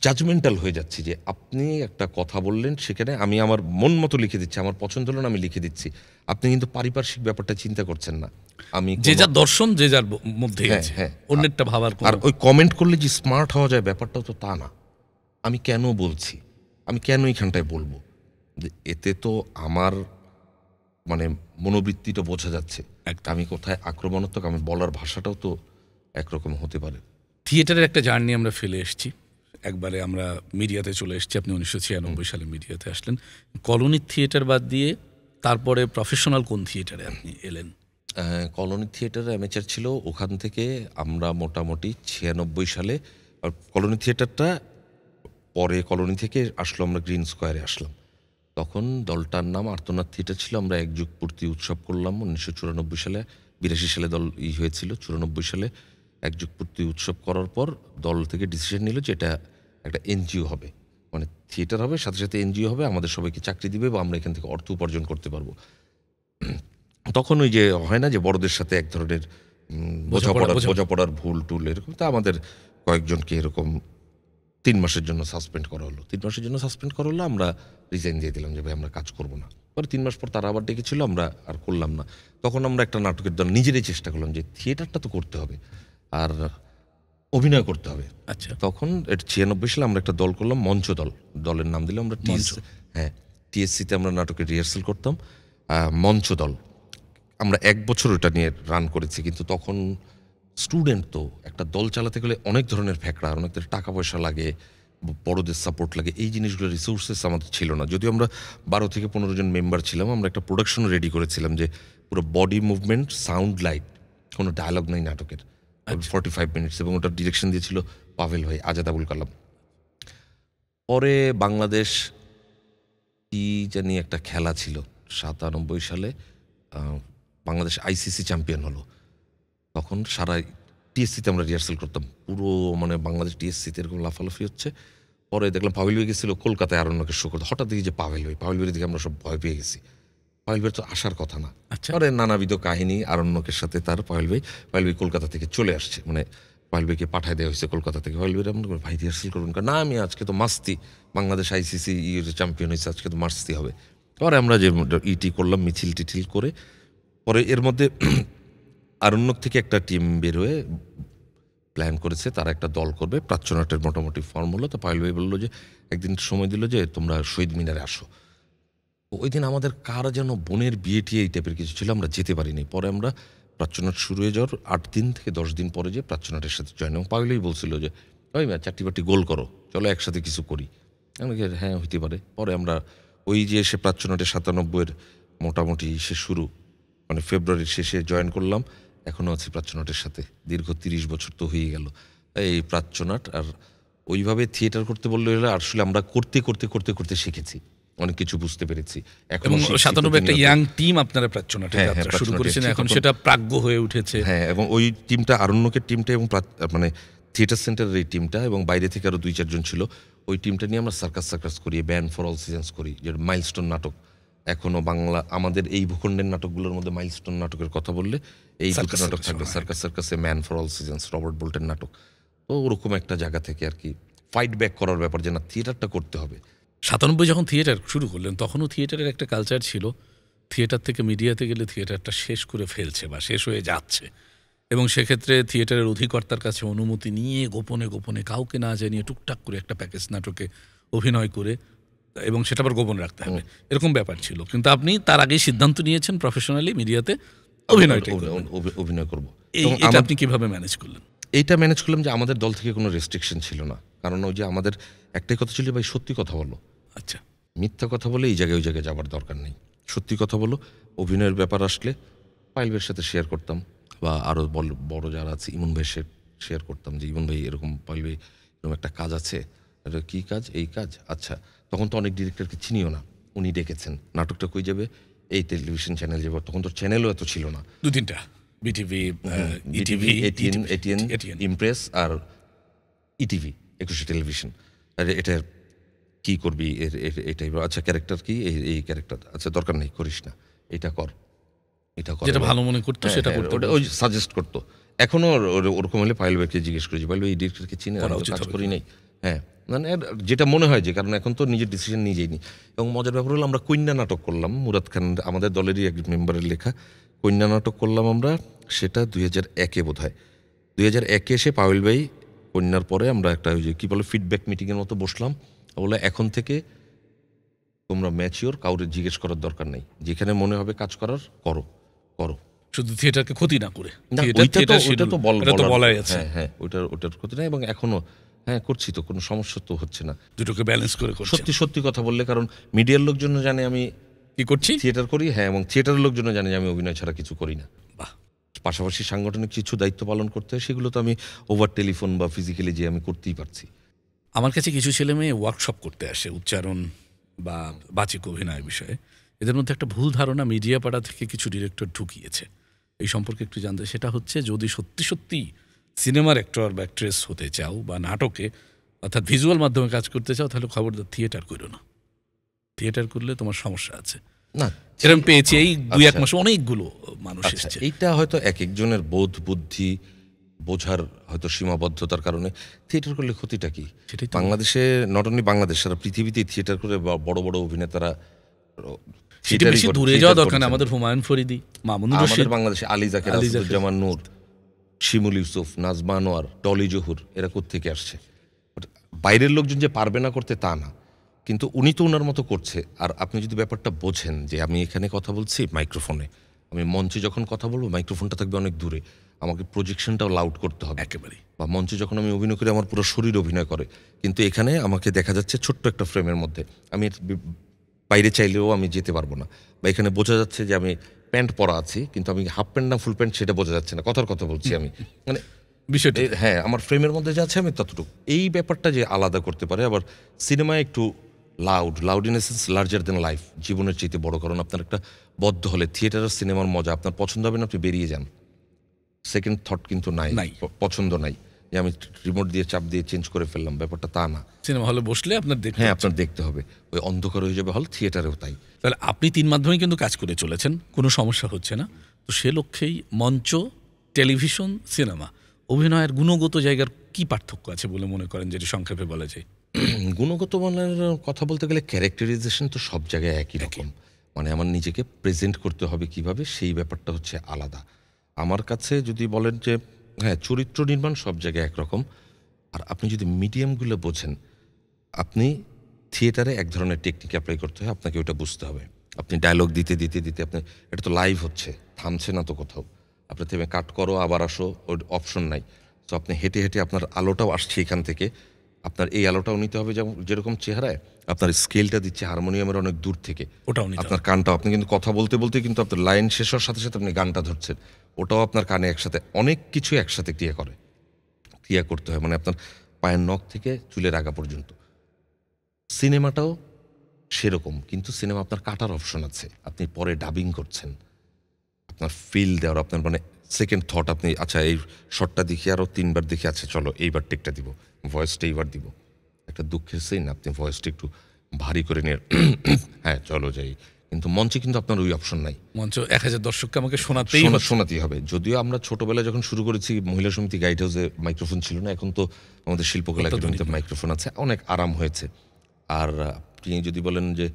S1: জাজমেন্টাল হয়ে যাচ্ছি, যে আপনি একটা কথা বললেন, সেখানে আমি আমার মন মতো লিখে দিচ্ছি, আমার পছন্দ হলো না আমি লিখে দিচ্ছি। আপনি কিন্তু পারিপার্শ্বিক ব্যাপারটা চিন্তা করছেন না। আমি
S2: যে যার দর্শন যে যার মধ্যে আছে, অন্যেরটা ভাবার।
S1: আর ওই কমেন্ট করলে যে স্মার্ট হওয়া যায়, ব্যাপারটাও তো তা না। আমি কেন বলছি, আমি কেন এইখানটায় বলবো, এতে তো আমার মানে মনোবৃত্তিটা বোঝা যাচ্ছে,
S2: একদম।
S1: আমি কোথায় আক্রমণাত্মক, আমি বলার ভাষাটাও তো একরকম হতে পারে।
S2: থিয়েটারের একটা জার্নি আমরা ফেলে এসেছি, একবারে আমরা মিডিয়াতে চলে এসেছি। আপনি 1996 সালে মিডিয়াতে আসলেন। কলোনির থিয়েটার বাদ দিয়ে তারপরে প্রফেশনাল কোন থিয়েটারে আপনি এলেন?
S1: কলোনি থিয়েটারে অ্যামেচার ছিল, ওখান থেকে আমরা মোটামুটি 96 সালে কলোনি থিয়েটারটা পরে কলোনি থেকে আসলো, আমরা গ্রিন স্কোয়ারে আসলাম। তখন দলটার নাম আর্তনাদ থিয়েটার ছিল। আমরা এক যুগ পূর্তি উৎসব করলাম 1994 সালে। 82 সালে দল হয়েছিল, 94 সালে এক যুগ পূর্তি উৎসব করার পর দল থেকে ডিসিশন নিল যে এটা একটা এনজিও হবে, মানে থিয়েটার হবে সাথে সাথে এনজিও হবে, আমাদের সবাইকে চাকরি দিবে বা আমরা এখান থেকে অর্থ উপার্জন করতে পারবো। তখন ওই যে হয় না যে বড়দের সাথে এক ধরনের বোঝাপড়ার ভুল টুল এরকম, তা আমাদের কয়েকজনকে এরকম 3 মাসের জন্য সাসপেন্ড করা হলো। 3 মাসের জন্য সাসপেন্ড করা হলো, আমরা রিজাইন দিয়ে দিলাম যে ভাই আমরা কাজ করব না। পরে 3 মাস পর তারা আবার ডেকেছিল, আমরা আর করলাম না। তখন আমরা একটা নাটকের দল নিজেরাই চেষ্টা করলাম যে থিয়েটারটা তো করতে হবে আর অভিনয় করতে হবে।
S2: আচ্ছা।
S1: তখন 96 সালে আমরা একটা দল করলাম, মঞ্চ দল। দলের নাম দিলাম আমরা টিএসসিতে আমরা নাটকের রিহার্সাল করতাম, মঞ্চ দল। আমরা 1 বছর ওটা নিয়ে রান করেছি। কিন্তু তখন স্টুডেন্ট তো একটা দল চালাতে গেলে অনেক ধরনের ফ্যাকড়া, অনেক টাকা পয়সা লাগে, বড়দের সাপোর্ট লাগে, এই জিনিসগুলো রিসোর্সেস আমাদের ছিল না। যদিও আমরা 12 থেকে 15 জন মেম্বার ছিলাম, আমরা একটা প্রোডাকশন রেডি করেছিলাম যে পুরো বডি মুভমেন্ট, সাউন্ড, লাইট, কোনো ডায়ালগ নাই নাটকের, 45 মিনিটস, এবং ওটার ডিরেকশন দিয়েছিল পাভেল ভাই, আজাদ আবুল কালাম। পরে বাংলাদেশ কি জানি একটা খেলা ছিল 97 সালে, বাংলাদেশ আইসিসি চ্যাম্পিয়ন হলো। তখন সারা টিএসসিতে আমরা রিহার্সাল করতাম, পুরো মানে বাংলাদেশ টিএসসিতে এরকম লাফালাফি হচ্ছে। পরে দেখলাম পাভেল ভাই গেছিল কলকাতায় আরণ্যকের শো করতে, হঠাৎ দেখি যে পাভেল ভাই দেখে আমরা সব ভয় পেয়ে গেছি। পাভেল ভাইয়ের তো আসার কথা না।
S2: আচ্ছা।
S1: পরে নানাবিধ কাহিনী, আরণ্যকের সাথে তার পাভেল ভাই কলকাতা থেকে চলে আসছে, মানে পাভেল ভাইকে পাঠায় দেওয়া হয়েছে কলকাতা থেকে। পাভেল ভাই আমরা ভাই রিহার্সাল করুন, না আমি আজকে তো মাস্তি, বাংলাদেশ আইসিসি চ্যাম্পিয়ন হয়েছে, আজকে তো মাস্তি হবে। পরে আমরা যে ইটি করলাম, মিছিল টিছিল করে, পরে এর মধ্যে আরণ্যক থেকে একটা টিম বের হয়ে প্ল্যান করেছে তারা একটা দল করবে, প্রাচ্যনাটের মোটামুটি ফর্ম হলো। তো পায়েল ভাই বললো যে একদিন সময় দিল যে তোমরা শহীদ মিনারে আসো। ওই দিন আমাদের কার যেন বোনের বিয়ে টিয়ে এই টাইপের কিছু ছিল, আমরা যেতে পারিনি। পরে আমরা প্রাচ্যনাট শুরু হয়ে যাওয়ার 8 দিন থেকে 10 দিন পরে যে প্রাচ্যনাটের সাথে জয়েন, এবং পায়েলই বলছিল যে ওই ম্যা 4টি গোল করো, চলো একসাথে কিছু করি। আমি হ্যাঁ হইতে পারে। পরে আমরা ওই যে সে প্রাচ্যনাটের 97-এর মোটামুটি সে শুরু, মানে ফেব্রুয়ারির শেষে জয়েন করলাম, এখনও আছি প্রাচ্যনাটের সাথে, দীর্ঘ 30 বছর তো হয়ে গেল এই প্রাচ্যনাট। আর ওইভাবে থিয়েটার করতে বললে আসলে আমরা করতে করতে করতে করতে শিখেছি, অনেক কিছু বুঝতে পেরেছি।
S2: এবং 97 একটা ইয়াং টিম আপনারা প্রাচ্যনাটে যাত্রা শুরু করেছেন, এখন সেটা প্রাজ্ঞ হয়ে উঠেছে।
S1: হ্যাঁ, এবং ওই টিমটা আরণ্যকের টিমটা এবং মানে থিয়েটার সেন্টারের এই টিমটা, এবং বাইরে থেকে আরও 2-4 জন ছিল, ওই টিমটা নিয়ে আমরা সার্কাস করি, ব্যান্ড ফর অল সিজনস করি, যে মাইলস্টোন নাটক। এখনও বাংলা আমাদের এই ভূখণ্ডের নাটকগুলোর মধ্যে মাইলস্টোন নাটকের কথা বললে এই দুটো নাটক থাকবে, সার্কাসে man for all seasons, Robert বোল্টের নাটক। তো ওরকম একটা জায়গা থেকে আর কি ফাইট ব্যাক করার ব্যাপার, যে না থিয়েটারটা করতে হবে।
S2: 97 যখন থিয়েটার শুরু করলেন, তখনও থিয়েটারের একটা কালচার ছিল, থিয়েটার থেকে মিডিয়াতে গেলে থিয়েটারটা শেষ করে ফেলছে বা শেষ হয়ে যাচ্ছে, এবং সেক্ষেত্রে থিয়েটারের অধিকর্তার কাছে অনুমতি নিয়ে গোপনে গোপনে কাউকে না জানিয়ে টুকটাক করে একটা প্যাকেজ নাটকে অভিনয় করে, এবং সেটা আবার গোপন রাখতে হবে, এরকম ব্যাপার ছিল। কিন্তু আপনি তার আগেই সিদ্ধান্ত নিয়েছেন প্রফেশনালি মিডিয়াতে
S1: অভিনয় করব।
S2: এটা আপনি কিভাবে ম্যানেজ করলেন?
S1: এইটা ম্যানেজ করলাম যে আমাদের দল থেকে কোনো রেস্ট্রিকশন ছিল না, কারণ ওই যে আমাদের একটাই কথা ছিল, ভাই সত্যি কথা বলো।
S2: আচ্ছা।
S1: মিথ্যা কথা বলে এই জায়গায় ওই জায়গায় যাবার দরকার নেই, সত্যি কথা বলো। অভিনয়ের ব্যাপার আসলে পাইলবের সাথে শেয়ার করতাম, বা আরও বড় যারা আছে ইমন ভাই শেয়ার করতাম যে ইমন ভাই এরকম, পাইল ভাই এরকম একটা কাজ আছে, এটা কী কাজ, এই কাজ। আচ্ছা, তখন তো অনেক ডিরেক্টরকে চিনিও না, উনি ডেকেছেন, নাটকটা কই যাবে, এই টেলিভিশন চ্যানেল যাবে। তখন তো চ্যানেলও এত ছিল না,
S2: 2-3টা, বিটিভি, ইটিভি,
S1: এটিএন, ইমপ্রেস আর ইটিভি, 21 টেলিভিশন। আর এটা কি করবি, এটাই আচ্ছা, ক্যারেক্টার কি, এই ক্যারেক্টার, আচ্ছা দরকার নেই, করিস না, এটা কর, এটা কর,
S2: যেটা ভালো মনে করতো সেটা করতে,
S1: ওই সাজেস্ট করতো। এখনও ওরকম হলে পাইল ভাইকে জিজ্ঞেস করেছি, পাইল ভাই এই ডিরেক্টরকে চিনে, কাজ করি নাই। হ্যাঁ, মানে যেটা মনে হয় যে, কারণ এখন তো নিজের ডিসিশন নিজেই নিই। এবং মজার ব্যাপার হলো আমরা কন্যা নাটক করলাম, মুরাদ খান আমাদের দলেরই এক মেম্বারের লেখা কন্যা নাটক করলাম আমরা, সেটা 2001-এ বোধ হয়। 2001-এ এসে পায়েল ভাই কন্যার পরে আমরা একটা ওই যে কী বলে ফিডব্যাক মিটিংয়ের মতো বসলাম, বলে এখন থেকে তোমরা ম্যাচিওর, কাউরে জিজ্ঞেস করার দরকার নেই, যেখানে মনে হবে কাজ করার করো করো।
S2: শুধু থিয়েটারকে ক্ষতি না করে।
S1: না,
S2: থিয়েটার
S1: ওইটা তো
S2: তো বলাই আছে।
S1: হ্যাঁ হ্যাঁ, ওইটার ক্ষতি নাই, এবং এখনো হ্যাঁ করছি তো, কোনো সমস্যা তো হচ্ছে না।
S2: দুটোকে ব্যালেন্স করে করছেন।
S1: সত্যি সত্যি কথা বললে, কারণ মিডিয়ার লোকজন জানে আমি
S2: কি করছি।
S1: থিয়েটার করি, হ্যাঁ, এবং থিয়েটারের লোকজন জানে যে আমি অভিনয় ছাড়া কিছু করি না।
S2: বাহ।
S1: পাশাপাশি সাংগঠনিক কিছু দায়িত্ব পালন করতে হয়, সেগুলো তো আমি ওভার টেলিফোন বা ফিজিক্যালি যে আমি করতেই পারছি।
S2: আমার কাছে কিছু ছেলে মেয়ে ওয়ার্কশপ করতে আসে উচ্চারণ বা বাচিক অভিনয় বিষয়ে। এদের মধ্যে একটা ভুল ধারণা মিডিয়া পাড়া থেকে কিছু ডিরেক্টর ঢুকিয়েছে। এই সম্পর্কে একটু জানতে, সেটা হচ্ছে যদি সত্যি সত্যি সিনেমার অ্যাক্টর বা অ্যাক্ট্রেস হতে চাও বা নাটকে অর্থাৎ ভিজুয়াল মাধ্যমে কাজ করতে চাও, তাহলে খবরদার থিয়েটার করো না। থিয়েটার করলে তোমার সমস্যা আছে।
S1: না,
S2: এরকম পেয়েছি এই 2-1
S1: আচ্ছা।
S2: মাসে অনেকগুলো মানুষ
S1: আচ্ছা,
S2: এসছে।
S1: এইটা হয়তো এক একজনের বোধ বুদ্ধি বোঝার হয়তো সীমাবদ্ধতার কারণে। থিয়েটার করলে ক্ষতিটা কি?
S2: সেটাই তো।
S1: বাংলাদেশে, নট অনলি বাংলাদেশ, সারা পৃথিবীতেই থিয়েটার করে বড় বড় অভিনেতারা
S2: সেটা বেশি দূরে যাওয়া দরকার নেই। আমাদের হুমায়ুন ফরিদি, মামুনুর রশিদ,
S1: আমাদের বাংলাদেশে আলী জাকের,
S2: আলী জাকের,
S1: আসাদুজ্জামান নূর, শিমুল ইউসুফ, নাজমা আনোয়ার, টলি জহুর, এরা কোত্থেকে আসছে? But বাইরের লোকজন যে পারবে না করতে তা না, কিন্তু উনি তো ওনার মতো করছে। আর আপনি যদি ব্যাপারটা বোঝেন যে আমি এখানে কথা বলছি মাইক্রোফোনে, আমি মঞ্চে যখন কথা বলবো মাইক্রোফোনটা থাকবে অনেক দূরে, আমাকে প্রজেকশনটাও লাউড করতে হবে
S2: একেবারে।
S1: বা মঞ্চে যখন আমি অভিনয় করি আমার পুরো শরীর অভিনয় করে, কিন্তু এখানে আমাকে দেখা যাচ্ছে ছোট্ট একটা ফ্রেমের মধ্যে, আমি বাইরে চাইলেও আমি যেতে পারবো না। বা এখানে বোঝা যাচ্ছে যে আমি প্যান্ট পরা আছি, কিন্তু আমি হাফ প্যান্ট না ফুল প্যান্ট সেটা বোঝা যাচ্ছে না, কথার কথা বলছি আমি, মানে
S2: বিষয়টা
S1: হ্যাঁ, আমার ফ্রেমের মধ্যে যা আছে আমি ততটুকু। এই ব্যাপারটা যে আলাদা করতে পারে। আবার সিনেমায় একটু loud in sense larger then life, জীবনের চাইতে বড়। কারণ আপনার একটা বদ্ধ হলে থিয়েটারের সিনেমার মজা আপনার পছন্দ হবে না, আপনি বেরিয়ে যান, সেকেন্ড থট কিন্তু নাই,
S2: নাই।
S1: পছন্দ নাই যে আমি রিমোট দিয়ে চাপ দিয়ে চেঞ্জ করে ফেললাম, ব্যাপারটা তা না।
S2: সিনেমা হলে বসলে আপনার দেখতে
S1: হ্যাঁ,
S2: হচ্ছে।
S1: আপনার দেখতে হবে, ওই অন্ধকার হয়ে যাবে হল, থিয়েটারেও তাই।
S2: তাহলে আপনি 3 মাধ্যমে কিন্তু কাজ করে চলেছেন, কোনো সমস্যা হচ্ছে না। তো সে লক্ষ্যেই মঞ্চ, টেলিভিশন, সিনেমা অভিনয়ের গুণগত জায়গার কি পার্থক্য আছে বলে মনে করেন, যেটি সংক্ষেপে বলা যায়?
S1: গুণগত মানের কথা বলতে গেলে ক্যারেক্টারাইজেশন তো সব জায়গায় একই রকম, মানে আমার নিজেকে প্রেজেন্ট করতে হবে কিভাবে, সেই ব্যাপারটা হচ্ছে আলাদা। আমার কাছে যদি বলেন যে হ্যাঁ, চরিত্র নির্মাণ সব জায়গায় একরকম। আর আপনি যদি মিডিয়ামগুলো বোঝেন, আপনি থিয়েটারে এক ধরনের টেকনিক অ্যাপ্লাই করতে হয়, আপনাকে ওটা বুঝতে হবে। আপনি ডায়লগ দিতে দিতে দিতে আপনি, এটা তো লাইভ হচ্ছে, থামছে না তো কোথাও, আপনি থেমে কাট করো আবার আসো, ওর অপশন নাই। তো আপনি হেঁটে হেঁটে আপনার আলোটাও আসছে এখান থেকে, আপনার এই আলোটাও নিতে হবে, যেমন যেরকম চেহারায় আপনার স্কেলটা দিচ্ছে হারমোনিয়ামের অনেক দূর থেকে,
S2: ওটাও নিতে হবে।
S1: আপনার কানটাও, আপনি কিন্তু কথা বলতে বলতে কিন্তু আপনার লাইন শেষ হওয়ার সাথে সাথে আপনি গানটা ধরছেন, ওটাও আপনার কানে একসাথে, অনেক কিছু একসাথে ক্রিয়া করতে হয়, মানে আপনার পায়ের নখ থেকে চুলের আগা পর্যন্ত। সিনেমাটাও সেরকম, কিন্তু সিনেমা আপনার কাটার অপশন আছে, আপনি পরে ডাবিং করছেন, আপনার ফিল দেওয়ার, আপনার মানে সেকেন্ড থট, আপনি আচ্ছা এই শটটা দেখি আরও 3 বার দেখি, আচ্ছা চলো এইবার টেকটা দিব, ভয়েসটা এইবার দিব। একটা দুঃখের সিন, আপনি ভয়েসটা একটু ভারী করে নিয়ে হ্যাঁ চলো যাই, কিন্তু মঞ্চে কিন্তু আপনার ওই অপশন নাই।
S2: মঞ্চ 1000 দর্শককে আমাকে শোনাতেই হবে।
S1: শোনাতেই হবে। যদিও আমরা ছোটবেলায় যখন শুরু করেছি মহিলা সমিতি গাইড হাউসে মাইক্রোফোন ছিল না, এখন তো আমাদের শিল্পকলা একাডেমিতে মাইক্রোফোন আছে, অনেক আরাম হয়েছে। আর আপনি যদি বলেন যে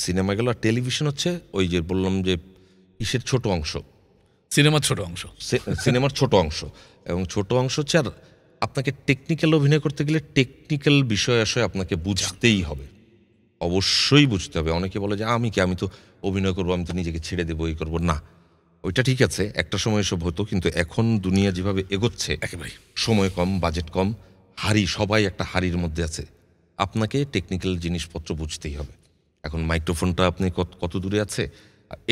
S1: সিনেমা গেল, আর টেলিভিশন হচ্ছে ওই যে বললাম যে ইসের ছোট অংশ,
S2: সিনেমার ছোট অংশ,
S1: সিনেমার ছোট অংশ, এবং ছোট অংশ হচ্ছে। আর আপনাকে টেকনিক্যাল অভিনয় করতে গেলে টেকনিক্যাল বিষয় আসলে আপনাকে বুঝতেই হবে, অবশ্যই বুঝতে হবে। অনেকে বলে যে আমি তো অভিনয় করবো, আমি তো নিজেকে ছেড়ে দেবো, এই করবো না। ওইটা ঠিক আছে, একটা সময় এসব হতো, কিন্তু এখন দুনিয়া যেভাবে এগোচ্ছে,
S2: একেবারে
S1: সময় কম, বাজেট কম, সবাই একটা হাড়ির মধ্যে আছে, আপনাকে টেকনিক্যাল জিনিসপত্র বুঝতেই হবে। এখন মাইক্রোফোনটা আপনি কত দূরে আছে,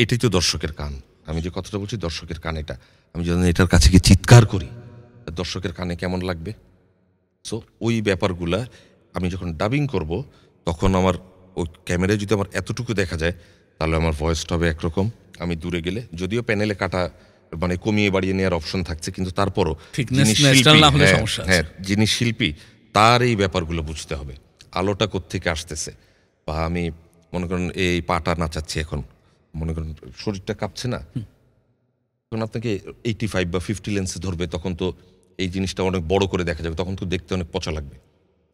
S1: এটাই তো দর্শকের কান। আমি যে কথাটা বলছি দর্শকের কান, এটা আমি যখন এটার কাছে গিয়ে চিৎকার করি, দর্শকের কানে কেমন লাগবে? সো ওই ব্যাপারগুলা আমি যখন ডাবিং করব, তখন আমার ওই ক্যামেরায় যদি আমার এতটুকু দেখা যায়, তাহলে আমার ভয়েসটা হবে একরকম। আমি দূরে গেলে, যদিও প্যানেলে কাটা মানে কমিয়ে বাড়িয়ে নেওয়ার অপশন থাকছে, কিন্তু তারপরও যিনি শিল্পী তার এই ব্যাপারগুলো বুঝতে হবে। আলোটা কোত্থেকে আসতেছে, বা আমি মনে করেন এই পাটা নাচাচ্ছি, এখন মনে করেন শরীরটা কাঁপছে না, তখন আপনাকে 85 বা 50 লেন্সে ধরবে, তখন তো এই জিনিসটা অনেক বড় করে দেখা যাবে, তখন তো দেখতে অনেক পচা লাগবে।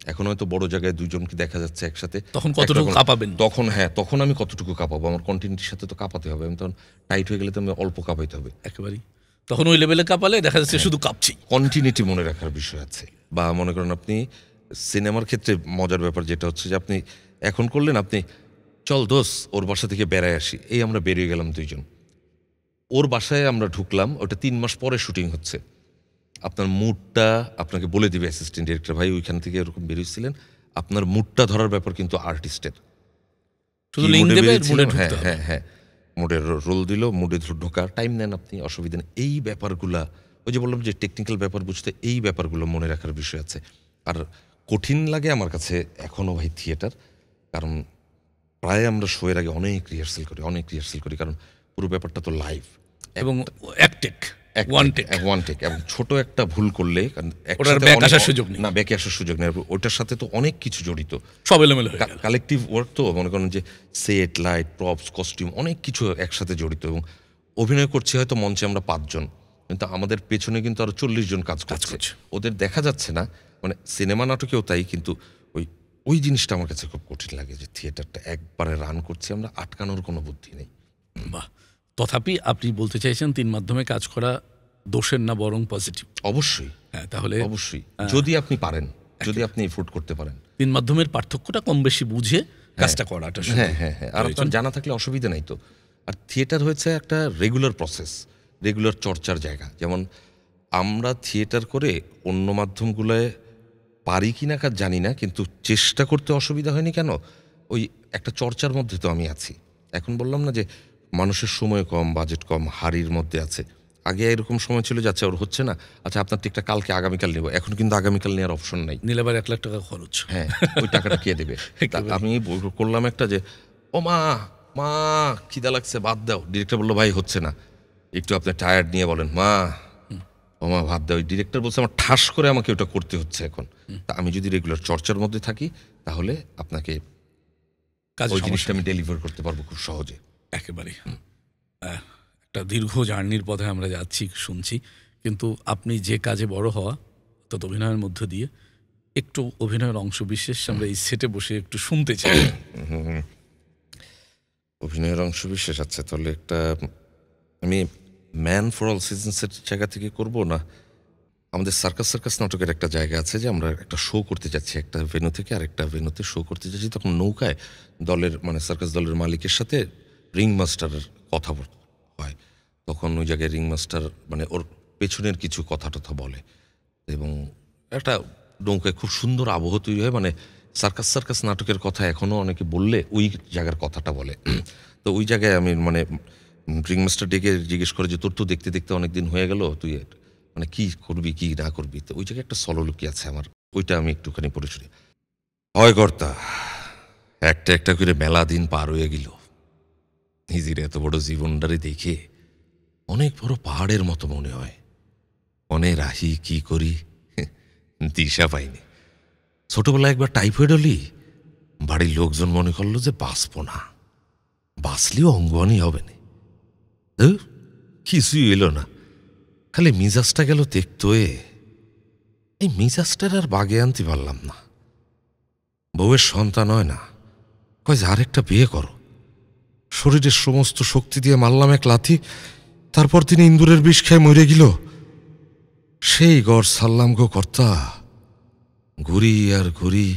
S1: এখন হয়তো বড় জায়গায় দুজনকে দেখা যাচ্ছে একসাথে,
S2: তখন কতটুকু কাঁপাবেন?
S1: তখন আমি কতটুকু কাঁপাবো? আমার কন্টিনিউটির সাথে তো কাঁপাতে হবে। আমি তখন টাইট হয়ে গেলে তো আমি অল্প কাঁপাইতে হবে
S2: একেবারেই। তখন ওই লেভেলে কাঁপালে দেখা যাচ্ছে শুধু কাঁপছি।
S1: কন্টিনিউটি মনে রাখার বিষয় আছে। বা মনে করেন আপনি সিনেমার ক্ষেত্রে মজার ব্যাপার যেটা হচ্ছে যে আপনি এখন করলেন, আপনি চল দোস ওর বাসা থেকে বেড়ায় আসি, এই আমরা বেরিয়ে গেলাম দুইজন। ওর বাসায় আমরা ঢুকলাম, ওটা 3 মাস পরে শুটিং হচ্ছে। আপনার মুডটা আপনাকে বলে দিবে অ্যাসিস্ট্যান্ট ডিরেক্টর, ভাই ওইখান থেকে এরকম বেরিয়েছিলেন, আপনার মুডটা ধরার ব্যাপার কিন্তু আর্টিস্টের।
S2: শুধু লিঙ্ক দেবে, মুডে
S1: হ্যাঁ
S2: ঢুকতে হবে।
S1: হ্যাঁ হ্যাঁ, মুডের রোল দিল, মুডে ঢোকার টাইম নেন আপনি, অসুবিধা নেই। এই ব্যাপারগুলা, ওই যে বললাম যে টেকনিক্যাল ব্যাপার বুঝতে, এই ব্যাপারগুলো মনে রাখার বিষয় আছে। আর কঠিন লাগে আমার কাছে এখনও ভাই থিয়েটার, কারণ প্রায় আমরা শোয়ের আগে অনেক রিহার্সাল করি, কারণ পুরো ব্যাপারটা তো লাইভ
S2: এবং এক টেক, ওয়ান টেক।
S1: এবং ছোট একটা ভুল করলে, কারণ
S2: ওটার ব্যাক আসার সুযোগ নেই।
S1: না, ব্যাকে আসার সুযোগ নেই। ওটার সাথে তো অনেক কিছু জড়িত,
S2: সব এলোমেলো হয়ে গেল।
S1: কালেকটিভ ওয়ার্ক তো, মনে করেন যে সেট, লাইট, প্রপস, কস্টিউম, অনেক কিছু একসাথে জড়িত। এবং অভিনয় করছি হয়তো মঞ্চে আমরা 5 জন, কিন্তু আমাদের পেছনে কিন্তু আরো 40 জন কাজ করছে, ওদের দেখা যাচ্ছে না। মানে সিনেমা নাটকেও তাই, কিন্তু ওই জিনিসটা আমার কাছে খুব কঠিন লাগে, যে থিয়েটারটা একবারে রান করছি আমরা, আটকানোর কোনো বুদ্ধি নেই।
S2: বাহ, তথাপি আপনি বলতে চাইছেন 3 মাধ্যমে কাজ করা দোষের না, বরং পজিটিভ?
S1: অবশ্যই।
S2: হ্যাঁ, তাহলে
S1: অবশ্যই, যদি আপনি পারেন, যদি আপনি এফোর্ড করতে পারেন।
S2: 3 মাধ্যমের পার্থক্যটা কম বেশি বুঝে কাজটা করাটা।
S1: হ্যাঁ হ্যাঁ হ্যাঁ, আর আপনার জানা থাকলে অসুবিধা নাই তো। আর থিয়েটার হয়েছে একটা রেগুলার প্রসেস, রেগুলার চর্চার জায়গা। যেমন আমরা থিয়েটার করে অন্য মাধ্যমগুলোয় পারি কিনা কাজ জানি না, কিন্তু চেষ্টা করতে অসুবিধা হয়নি কেন, ওই একটা চর্চার মধ্যে তো আমি আছি। এখন বললাম না যে মানুষের সময় কম, বাজেট কম, হাড়ির মধ্যে আছে। আগে এরকম সময় ছিল, যাচ্ছে ওর হচ্ছে না, আচ্ছা আপনার টিকটা কালকে আগামীকাল নেব, এখন কিন্তু আগামীকাল নেওয়ার অপশন নাই।
S2: নিলে আবার 1 লাখ টাকা খরচ।
S1: হ্যাঁ, ওই টাকাটা কে দেবে? তা আমি করলাম একটা যে, ও মা মা খিদা লাগছে, ভাত দাও। ডিরেক্টর বললো ভাই হচ্ছে না, একটু আপনার টায়ার্ড নিয়ে বলেন। মা, ও মা ভাত দাও। ডিরেক্টর বলছে আমার ঠাস করে আমাকে ওটা করতে হচ্ছে এখন। তা আমি যদি রেগুলার চর্চার মধ্যে থাকি, তাহলে আপনাকে ওই জিনিসটা আমি ডেলিভার করতে পারবো খুব সহজে।
S2: একেবারে একটা দীর্ঘ জার্নির পথে আমরা যাচ্ছি, শুনছি, কিন্তু আপনি যে কাজে বড় হওয়া, তত অভিনয়ের মধ্য দিয়ে একটু অভিনয়ের অংশ বিশেষ আমরা এই সেটে বসে একটু শুনতে চাই।
S1: অভিনয়ের অংশ বিশেষ, আচ্ছা তাহলে একটা আমি ম্যান ফর অল সিজনসের জায়গা থেকে করব না, আমাদের সার্কাস নাটকের একটা জায়গা আছে যে আমরা একটা শো করতে যাচ্ছি, একটা ভেন্যু থেকে আরেকটা ভেন্যুতে শো করতে যাচ্ছি। তখন নৌকায় দলের, মানে সার্কাস দলের মালিকের সাথে রিং মাস্টারের কথা হয়। তখন ওই জায়গায় রিং মাস্টার মানে ওর পেছনের কিছু কথা টথা বলে, এবং একটা নৌকায় খুব সুন্দর আবহ তৈরি হয়। মানে সার্কাস নাটকের কথা এখনও অনেকে বললে ওই জায়গার কথাটা বলে। তো ওই জায়গায় আমি মানে রিং মাস্টার ডেকে জিজ্ঞেস করে যে তোর তো দেখতে দেখতে অনেকদিন হয়ে গেল, তুই মানে কি করবি কি না করবি। তো ওই জায়গায় একটা সললুকি আছে আমার, ওইটা আমি একটুখানি পড়ে শুনি। হয় কর্তা, একটা একটা করে মেলা দিন পার হয়ে গেল, নিজের এত বড় জীবনটারে দেখে অনেক বড় পাহাড়ের মতো মনে হয়। মনে রাহি কি করি দিশা পাইনি। ছোটবেলায় একবার টাইফয়েড হলি, বাড়ির লোকজন মনে করলো যে বাঁচবো না, বাঁচলেও অঙ্গনই হবে না। কিছুই এলো না, খালি মিজাজটা গেল দেখতো। এই মিজাজটার আর বাগে আনতে পারলাম না। বউয়ের সন্তান হয় না, কয় যে আরেকটা বিয়ে করো। শরীরের সমস্ত শক্তি দিয়ে মারলাম এক লাথি, তারপর তিনি ইন্দুরের বিষ খেয়ে মরে গেল। সেই গড় ছাড়লাম গো কর্তা, ঘুরি আর ঘুরি,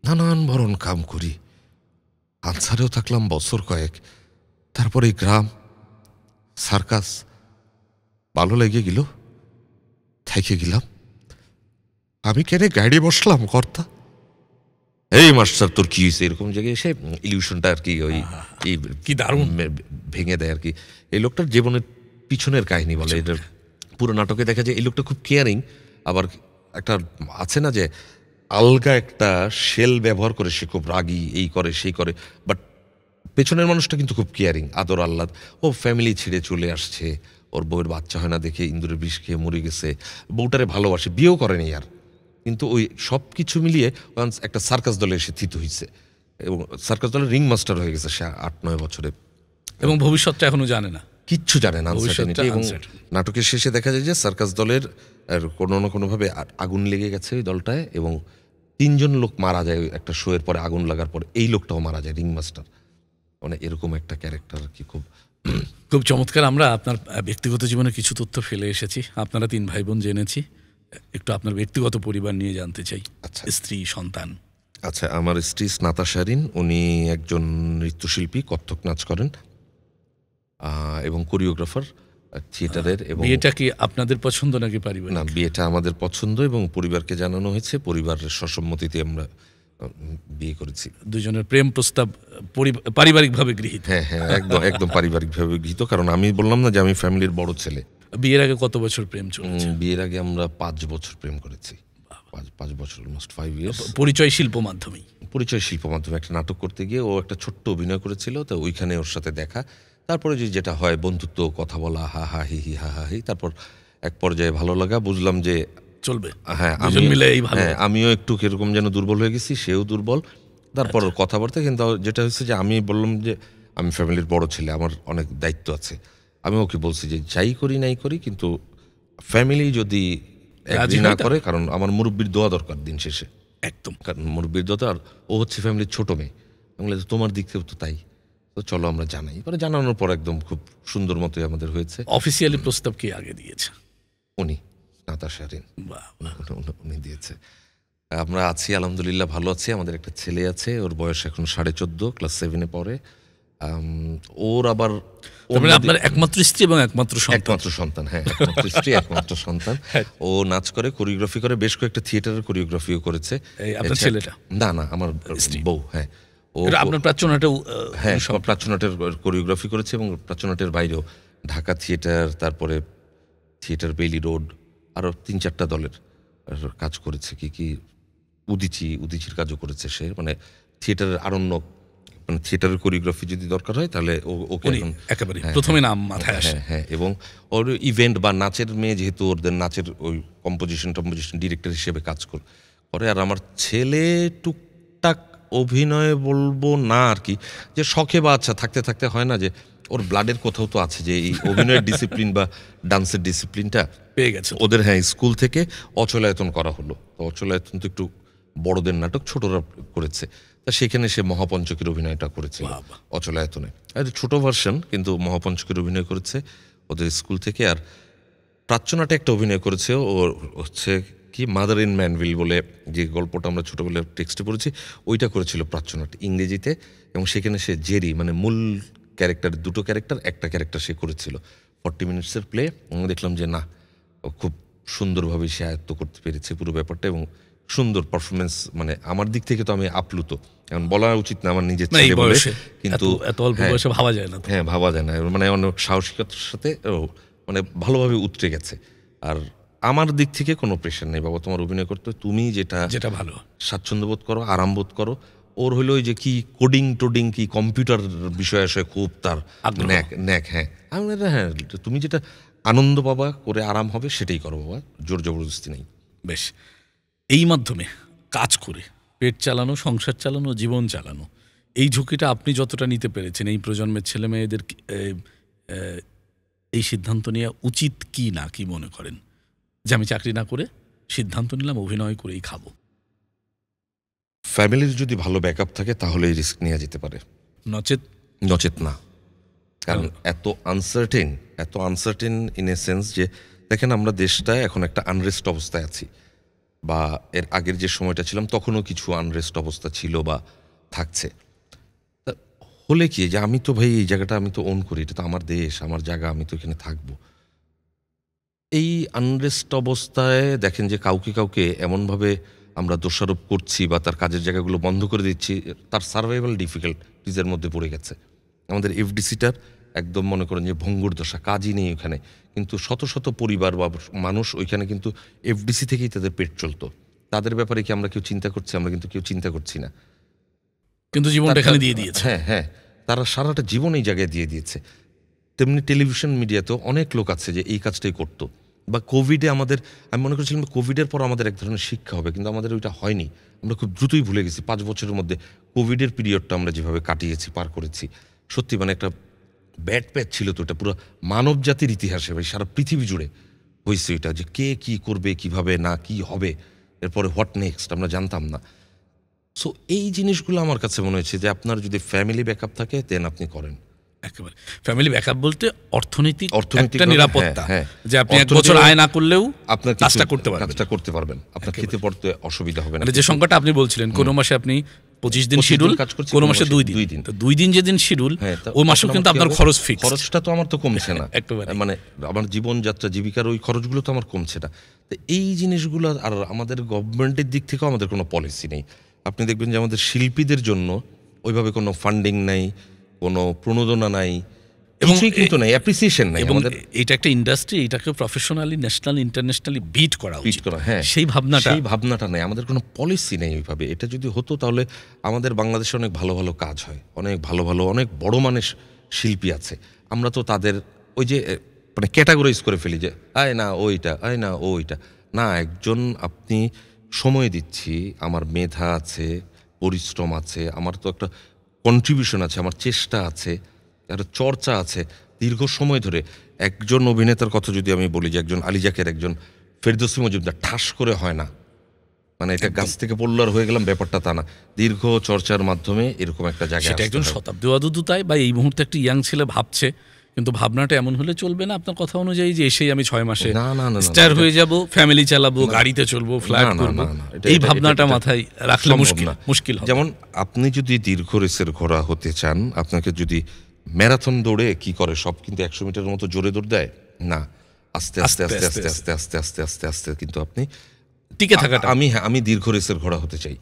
S1: নানান ভরণ কাম করি। আনসারেও থাকলাম বছর কয়েক, তারপরে গ্রাম, সার্কাস, ভালো লেগে গেল, থেকে গেলাম। আমি কেন গাড়ি বসলাম কর্তা? এই মাস্টার তোর কি হয়েছে? এরকম জায়গায় এসে ইলিউশনটা আর কি ওই
S2: কি দারুণ
S1: ভেঙে দেয় আর কি। এই লোকটার জীবনের পিছনের কাহিনী বলে। এটার পুরো নাটকে দেখা যায় এই লোকটা খুব কেয়ারিং, আবার একটা আছে না যে আলগা একটা শেল ব্যবহার করে সে খুব রাগী, এই করে সেই করে, বাট পেছনের মানুষটা কিন্তু খুব কেয়ারিং, আদর আহ্লাদ। ও ফ্যামিলি ছেড়ে চলে আসছে, ওর বউয়ের বাচ্চা হয় না দেখে ইন্দুরের বিষ খেয়ে মরে গেছে, বউটারে ভালোবাসে, বিয়েও করেনি আর, কিন্তু ওই সব কিছু মিলিয়ে একটা সার্কাস দলে এসে থিত হয়েছে, এবং সার্কাস দলের রিং মাস্টার হয়ে গেছে সে 8-9 বছরে,
S2: এবং ভবিষ্যৎটা এখনো জানে না,
S1: কিচ্ছু জানে না, আনসার্টেনিটি। এবং নাটকের শেষে দেখা যায় যে সার্কাস দলের কোনো না কোনোভাবে আগুন লেগে গেছে ওই দলটায়, এবং 3 জন লোক মারা যায় একটা শো এর পরে, আগুন লাগার পরে এই লোকটাও মারা যায়, রিং মাস্টার। মানে এরকম একটা ক্যারেক্টার কি খুব
S2: খুব চমৎকার। আমরা আপনার ব্যক্তিগত জীবনে কিছু তথ্য ফেলে এসেছি, আপনারা 3 ভাই বোন জেনেছি, একটু আপনার ব্যক্তিগত পরিবার নিয়ে জানতে চাই।
S1: আচ্ছা,
S2: স্ত্রী, সন্তান।
S1: আচ্ছা, আমার স্ত্রী স্নাতা শারিন, উনি একজন নৃত্যশিল্পী, কত্থক নাচ করেন এবং কোরিওগ্রাফার থিয়েটারের। এবং
S2: বিয়েটা কি আপনাদের পছন্দ নাকি পারিবারিক?
S1: না, বিয়েটা আমাদের পছন্দ এবং পরিবারকে জানানো হয়েছে, পরিবারের সসম্মতিতে আমরা বিয়ে করেছি।
S2: দুজনের প্রেম প্রস্তাব পারিবারিকভাবে গৃহীত?
S1: হ্যাঁ হ্যাঁ, একদম একদম পারিবারিকভাবে গৃহীত। কারণ আমি বললাম না যে আমি ফ্যামিলির বড় ছেলে।
S2: বিয়ের আগে কত বছর প্রেম চলেছে?
S1: বিয়ের আগে আমরা 5 বছর প্রেম করেছি। 5 বছর, অলমোস্ট 5 ইয়ার্স।
S2: পরিচয় শিল্প মাধ্যমেই?
S1: পরিচয় শিল্প মাধ্যমে একটা নাটক করতে গিয়ে ও একটা ছোট্ট অভিনয় করেছিল, তো ওইখানে ওর সাথে দেখা। তারপরে যেটা হয় বন্ধুত্ব, কথা বলা, হা হা হি হি হা হা হি, তারপর এক পর্যায়ে ভালো লাগা, বুঝলাম যে
S2: চলবে।
S1: হ্যাঁ,
S2: দুজন মিলে এই ভালো।
S1: হ্যাঁ, আমিও একটু কিরকম যেন দুর্বল হয়ে গেছি, সেও দুর্বল। তারপর কথাবার্তা, কিন্তু যেটা হচ্ছে যে আমি বললাম যে আমি ফ্যামিলির বড় ছেলে, আমার অনেক দায়িত্ব আছে। আমি ওকে বলছি যে যাই করি নাই করি, কিন্তু ফ্যামিলি যদি
S2: রাজি
S1: না
S2: হয়
S1: করে, কারণ আমার মুরব্বির দোয়া দরকার দিন শেষে।
S2: একদম।
S1: কারণ মুরব্বির দোয়া, আর ও হচ্ছে ফ্যামিলির ছোট মেয়ে। আমি বললাম তোমার দিক থেকেও তো তাই, তো চলো আমরা জানাই। পরে জানানোর পর একদম খুব সুন্দর মতোই আমাদের হয়েছে।
S2: অফিসিয়ালি প্রস্তাব কে আগে দিয়েছে?
S1: উনি, নাতা শারিন,
S2: বাহ,
S1: উনি দিয়েছে। আমরা আছি আলহামদুলিল্লাহ, ভালো আছি। আমাদের একটা ছেলে আছে, ওর বয়স এখন 14.5, ক্লাস 7-এ পড়ে। ওর আবার
S2: আপনার একমাত্র স্ত্রী এবং একমাত্র সন্তান?
S1: একমাত্র সন্তান, হ্যাঁ, একমাত্র স্ত্রী, একমাত্র সন্তান। ও নাচ করে, কোরিওগ্রাফি করে, বেশ কয়েকটা থিয়েটারের কোরিওগ্রাফিও করেছে।
S2: আপনার ছেলেটা?
S1: না না, আমার বউ। হ্যাঁ, ও
S2: আপনার প্রাচ্যনাটেও?
S1: হ্যাঁ, প্রাচ্যনাটের কোরিওগ্রাফি করেছে এবং প্রাচ্যনাটের বাইরেও ঢাকা থিয়েটার, তারপরে থিয়েটার বেইলি রোড, আরও 3-4টা দলের কাজ করেছে। কি উদিচির কাজও করেছে সে, মানে থিয়েটারের আরণ্যক, মানে থিয়েটারের কোরিওগ্রাফি যদি দরকার হয় তাহলে ওকে
S2: একেবারে প্রথমে নাম মাথায় আসে।
S1: হ্যাঁ, এবং ওর ইভেন্ট বা নাচের মেয়ে, যেহেতু ওদের নাচের ওই কম্পোজিশন ডিরেক্টর হিসেবে কাজ করে। আর আমার ছেলে টুকটাক অভিনয় বলবো না আর কি, যে শখে বা আচ্ছা থাকতে থাকতে হয় না যে ওর ব্লাডের কোথাও তো আছে যে এই অভিনয়ের ডিসিপ্লিন বা ডান্সের ডিসিপ্লিনটা
S2: পেয়ে গেছে
S1: ওদের। হ্যাঁ, স্কুল থেকে অচলায়তন করা হলো, তো অচলায়তন তো একটু বড়দের নাটক, ছোটরা করেছে, তা সেখানে সে মহাপঞ্চকের অভিনয়টা করেছিল অচলায়তনে। আর ছোট ভার্সন, কিন্তু মহাপঞ্চকের অভিনয় করেছে ওদের স্কুল থেকে। আর প্রাচ্যনাটে একটা অভিনয় করেছে ও, হচ্ছে কি মাদার ইন ম্যানভিল বলে যে গল্পটা আমরা ছোটবেলায় টেক্সটে পড়েছি, ওইটা করেছিল প্রাচ্যনাট ইংরেজিতে। এবং সেখানে সে জেরি, মানে মূল ক্যারেক্টার, দুটো ক্যারেক্টার, একটা ক্যারেক্টার সে করেছিল। 40 মিনিটসের প্লে। আমি দেখলাম যে না, ও খুব সুন্দরভাবে সে আয়ত্ত করতে পেরেছে পুরো ব্যাপারটা, এবং সুন্দর পারফরমেন্স। মানে আমার দিক থেকে তো আমি আপ্লুত, এখন বলা উচিত না আমার নিজের ছেলে বলে, কিন্তু
S2: এত অল্প বয়সে ভাবা যায় না।
S1: হ্যাঁ, ভাবা যায় না, মানে অনেক সাহসিকতার সাথে মানে ভালোভাবে উতরে গেছে। আর আমার দিক থেকে কোনো প্রেশার নেই, বাবা তোমার অভিনয় করতে, তুমি যেটা ভালো স্বাচ্ছন্দ্য বোধ করো, আরাম বোধ করো। ওর হলো ওই যে কি কোডিং কি কম্পিউটার বিষয়ে আসে খুব তার ন্যাক। হ্যাঁ, আমি হ্যাঁ, তুমি যেটা আনন্দ পাবা, করে আরাম হবে, সেটাই করো বাবা, জোর জবরদস্তি নেই।
S2: বেশ, এই মাধ্যমে কাজ করে পেট চালানো, সংসার চালানো, জীবন চালানো, এই ঝুঁকিটা আপনি যতটা নিতে পেরেছেন, এই প্রজন্মের ছেলে মেয়েদের এই সিদ্ধান্ত নেওয়া উচিত কি না, কি মনে করেন? যে আমি চাকরি না করে সিদ্ধান্ত নিলাম অভিনয় করেই খাবো।
S1: ফ্যামিলির যদি ভালো ব্যাকআপ থাকে তাহলে এই রিস্ক নেওয়া যেতে পারে, নচেত না। কারণ এত আনসার্টেন ইন এ সেন্স যে দেখেন, আমরা দেশটা এখন একটা আনরেস্ট অবস্থায় আছি, বা এর আগের যে সময়টা ছিলাম তখনও কিছু আনরেস্ট অবস্থা ছিল বা থাকছে। হলে কি যে আমি তো ভাই এই জায়গাটা আমি তো ওন করি, এটা তো আমার দেশ, আমার জায়গা, আমি তো এখানে থাকবো। এই আনরেস্ট অবস্থায় দেখেন যে কাউকে এমনভাবে আমরা দোষারোপ করছি বা তার কাজের জায়গাগুলো বন্ধ করে দিচ্ছি, তার সার্ভাইভাল ডিফিকাল্টিজের মধ্যে পড়ে গেছে। আমাদের এফডিসিটার একদম মনে করেন যে ভঙ্গুর দশা, কাজই নেই ওখানে, কিন্তু শত শত পরিবার বা মানুষ ওইখানে কিন্তু এফডিসি থেকেই তাদের পেট চলতো। তাদের ব্যাপারে কি আমরা কেউ চিন্তা করছি? আমরা কিন্তু কেউ চিন্তা করছি না,
S2: কিন্তু জীবনটা এখানে দিয়ে দিয়েছে।
S1: হ্যাঁ, তারা সারাটা জীবন এই জায়গায় দিয়ে দিয়েছে। তেমনি টেলিভিশন মিডিয়াতেও অনেক লোক আছে যে এই কাজটাই করতো। বা কোভিডে আমি মনে করছিলাম কোভিডের পর আমাদের এক ধরনের শিক্ষা হবে, কিন্তু আমাদের ওইটা হয়নি। আমরা খুব দ্রুতই ভুলে গেছি। 5 বছরের মধ্যে কোভিডের পিরিয়ডটা আমরা যেভাবে কাটিয়েছি, পার করেছি, সত্যি মানে একটা ব্যাড প্যাচ ছিল। তো এটা পুরো মানব জাতির ইতিহাসে ভাই, সারা পৃথিবী জুড়ে হয়েছে এটা, যে কে কি করবে, কিভাবে না কি হবে, এরপরে হোয়াট নেক্সট আমরা জানতাম না। সো এই জিনিসগুলো আমার কাছে মনে হয়েছে যে আপনার যদি ফ্যামিলি ব্যাকআপ থাকে দেন আপনি করেন,
S2: একেবারে ফ্যামিলি ব্যাকআপ বলতে অর্থনৈতিক
S1: অর্থনৈতিক
S2: একটা নিরাপত্তা,
S1: হ্যাঁ।
S2: যে আপনি এক বছর আয় না করলেও
S1: আপনার
S2: কাজটা করতে পারবেন।
S1: কাজটা করতে পারবেন, আপনার খেতে পড়তে অসুবিধা হবে না।
S2: মানে যে সংখ্যাটা আপনি বলছিলেন, কোনো মাসে আপনি 25 দিন
S1: 25
S2: শিডিউল,
S1: কাজ করছি,
S2: কোনো
S1: কোনো
S2: মাসে
S1: মাসে
S2: 2
S1: 2
S2: দিন।
S1: দিন।
S2: তো 2 দিন যেদিন শিডিউল,
S1: হ্যাঁ,
S2: ওই মাসেও কিন্তু আপনার খরচ ফিক্স।
S1: খরচটা তো আমার তো কমছে না
S2: একেবারে।
S1: মানে আমার জীবনযাত্রা জীবিকার ওই খরচগুলো তো আমার কমছে না। তো এই জিনিসগুলো, আর আমাদের গভর্নমেন্টের দিক থেকেও আমাদের কোনো পলিসি নেই। আপনি দেখবেন যে আমাদের শিল্পীদের জন্য ওইভাবে কোনো ফান্ডিং নাই, কোনো প্রণোদনা নাই,
S2: এবং
S1: কিছুই কিন্তু নাই, অ্যাপ্রিসিয়েশন নাই।
S2: এবং
S1: আমাদের
S2: এটা একটা ইন্ডাস্ট্রি, এটাকে প্রফেশনালি ন্যাশনাল ইন্টারন্যাশনালি বিট করা
S1: পিচ
S2: উচিত।
S1: করা, হ্যাঁ,
S2: সেই
S1: ভাবনাটা নেই, আমাদের কোনো পলিসি নেই ওইভাবে। এটা যদি হতো তাহলে আমাদের বাংলাদেশে অনেক ভালো ভালো কাজ হয়, অনেক ভালো ভালো অনেক বড় মানের শিল্পী আছে। আমরা তো তাদের ওই যে মানে ক্যাটাগরাইজ করে ফেলি যে আয় না ওইটা, আয় না ওইটা না। একজন আপনি সময় দিচ্ছি, আমার মেধা আছে, পরিশ্রম আছে, আমার তো একটা কন্ট্রিবিউশন আছে, আমার চেষ্টা আছে, একটা চর্চা আছে দীর্ঘ সময় ধরে। একজন অভিনেতার কথা যদি আমি বলি, যে একজন আলী যাকের, একজন ফেরদৌসী মজুমদার ঠাস করে হয় না, মানে এটা গাছ থেকে পড়লো আর হয়ে গেলাম, ব্যাপারটা তা না। দীর্ঘ চর্চার মাধ্যমে এরকম একটা জায়গায়
S2: সেটা
S1: আসতে
S2: একজন
S1: হয়।
S2: শতাব্দী অদূত তাই, বা এই মুহূর্তে একটা ইয়াং ছেলে ভাবছে, কিন্তু ভাবনাটা এমন হলে চলবে না আপনার কথা অনুযায়ী যে এসেই আমি 6 মাসে
S1: না, না, না, না,
S2: স্টার
S1: এটা-
S2: হয়ে যাব, ফ্যামিলি চালাবো, গাড়িতে চলবো, ফ্ল্যাট
S1: না, না,
S2: করবো।
S1: না, না,
S2: এই
S1: এটা-
S2: ভাবনাটা
S1: এটা-
S2: মাথায় রাখলে
S1: সম্ভব
S2: মুশকিল
S1: না।
S2: মুশকিল হবে।
S1: যেমন আপনি যদি দীর্ঘ রেসের ঘোড়া হতে চান, আপনাকে যদি ম্যারাথন দৌড়ে কি করে, সব কিন্তু 100 মিটারের মতো জোরে দৌড় দেয় না, আস্তে আস্তে আস্তে আস্তে আস্তে আস্তে আস্তে আস্তে আস্তে কিন্তু আপনি
S2: টিকে থাকাটা
S1: আমি দীর্ঘ রেসের ঘোড়া হতে চাই।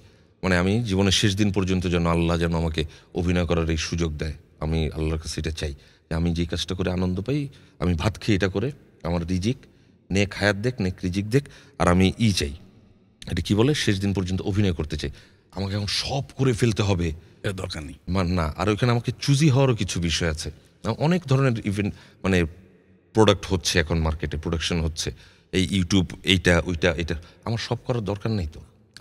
S1: মানে আমি জীবনের শেষ দিন পর্যন্ত যেন আল্লাহ যেন আমাকে অভিনয় করার এই সুযোগ দেয়, আমি আল্লাহর কাছে এটা চাই যে আমি যে কাজটা করে আনন্দ পাই, আমি ভাত খেয়ে এটা করে আমার রিজিক নেক হায়াত দেখ, নেক রিজিক দেখ, আর আমি চাই, এটা কি বলে, শেষ দিন পর্যন্ত অভিনয় করতে চাই। আমাকে এখন সব করে ফেলতে হবে
S2: এর দরকার নেই।
S1: না, আর ওইখানে আমাকে চুজি হওয়ারও কিছু বিষয় আছে। অনেক ধরনের ইভেন্ট মানে প্রোডাক্ট হচ্ছে এখন মার্কেটে, প্রোডাকশন হচ্ছে, এই ইউটিউব এইটা ওইটা এটা, আমার সব করার দরকার নেই তো।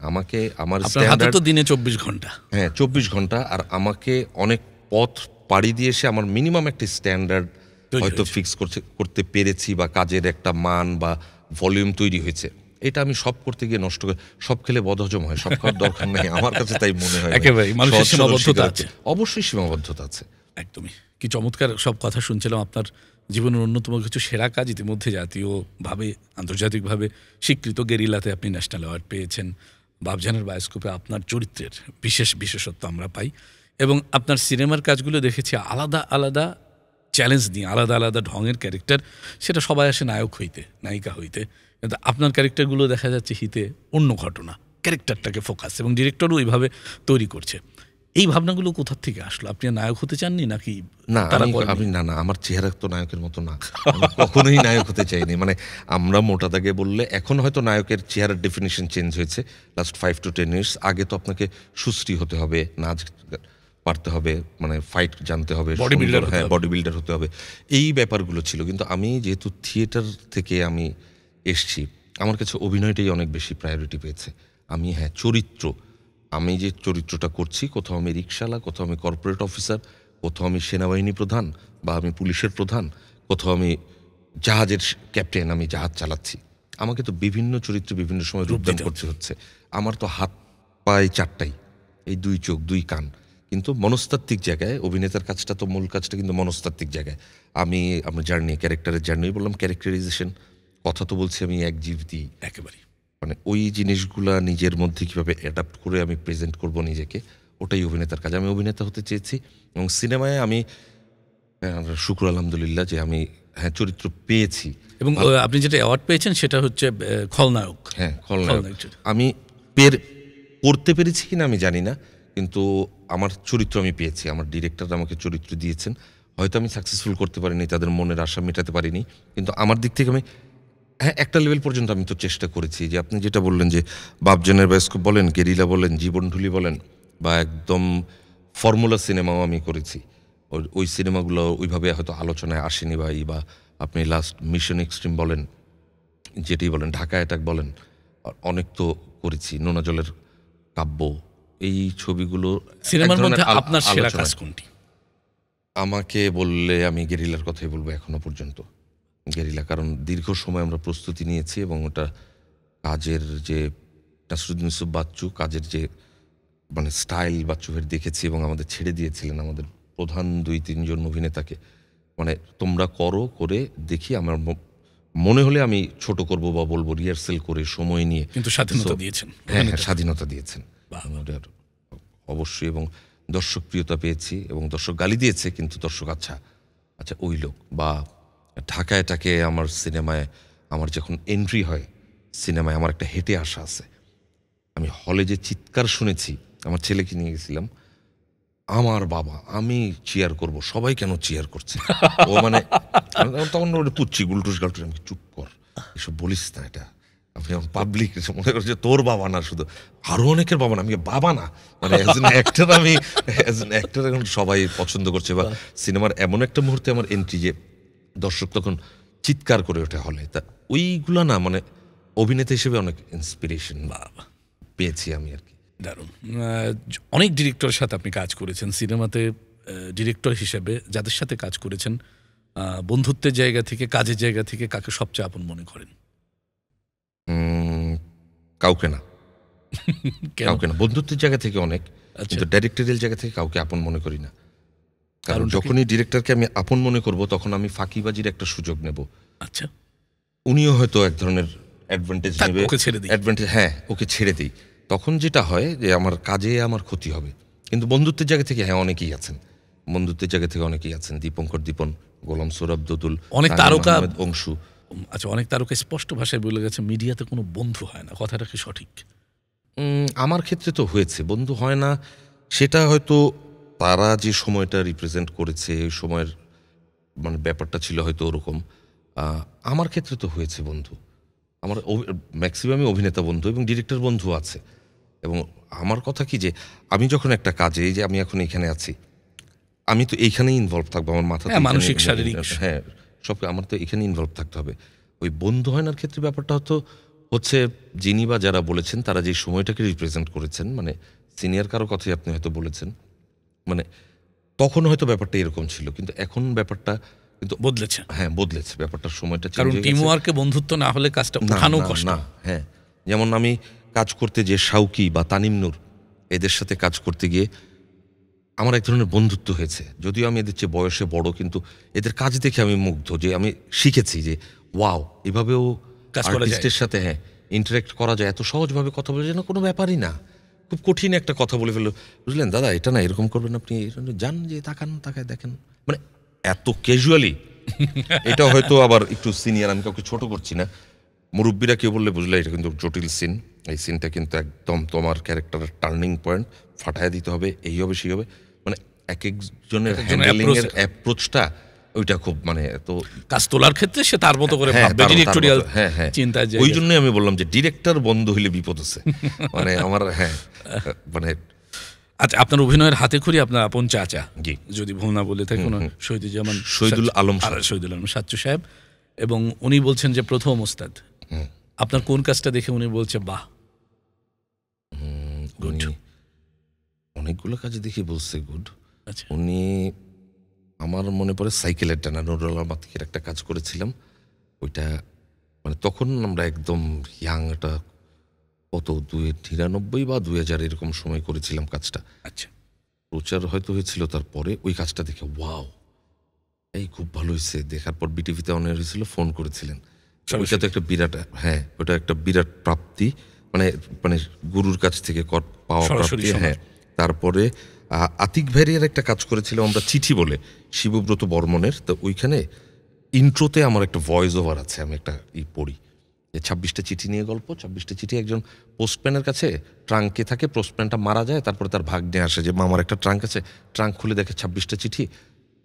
S1: আমাকে আমার
S2: আপনার হাতে
S1: স্ট্যান্ডার্ড,
S2: তো দিনে 24 ঘন্টা।
S1: হ্যাঁ 24 ঘন্টা, আর আমাকে অনেক পথ পাড়ি দিয়ে এসে আমার মিনিমাম একটা স্ট্যান্ডার্ড
S2: তৈরি
S1: হয়তো
S2: হয়েছে।
S1: ফিক্স করতে পেরেছি, বা কাজের একটা মান বা ভলিউম তৈরি হয়েছে। এটা আমি সব করতে গিয়ে নষ্ট করে, সব খেলে বদহজম হয়, সব খাওয়ার দরকার নেই, আমার কাছে তাই মনে হয়।
S2: একেবারেই, মানুষের
S1: সহজ সরল
S2: সীমাবদ্ধতা
S1: শিকার
S2: আছে।
S1: অবশ্যই সীমাবদ্ধতা আছে।
S2: একদমই, কি চমৎকার সব কথা শুনছিলাম। আপনার জীবনের অন্যতম কিছু সেরা কাজ, ইতিমধ্যে জাতীয়ভাবে আন্তর্জাতিকভাবে স্বীকৃত গেরিলাতে আপনি ন্যাশনাল অ্যাওয়ার্ড পেয়েছেন। বাবজানের বায়োস্কোপে আপনার চরিত্রের বিশেষত্ব আমরা পাই, এবং আপনার সিনেমার কাজগুলো দেখেছি আলাদা আলাদা চ্যালেঞ্জ নিয়ে, আলাদা আলাদা ঢঙের ক্যারেক্টার। সেটা সবাই আসে নায়ক হইতে, নায়িকা হইতে, কিন্তু আপনার ক্যারেক্টারগুলো দেখা যাচ্ছে হিতে অন্য ঘটনা, ক্যারেক্টারটাকে ফোকাস, এবং ডিরেক্টরও ওইভাবে তৈরি করছে। এই ভাবনাগুলো কোথা থেকে আসলো? আপনি নায়ক হতে চাননি নাকি
S1: না,
S2: তারা
S1: আমি
S2: করেনি?
S1: আমি না না আমার চেহারা তো নায়কের মতো না, আমি কখনোই নায়ক হতে চাইনি। মানে আমরা মোটা দাগে বললে এখন হয়তো নায়কের চেহারার ডেফিনিশন চেঞ্জ হয়েছে লাস্ট 5 to 10 years। আগে তো আপনাকে সুশ্রী হতে হবে, নাচ পারতে হবে, মানে ফাইট জানতে হবে,
S2: Body builder হতে
S1: হ্যাঁ
S2: হবে।
S1: বডি বিল্ডার হতে হবে, এই ব্যাপারগুলো ছিল। কিন্তু আমি যেহেতু থিয়েটার থেকে আমি এসছি, আমার কাছে অভিনয়টাই অনেক বেশি প্রায়োরিটি পেয়েছে। আমি হ্যাঁ চরিত্র, আমি যে চরিত্রটা করছি, কোথাও আমি রিকশালা, কোথাও আমি কর্পোরেট অফিসার, কোথাও আমি সেনাবাহিনী প্রধান বা আমি পুলিশের প্রধান, কোথাও আমি জাহাজের ক্যাপ্টেন, আমি জাহাজ চালাচ্ছি, আমাকে তো বিভিন্ন চরিত্রে বিভিন্ন সময় রূপদান
S2: দিতে
S1: করতে হচ্ছে। আমার তো হাত পায়ে চারটাই, এই 2 চোখ 2 কান, কিন্তু মনস্তাত্ত্বিক জায়গায় অভিনেতার কাজটা তো মূল কাজটা কিন্তু মনস্তাত্ত্বিক জায়গায়। আমার জার্নি, ক্যারেক্টারের জার্নি বললাম, ক্যারেক্টারাইজেশন, কথা তো বলছি আমি এক জীবতি,
S2: একেবারে
S1: মানে ওই জিনিসগুলা নিজের মধ্যে কীভাবে অ্যাডাপ্ট করে আমি প্রেজেন্ট করব নিজেকে, ওটাই অভিনেতার কাজ। আমি অভিনেতা হতে চেয়েছি, এবং সিনেমায় আমি শুকর আলহামদুলিল্লাহ যে আমি হ্যাঁ চরিত্র পেয়েছি।
S2: এবং আপনি যেটা অ্যাওয়ার্ড পেয়েছেন সেটা হচ্ছে খলনায়ক।
S1: হ্যাঁ খলনায়ক
S2: খলনায়ক চরিত্র।
S1: আমি করতে পেরেছি কিনা আমি জানি না, কিন্তু আমার চরিত্র আমি পেয়েছি, আমার ডিরেক্টর আমাকে চরিত্র দিয়েছেন। হয়তো আমি সাকসেসফুল করতে পারিনি, তাদের মনের আশা মেটাতে পারিনি, কিন্তু আমার দিক থেকে আমি হ্যাঁ একটা লেভেল পর্যন্ত আমি তো চেষ্টা করেছি। যে আপনি যেটা বললেন যে বাবজানের বায়োস্কোপ বলেন, গেরিলা বলেন, জীবনঢুলি বলেন, বা একদম ফর্মুলা সিনেমাও আমি করেছি। ওই সিনেমাগুলো ওইভাবে হয়তো আলোচনায় আসেনি, বা আপনি লাস্ট মিশন এক্সট্রিম বলেন, যেটি বলেন, ঢাকা অ্যাটাক বলেন, অনেক তো করেছি, নোনা জলের কাব্য, এই ছবিগুলো
S2: সিনেমার
S1: এক ধরনের
S2: মধ্যে আপনার সেরা
S1: আলোচনায়।
S2: কাজ কোনটি?
S1: আমাকে বললে আমি গেরিলার কথাই বলবো এখনো পর্যন্ত, গেরিলা। কারণ দীর্ঘ সময় আমরা প্রস্তুতি নিয়েছি, এবং ওটা কাজের যে নাসরুদ্দিন ইউসুফ বাচ্চু, কাজের যে মানে স্টাইল বাচ্চু ভাইয়ের দেখেছি, এবং আমাদের ছেড়ে দিয়েছিলেন আমাদের প্রধান 2-3 জন অভিনেতাকে, মানে তোমরা করো, করে দেখি, আমার মনে হলে আমি ছোট করব বা বলবো, রিহার্সেল করে সময় নিয়ে।
S2: কিন্তু স্বাধীনতা
S1: So,
S2: দিয়েছেন।
S1: হ্যাঁ হ্যাঁ, স্বাধীনতা দিয়েছেন
S2: বাহ।
S1: ওটার অবশ্যই, এবং দর্শক প্রিয়তা পেয়েছি, এবং দর্শক গালি দিয়েছে, কিন্তু দর্শক আচ্ছা আচ্ছা ওই লোক। বা ঢাকায় টাকে আমার সিনেমায়, আমার যখন এন্ট্রি হয় সিনেমায়, আমার একটা হেঁটে আসা আছে, আমি হলে যে চিৎকার শুনেছি, আমার ছেলেকে নিয়ে গেছিলাম, আমার বাবা, আমি চিয়ার করব, সবাই কেন চিয়ার করছে, ও মানে তখন ওটা পুচ্ছি গুলটুস গালটুস, আমি চুপ কর, এসব বলিস না, এটা আপনি পাবলিক মনে করছে তোর বাবা না, শুধু আরো অনেকের বাবা না, আমি বাবা না, মানে অ্যাজ অ্যান অ্যাক্টর, আমি অ্যাজ অ্যান অ্যাক্টর এখন সবাই পছন্দ করছে। বা সিনেমার এমন একটা মুহূর্তে আমার এন্ট্রি যে দর্শক তখন চিৎকার করে ওঠে হলে, তা ওইগুলো না মানে অভিনেতা হিসেবে অনেক ইন্সপিরেশন পেয়েছি আমি আর কি।
S2: দারুণ। অনেক ডিরেক্টরের সাথে আপনি কাজ করেছেন সিনেমাতে, ডিরেক্টর হিসেবে যাদের সাথে কাজ করেছেন, বন্ধুত্বের জায়গা থেকে, কাজের জায়গা থেকে কাকে সবচেয়ে আপন মনে করেন?
S1: কাউকে না,
S2: কেন?
S1: কাউকে না, বন্ধুত্বের জায়গা থেকে অনেক,
S2: আচ্ছা।
S1: কিন্তু ডাইরেক্টরিয়াল জায়গা থেকে কাউকে আপন মনে করি না। কারণ
S2: কারণটা কি?
S1: যখনই ডিরেক্টরকে আমি আপন মনে করব, তখন আমি ফাঁকিবাজির একটা সুযোগ নেব,
S2: আচ্ছা,
S1: উনিও হয়তো এক ধরনের অ্যাডভান্টেজ
S2: থাক,
S1: নেবে,
S2: ওকে ছেড়ে দিই।
S1: অ্যাডভান্টেজ, হ্যাঁ ওকে ছেড়ে দিই, তখন যেটা হয় যে আমার কাজে আমার ক্ষতি হবে। কিন্তু বন্ধুত্বের জায়গা থেকে হ্যাঁ অনেকেই আছেন, বন্ধুত্বের জায়গা থেকে অনেকেই আছেন, দীপঙ্কর দীপন, গোলাম সোহরাব দোদুল,
S2: অনেক
S1: তানিম
S2: তারকা-
S1: আহমেদ, অংশু।
S2: আচ্ছা, অনেক তারকা স্পষ্ট ভাষায় বলে গেছে মিডিয়াতে কোনো বন্ধু হয় না, কথাটা কি সঠিক?
S1: আমার ক্ষেত্রে তো হয়েছে, বন্ধু হয় না, সেটা হয়তো তারা যে সময়টা রিপ্রেজেন্ট করেছে, ওই সময়ের মানে ব্যাপারটা ছিল হয়তো ওরকম। আমার ক্ষেত্রে তো হয়েছে বন্ধু, আমার ম্যাক্সিমামই অভিনেতা বন্ধু এবং ডিরেক্টর বন্ধু আছে। এবং আমার কথা কি যে আমি যখন একটা কাজে, এই যে আমি এখন এখানে আছি, আমি তো এইখানেই ইনভলভ থাকবো, আমার মাথা
S2: হ্যাঁ, মানসিক, শারীরিক।
S1: হ্যাঁ সব, আমার তো এখানে ইনভলভ থাকতে হবে। ওই বন্ধু হয় না ক্ষেত্রে ব্যাপারটা হচ্ছে যিনি বা যারা বলেছেন, তারা যে সময়টাকে রিপ্রেজেন্ট করেছেন, মানে সিনিয়র কারো কথাই আপনি হয়তো বলেছেন, মানে তখন হয়তো ব্যাপারটা এরকম ছিল, কিন্তু এখন ব্যাপারটা কিন্তু
S2: বদলেছে,
S1: হ্যাঁ বদলেছে, ব্যাপারটার সময়টা চেঞ্জ
S2: কারণ
S1: হয়ে
S2: টিম
S1: গেছে।
S2: ওয়ার্কে বন্ধুত্ব না হলে কাজটা
S1: না,
S2: উঠানো
S1: না,
S2: কষ্ট।
S1: না, হ্যাঁ, যেমন আমি কাজ করতে যে শাউকি বা তানিম নূর, এদের সাথে কাজ করতে গিয়ে আমার এক ধরনের বন্ধুত্ব হয়েছে, যদিও আমি এদের চেয়ে বয়সে বড়, কিন্তু এদের কাজ দেখে আমি মুগ্ধ, যে আমি শিখেছি যে ওয়াও, এভাবেও
S2: কাজ করা যায়।
S1: আর্টিস্টের সাথে হ্যাঁ ইন্টারেক্ট করা যায়, এত সহজভাবে কথা বলে, যেন কোনো ব্যাপারই না, খুব কঠিন একটা কথা বলে ফেললো, বুঝলেন দাদা এটা না এরকম করবেন আপনি, যান যে তাকান, তাকায় দেখেন, মানে এত ক্যাজুয়ালি। এটা হয়তো আবার একটু সিনিয়র, আমি কাউকে ছোট করছি না, মুরব্বীরা কেউ বললে বুঝলে এটা কিন্তু জটিল সিন, এই সিনটা কিন্তু একদম তোমার ক্যারেক্টারের টার্নিং পয়েন্ট, ফাটায় দিতে হবে, এই হবে সেই হবে, মানে এক একজনের হ্যান্ডেলিং এর অ্যাপ্রোচটা ওইটা খুব মানে তো
S2: কাজ তোলার ক্ষেত্রে সে তার মতো করে
S1: হ্যাঁ,
S2: ভাববে,
S1: তার মতো,
S2: ডিরেক্টরিয়াল
S1: হ্যাঁ হ্যাঁ,
S2: চিন্তায়
S1: ওই
S2: জায়গা।
S1: জন্যই আমি বললাম যে ডিরেক্টর বন্ধ হইলে বিপদ আছে, মানে আমার হ্যাঁ মানে
S2: আচ্ছা, আপনার অভিনয়ের হাতে খড়ি আপনার আপন চাচা,
S1: জি,
S2: যদি ভুল না বলে থাকি,
S1: শহীদুল আলম
S2: শহীদুল আলম সাচ্চু সাহেব, এবং উনি বলছেন যে প্রথম ওস্তাদ। আপনার কোন কাজটা দেখে উনি বলছে বাহ?
S1: উনি অনেকগুলো কাজে দেখি বলছে গুড।
S2: আচ্ছা,
S1: উনি আমার মনে পড়ে সাইকেলের টানা নুরুল আহমদের একটা কাজ করেছিলাম, ওইটা মানে তখন আমরা একদম ইয়াং, একটা কত 1999 বা 2000 এরকম সময় করেছিলাম কাজটা,
S2: আচ্ছা,
S1: প্রচার হয়তো হয়েছিল তারপরে, ওই কাজটা দেখে ওয়াও এই খুব ভালো হয়েছে, দেখার পর বিটিভিতে অন এয়ার হয়েছিল, ফোন করেছিলেন, ওইটা তো একটা বিরাট, হ্যাঁ ওটা একটা বিরাট প্রাপ্তি, মানে মানে গুরুর কাছ থেকে পাওয়া
S2: সরাসরি
S1: প্রাপ্তি।
S2: শোনা।
S1: হ্যাঁ, তারপরে আতিক ভ্যারিয়ার একটা কাজ করেছিলাম আমরা, চিঠি বলে, শিবব্রত বর্মনের, তো ওইখানে ইন্ট্রোতে আমার একটা ভয়েস ওভার আছে, আমি একটা পড়ি যে 26টা চিঠি নিয়ে গল্প, 26টা চিঠি একজন পোস্টম্যানের কাছে ট্রাঙ্কে থাকে, পোস্টম্যানটা মারা যায়, তারপরে তার ভাগ্নে আসে যে মামার একটা ট্রাঙ্ক আছে, ট্রাঙ্ক খুলে দেখে 26টা চিঠি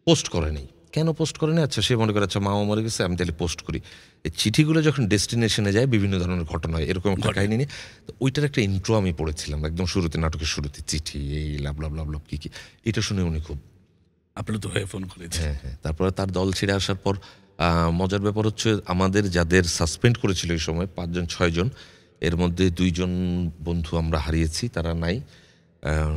S1: পোস্ট করে নেই, কেন পোস্ট করে নেই, আচ্ছা সে মনে করে আচ্ছা মামা মরে গেছে, আমি তাহলে পোস্ট করি। এই চিঠিগুলো যখন ডেস্টিনেশনে যায় বিভিন্ন ধরনের ঘটনা হয়, এরকম একটা কাহিনী নিয়ে, তো ওইটার একটা ইন্ট্রো আমি পড়েছিলাম একদম শুরুতে, নাটকের শুরুতে, চিঠি এই লাভ লাভ লাভ লাভ কী কী, এটা শুনে উনি খুব
S2: আপনার তো হয়ে ফোন করেছে।
S1: হ্যাঁ হ্যাঁ। তারপরে তার দল ছেড়ে আসার পর মজার ব্যাপার হচ্ছে, আমাদের যাদের সাসপেন্ড করেছিল এই সময় 5 জন 6 জন, এর মধ্যে 2 জন বন্ধু আমরা হারিয়েছি, তারা নাই,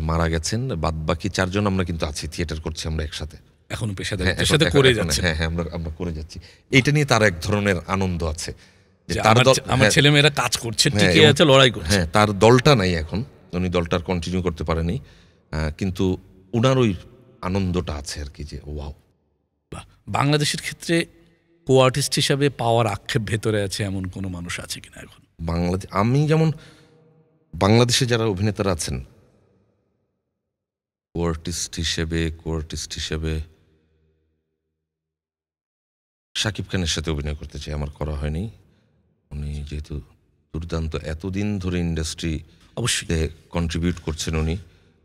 S1: মারা গেছেন, বাদ বাকি 4 জন আমরা কিন্তু আছি, থিয়েটার করছি আমরা একসাথে,
S2: এখনো
S1: হ্যাঁ,
S2: পেশাদারিত্বের সাথে করে যাচ্ছে।
S1: হ্যাঁ হ্যাঁ, আমরা করে যাচ্ছি, এইটা নিয়ে তার এক ধরনের আনন্দ আছে যে
S2: যে
S1: তার
S2: আমার
S1: দল,
S2: আমার
S1: হ্যাঁ,
S2: ছেলেমেয়েরা কাজ করছে,
S1: হ্যাঁ,
S2: টিকে
S1: এবং-
S2: আছে, লড়াই করছে।
S1: হ্যাঁ, তার দলটা নাই এখন, উনি দলটার কন্টিনিউ করতে পারেনি, কিন্তু উনার ওই আনন্দটা আছে আর কি, যে ওয়াও।
S2: বাহ! বাংলাদেশের ক্ষেত্রে কো আর্টিস্ট হিসাবে পাওয়ার আক্ষেপ ভেতরে আছে এমন কোনো মানুষ আছে কিনা এখন?
S1: আমি যেমন বাংলাদেশে যারা অভিনেতারা আছেন কো আর্টিস্ট হিসেবে শাকিব খানের সাথে অভিনয় করতে চাই, আমার করা হয়নি। উনি যেহেতু দুর্দান্ত, এতদিন ধরে ইন্ডাস্ট্রি
S2: অবশ্যই
S1: কন্ট্রিবিউট করছেন উনি,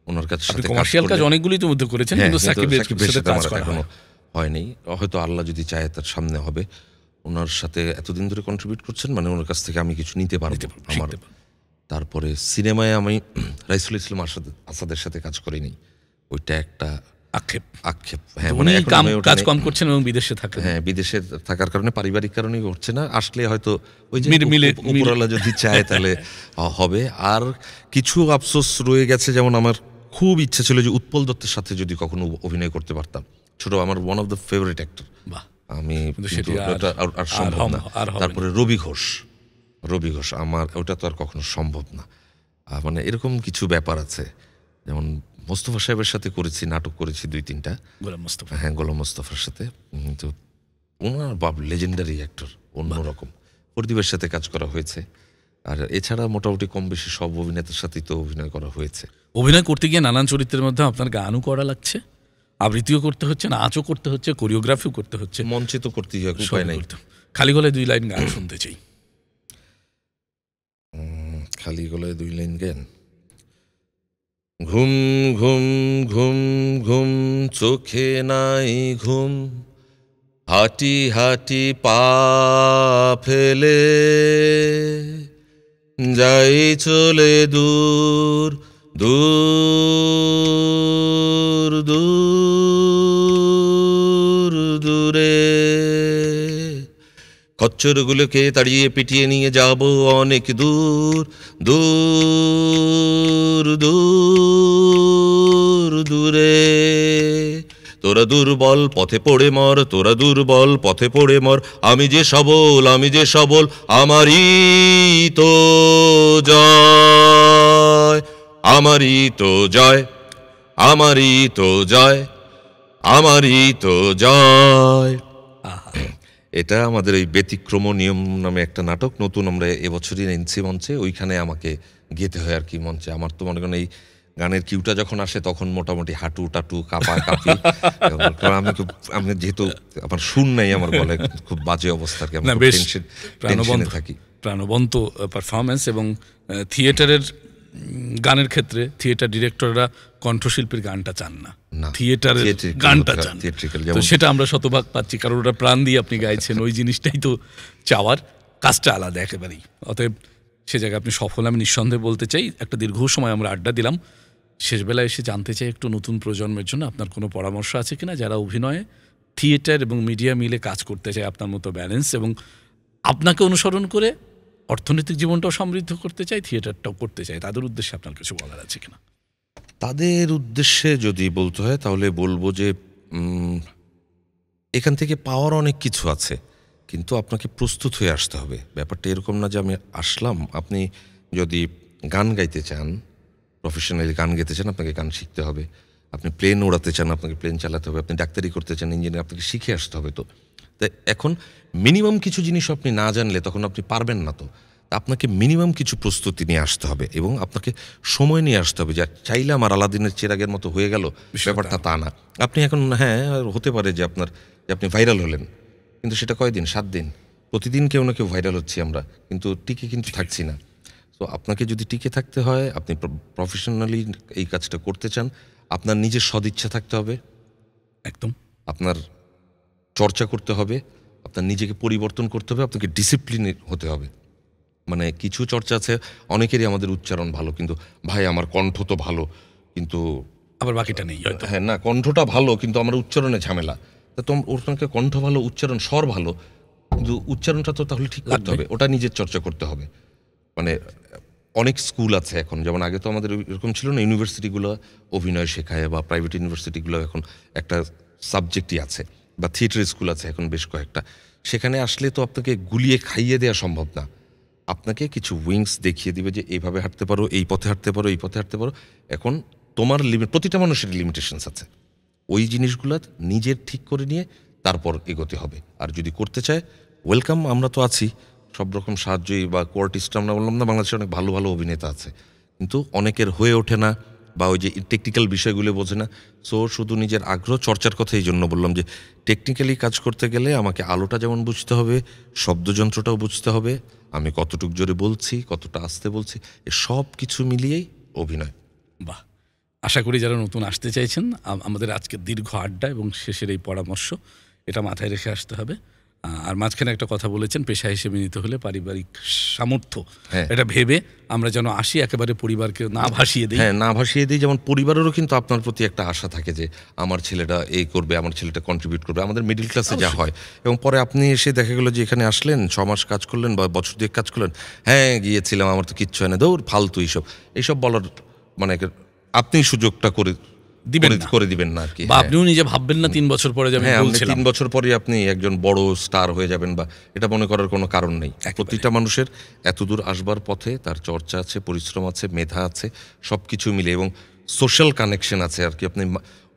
S1: ওনার কাছে
S2: আপনি
S1: সাথে
S2: কমার্শিয়াল কাজ
S1: করলে-
S2: অনেকগুলি তো মধ্যে করেছেন,
S1: হ্যাঁ,
S2: কিন্তু সাকিবের সাথে
S1: সাথে
S2: কাজ
S1: আমার
S2: করা
S1: এখনো
S2: হয়।
S1: হয়নি। হয়তো আল্লাহ যদি চায় তার সামনে হবে। ওনার সাথে এতদিন ধরে কন্ট্রিবিউট করছেন, মানে ওনার কাছ থেকে আমি কিছু নিতে পারবো আমার।
S2: শিখতে পারবো।
S1: তারপরে সিনেমায় আমি রাইসুল ইসলাম আসাদের সাথে কাজ করিনি, ওইটা একটা
S2: আক্ষেপ।
S1: আক্ষেপ। হ্যাঁ,
S2: তো
S1: মানে
S2: উনি
S1: এখন হয়ে
S2: কাজ
S1: ওঠেনি।
S2: কম করছেন এবং বিদেশে থাকেন।
S1: হ্যাঁ, বিদেশে থাকার কারণে, পারিবারিক কারণেই হচ্ছে না। আসলে হয়তো ওই যে
S2: মিলে-
S1: উপরওয়ালা যদি চায় তাহলে হবে। আর কিছু আফসোস রয়ে গেছে, যেমন আমার খুব ইচ্ছা ছিল যে উৎপল দত্তের সাথে যদি কখনো অভিনয় করতে পারতাম। ছোট, আমার one of the favourite actor.
S2: বাহ!
S1: আমি
S2: কিন্তু
S1: কিন্তু
S2: সেটি
S1: ওটা আর সম্ভব না।
S2: আর হবে না।
S1: তারপরে রবি ঘোষ আমার, ওটা তো আর কখনো সম্ভব না। মানে এরকম কিছু ব্যাপার আছে। যেমন মোস্তফা সাহেবের সাথে করেছি, নাটক করেছি 2-3টা।
S2: গোলাম মোস্তফা।
S1: হ্যাঁ, গোলাম মোস্তফার সাথে। তো ওনার লেজেন্ডারি অ্যাক্টর, অন্যরকম। প্রদীপের সাথে কাজ করা হয়েছে। আর এছাড়া মোটামুটি কম বেশি সব অভিনেতার সাথেই তো অভিনয় করা হয়েছে।
S2: অভিনয় করতে গিয়ে নানান চরিত্রের মধ্যে আপনার গানও করা লাগছে, আবৃত্তিও করতে হচ্ছে, নাচও করতে হচ্ছে, কোরিওগ্রাফিও করতে হচ্ছে।
S1: মঞ্চে তো করতেই হয়, উপায় নাই।
S2: খালি গলায় 2 লাইন গান শুনতে চাই।
S1: খালি গলায় 2 লাইন গান। ঘুম ঘুম ঘুম ঘুম চোখে নাই ঘুম, হাঁটি হাঁটি পা ফেলে যাই চলে দূর দূর দূর দূরে, খচ্চরগুলোকে তাড়িয়ে পিটিয়ে নিয়ে যাব অনেক দূর দূর দূর দূরে। তোরা দুর্বল পথে পড়ে মর, তোরা দুর্বল পথে পড়ে মর, আমি যে সবল আমারই তো জয়, আমারই তো জয়, আমারই তো জয়, আমারই তো জয়। এটা আমাদের এই ব্যতিক্রম নিয়ম নামে একটা নাটক, নতুন আমরা এবছরই এনসি মঞ্চে, ওইখানে আমাকে গেতে হয় আর কি মঞ্চে। আমার তো মনে করেন এই গানের কিউটা যখন আসে তখন মোটামুটি হাঁটু টাটু কাঁপি। কারণ আমি যেহেতু আমার সুর নাই আমার গলায়, খুব বাজে অবস্থা আর কি, আমি
S2: না,
S1: খুব
S2: বেশ
S1: টেনশনে থাকি।
S2: প্রাণবন্ত পারফরমেন্স। এবং থিয়েটারের গানের ক্ষেত্রে থিয়েটার ডিরেক্টররা কণ্ঠশিল্পীর গানটা চান না,
S1: না,
S2: থিয়েটারের
S1: theatrical
S2: গানটা চান।
S1: theatrical,
S2: তো
S1: যেমন-
S2: সেটা আমরা শতভাগ পাচ্ছি, কারণ ওটা প্রাণ দিয়ে আপনি গাইছেন, ওই জিনিসটাই তো চাওয়ার। কাজটা আলাদা একেবারেই। অতএব সে জায়গায় আপনি সফল, আমি নিঃসন্দেহে বলতে চাই। একটা দীর্ঘ সময় আমরা আড্ডা দিলাম, শেষবেলায় এসে জানতে চাই একটু নতুন প্রজন্মের জন্য আপনার কোনো পরামর্শ আছে কিনা, যারা অভিনয়ে, থিয়েটার এবং মিডিয়া মিলে কাজ করতে চায় আপনার মতো ব্যালেন্স, এবং আপনাকে অনুসরণ করে অর্থনৈতিক জীবনটাও সমৃদ্ধ করতে চাই, থিয়েটারটাও করতে চাই, তাদের উদ্দেশ্যে আপনার কিছু বলার আছে কিনা?
S1: তাদের উদ্দেশ্যে যদি বলতে হয় তাহলে বলবো যে এখান থেকে পাওয়ার অনেক কিছু আছে, কিন্তু আপনাকে প্রস্তুত হয়ে আসতে হবে। ব্যাপারটা এরকম না যে আমি আসলাম। আপনি যদি গান গাইতে চান, প্রফেশনালি গান গাইতে চান, আপনাকে গান শিখতে হবে। আপনি প্লেন ওড়াতে চান, আপনাকে প্লেন চালাতে হবে। আপনি ডাক্তারি করতে চান, ইঞ্জিনিয়ার, আপনাকে শিখে আসতে হবে। তো তাই এখন মিনিমাম কিছু জিনিস আপনি না জানলে তখন আপনি পারবেন না। তো আপনাকে মিনিমাম কিছু প্রস্তুতি নিয়ে আসতে হবে এবং আপনাকে সময় নিয়ে আসতে হবে। যে চাইলে আমার আলাদিনের চেরাগের মতো হয়ে গেল, ব্যাপারটা তা না। আপনি এখন, হ্যাঁ হতে পারে যে আপনি ভাইরাল হলেন, কিন্তু সেটা কয়দিন? 7 দিন। প্রতিদিন কেউ না কেউ ভাইরাল হচ্ছি আমরা, কিন্তু টিকে কিন্তু থাকছি না। তো আপনাকে যদি টিকে থাকতে হয়, আপনি প্রফেশনালি এই কাজটা করতে চান, আপনার নিজের সদিচ্ছা থাকতে হবে,
S2: একদম।
S1: আপনার চর্চা করতে হবে, আপনার নিজেকে পরিবর্তন করতে হবে, আপনাকে ডিসিপ্লিন হতে হবে। মানে কিছু চর্চা আছে, অনেকেরই আমাদের উচ্চারণ ভালো, কিন্তু ভাই আমার কণ্ঠ তো ভালো, কিন্তু
S2: আবার বাকিটা নেই হয়তো।
S1: হ্যাঁ না, কণ্ঠটা ভালো কিন্তু আমার উচ্চারণে ঝামেলা। তা ওখানকে কণ্ঠ ভালো, উচ্চারণ স্বর ভালো, কিন্তু উচ্চারণটা তো তাহলে ঠিক করতে হবে, ওটা নিজের চর্চা করতে হবে। মানে অনেক স্কুল আছে এখন, যেমন আগে তো আমাদের এরকম ছিল না, ইউনিভার্সিটিগুলো অভিনয় শেখায়, বা প্রাইভেট ইউনিভার্সিটিগুলো এখন একটা সাবজেক্টই আছে, বা থিয়েটার স্কুল আছে এখন বেশ কয়েকটা। সেখানে আসলে তো আপনাকে গুলিয়ে খাইয়ে দেওয়া সম্ভব না। আপনাকে কিছু উইংস দেখিয়ে দিবে যে এইভাবে হাঁটতে পারো, এই পথে হাঁটতে পারো, এই পথে হাঁটতে পারো। এখন তোমার লিমিট, প্রতিটা মানুষের লিমিটেশনস আছে। ওই জিনিসগুলো নিজের ঠিক করে নিয়ে তারপর এগোতে হবে। আর যদি করতে চায় ওয়েলকাম, আমরা তো আছি সব রকম সাহায্যই, বা কোয়ার্টিস্ট আমরা বললাম না, বাংলাদেশে অনেক ভালো ভালো অভিনেতা আছে, কিন্তু অনেকের হয়ে ওঠে না বা ওই যে টেকনিক্যাল বিষয়গুলো বোঝে না। সো শুধু নিজের আগ্রহ চর্চার কথা এই জন্য বললাম যে টেকনিক্যালি কাজ করতে গেলে আমাকে আলোটা যেমন বুঝতে হবে, শব্দযন্ত্রটাও বুঝতে হবে, আমি কতটুকু জোরে বলছি, কতটা আস্তে বলছি, এ সব কিছু মিলিয়েই অভিনয়।
S2: বাহ, আশা করি যারা নতুন আসতে চাইছেন আমাদের আজকের দীর্ঘ আড্ডা এবং শেষের এই পরামর্শ এটা মাথায় রেখে আসতে হবে। আর মাঝখানে একটা কথা বলেছেন, পেশা হিসেবে নিতে হলে পারিবারিক সামর্থ্য,
S1: হ্যাঁ।
S2: এটা ভেবে আমরা যেন আসি, একেবারে পরিবারকে না ভাসিয়ে দিই।
S1: হ্যাঁ, না ভাসিয়ে দিই। যেমন পরিবারেরও কিন্তু আপনার প্রতি একটা আশা থাকে যে আমার ছেলেটা এই করবে, আমার ছেলেটা কন্ট্রিবিউট করবে, আমাদের মিডিল ক্লাসে যা হয়। এবং পরে আপনি এসে দেখা গেল যে এখানে আসলেন, 6 মাস কাজ করলেন বা বছর দিয়ে কাজ করলেন, হ্যাঁ গিয়েছিলাম, আমার তো কিচ্ছু হয় না, দৌড় ফালতু এইসব বলার মানে আপনি সুযোগটা করে দিবেন না আর কি।
S2: বা আপনিও নিজে ভাববেন না 3 বছর পরে যাবেন,
S1: হ্যাঁ, আপনি
S2: বলছিলাম
S1: 3 বছর পরে আপনি একজন বড় স্টার হয়ে যাবেন, বা এটা মনে করার কোনো কারণ নেই। প্রতিটা মানুষের এতদূর আসবার পথে তার চর্চা আছে, পরিশ্রম আছে, মেধা আছে, সব কিছু মিলে, এবং সোশ্যাল কানেকশন আছে আর কি। আপনি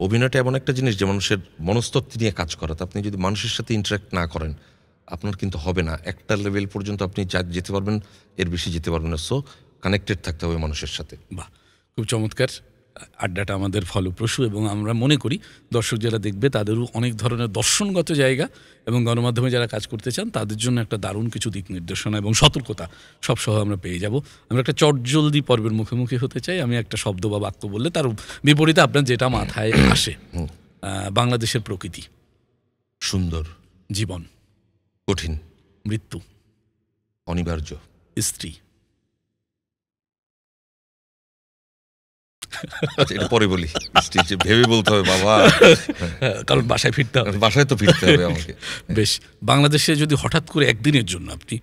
S1: অভিনয়টা এমন একটা জিনিস যে মানুষের মনস্তত্ত্ব নিয়ে কাজ করা, তো আপনি যদি মানুষের সাথে ইন্টারাক্ট না করেন আপনার কিন্তু হবে না। একটা লেভেল পর্যন্ত আপনি যেতে পারবেন, এর বেশি যেতে পারবেন না। সো কানেক্টেড থাকতে হবে মানুষের সাথে।
S2: বাহ, খুব চমৎকার আড্ডাটা আমাদের ফলপ্রসূ, এবং আমরা মনে করি দর্শক যারা দেখবে তাদেরও অনেক ধরনের দর্শনগত জায়গা, এবং গণমাধ্যমে যারা কাজ করতে চান তাদের জন্য একটা দারুণ কিছু দিক নির্দেশনা এবং সতর্কতা সব সহ আমরা পেয়ে যাব। আমরা একটা চটজলদি পর্বের মুখোমুখি হতে চাই। আমি একটা শব্দ বা বাক্য বললে তার বিপরীতে আপনার যেটা মাথায় আসে। বাংলাদেশের প্রকৃতি
S1: সুন্দর,
S2: জীবন
S1: কঠিন,
S2: মৃত্যু
S1: অনিবার্য,
S2: স্ত্রী।
S1: আচ্ছা, এটা পরে বলি, ভেবে বলতে হবে বাবা,
S2: কারণ বাসায় ফিরতে হবে,
S1: বাসায় তো ফিরতে হবে আমাকে।
S2: বেশ, বাংলাদেশে যদি হঠাৎ করে একদিনের জন্য আপনি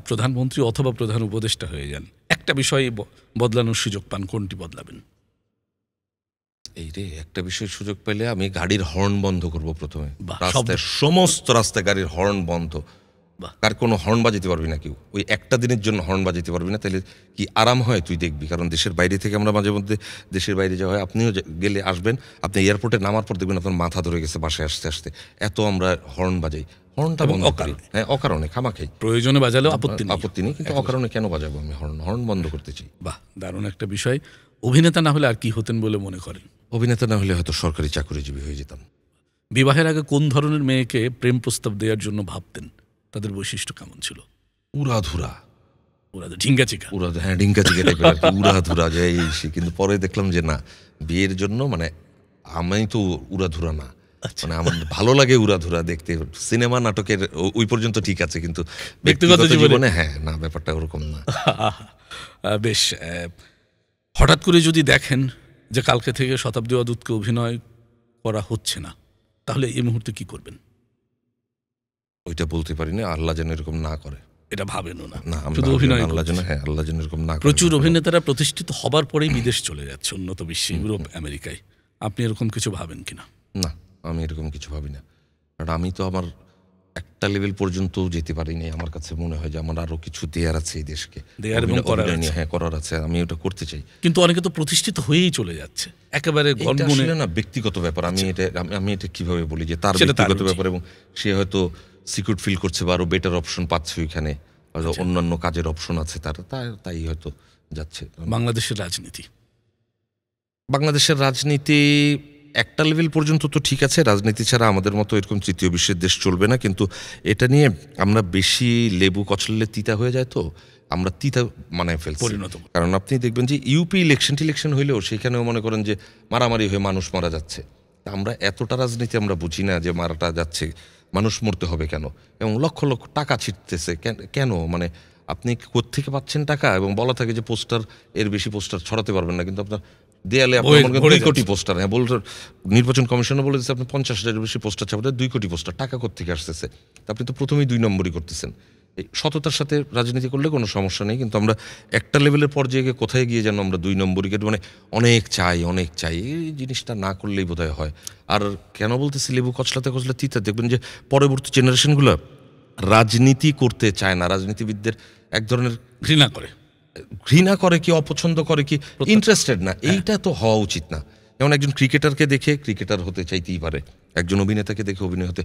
S2: প্রধানমন্ত্রী অথবা প্রধান উপদেষ্টা হয়ে যান, একটা বিষয় বদলানোর সুযোগ পান, কোনটি বদলাবেন?
S1: এই রে, একটা বিষয় সুযোগ পেলে আমি গাড়ির হর্ন বন্ধ করব প্রথমে।
S2: বাহ,
S1: রাস্তায়, সমস্ত রাস্তায় গাড়ির হর্ন বন্ধ।
S2: বাহ।
S1: কার কোনো হর্ন বাজাতে পারবি না কেউ, ওই একটা দিনের জন্য হর্ন বাজাতে পারবি না। তাহলে কি আরাম হয় তুই দেখবি। কারণ দেশের বাইরে থেকে আমরা মাঝে মধ্যে দেশের বাইরে যাওয়া হয়, আপনিও গেলে আসবেন, আপনি এয়ারপোর্টে নামার পর দেখবেন আপনার মাথা ধরে গেছে বাসায় আসতে আসতে, এত আমরা হর্ন বাজাই। হর্নটা বন্ধ করি। হ্যাঁ, অকারণে, খামাখাই।
S2: প্রয়োজনে বাজালেও
S1: আপত্তি নেই, কিন্তু অকারণে কেন বাজাবো আমি হর্ন? হর্ন বন্ধ করতে চাই।
S2: বাহ, দারুণ একটা বিষয়। অভিনেতা না হলে আর কি হতেন বলে মনে করেন?
S1: অভিনেতা না হলে হয়তো সরকারি চাকরিজীবী হয়ে যেতাম।
S2: বিবাহের আগে কোন ধরনের মেয়েকে প্রেম প্রস্তাব দেওয়ার জন্য ভাবতেন? তাদের বৈশিষ্ট্য কেমন ছিল?
S1: উড়াধুরা,
S2: ওরা তো ঢিঙ্গাচিকা।
S1: হ্যাঁ, ডিঙ্কা চিকা টাইপের আর কি, উড়াধুরা যায় এই সে। কিন্তু পরে দেখলাম যে না, বিয়ের জন্য মানে আমি তো উড়াধুরা না, মানে আমার ভালো লাগে উড়াধুরা দেখতে। সিনেমা নাটকের ওই পর্যন্ত ঠিক আছে, কিন্তু ব্যক্তিগত জীবনে হ্যাঁ, না, ব্যাপারটা ওরকম না।
S2: বেশ, হঠাৎ করে যদি দেখেন যে কালকে থেকে শতাব্দী অদূতকে অভিনয় করা হচ্ছে না, তাহলে এই মুহূর্তে কি করবেন?
S1: ওইটা বলতে পারি না, আল্লাহ যেন এরকম না করে।
S2: এটা ভাবেনও না,
S1: না,
S2: শুধু অভিনয়।
S1: আল্লাহ যেন, হ্যাঁ, আল্লাহ যেন এরকম না করে।
S2: প্রচুর অভিনেতারা প্রতিষ্ঠিত হবার পরেই বিদেশ চলে যাচ্ছে, উন্নত বিশ্বে, ইউরোপ, আমেরিকায়। আপনি এরকম কিছু ভাবেন কিনা?
S1: না, আমি এরকম কিছু ভাবি না। কারণ আমি তো আমার একটা লেভেল পর্যন্ত যেতে পারিনি। আমার কাছে মনে হয় যে আমার আরো কিছু দেয়ার আছে এই দেশকে,
S2: দেয়ার এবং করার আছে।
S1: হ্যাঁ, করার আছে, আমি ওটা করতে চাই।
S2: কিন্তু অনেকে তো প্রতিষ্ঠিত হয়েই চলে যাচ্ছে একেবারে গণগুণে।
S1: না, ব্যক্তিগত ব্যাপার। আমি এটা কিভাবে বলি যে তার ব্যক্তিগত ব্যাপার, এবং সে হয়তো সিকিউর ফিল করছে বা আরো বেটার অপশন পাচ্ছে ওইখানে, অন্যান্য কাজের অপশন আছে তার, তাই হয়তো যাচ্ছে। বাংলাদেশের রাজনীতি একটা লেভেল পর্যন্ত তো ঠিক আছে, রাজনীতি ছাড়া আমাদের মতো এরকম তৃতীয় বিশ্বের দেশ চলবে না। কিন্তু এটা নিয়ে আমরা বেশি লেবু কচললে তিতা হয়ে যায়, তো আমরা তিতা মানে ফেলছি। কারণ আপনি দেখবেন যে ইউপি ইলেকশন হইলেও সেখানেও মনে করেন যে মারামারি হয়ে মানুষ মারা যাচ্ছে। আমরা এতটা রাজনীতি আমরা বুঝি না যে মারাটা যাচ্ছে, মানুষ মরতে হবে কেন, এবং লক্ষ লক্ষ টাকা ছিটতেছে কেন, মানে আপনি কোত্থেকে পাচ্ছেন টাকা? এবং বলা থাকে যে পোস্টার, এর বেশি পোস্টার ছড়াতে পারবেন না, কিন্তু আপনার দেয়ালে 2 কোটি পোস্টার। হ্যাঁ, নির্বাচন কমিশনও বলে দিচ্ছে আপনি 50,000-এর বেশি পোস্টার ছাপাতে 2 কোটি পোস্টার, টাকা কোত্থেকে আসতেছে? আপনি তো প্রথমেই 2 নম্বরই করতেছেন। এই সততার সাথে রাজনীতি করলে কোনো সমস্যা নেই, কিন্তু আমরা একটা লেভেলের পর্যায়ে গিয়ে কোথায় গিয়ে যেন আমরা 2 নম্বরই, মানে অনেক চাই, এই জিনিসটা না করলেই বোধহয় হয়। আর কেন বলতেছি লেবু কচলাতে তিতা, দেখবেন যে পরবর্তী জেনারেশনগুলো রাজনীতি করতে চায় না। রাজনীতিবিদদের এক ধরনের ঘৃণা করে কি, অপছন্দ করে কি, ইন্টারেস্টেড না। এইটা তো হওয়া উচিত না। যেমন একজন ক্রিকেটারকে দেখে ক্রিকেটার হতে চাইতেই পারে, একজন অভিনেতাকে দেখে অভিনয় হতে,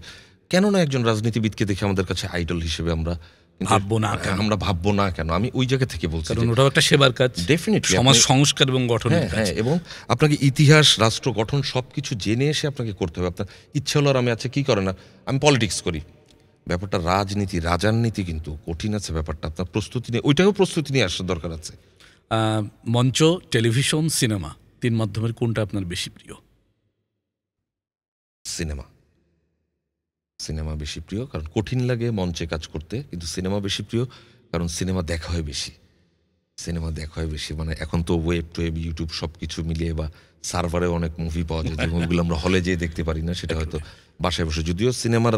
S1: কেন না একজন রাজনীতিবিদকে দেখে আমাদের কাছে আইডল হিসেবে আমরা
S2: ভাববো না কেন?
S1: আমরা ভাববো না কেন? আমি ওই জায়গা থেকে বলছি,
S2: কারণ ওটাও একটা সেবার কাজ,
S1: ডেফিনেটলি
S2: সমাজ সংস্কার এবং গঠনের কাজ।
S1: হ্যাঁ, এবং আপনাকে ইতিহাস, রাষ্ট্র গঠন সবকিছু জেনে এসে আপনাকে করতে হবে। আপনার ইচ্ছা হলো আর আমি আচ্ছা কি করে না আমি পলিটিক্স করি, ব্যাপারটা রাজনীতি, রাজনীতি কিন্তু কঠিন আছে ব্যাপারটা, আপনার প্রস্তুতি নিয়ে, ওইটাও প্রস্তুতি নিয়ে আসার দরকার আছে।
S2: মঞ্চ, টেলিভিশন, সিনেমা, 3 মাধ্যমের কোনটা আপনার বেশি প্রিয়?
S1: সিনেমা। সিনেমা বেশি প্রিয়, কারণ কঠিন লাগে মঞ্চে কাজ করতে, কিন্তু সিনেমা বেশি প্রিয় কারণ সিনেমা দেখা হয় বেশি। সিনেমা দেখা হয় বেশি, মানে এখন তো ওয়েব টুয়েব ইউটিউব সব কিছু মিলিয়ে বা সার্ভারে অনেক মুভি পাওয়া যায়, যে মুভিগুলো আমরা হলে যেয়ে দেখতে পারি না, সেটা হয়তো বাসায় বসে, যদিও সিনেমার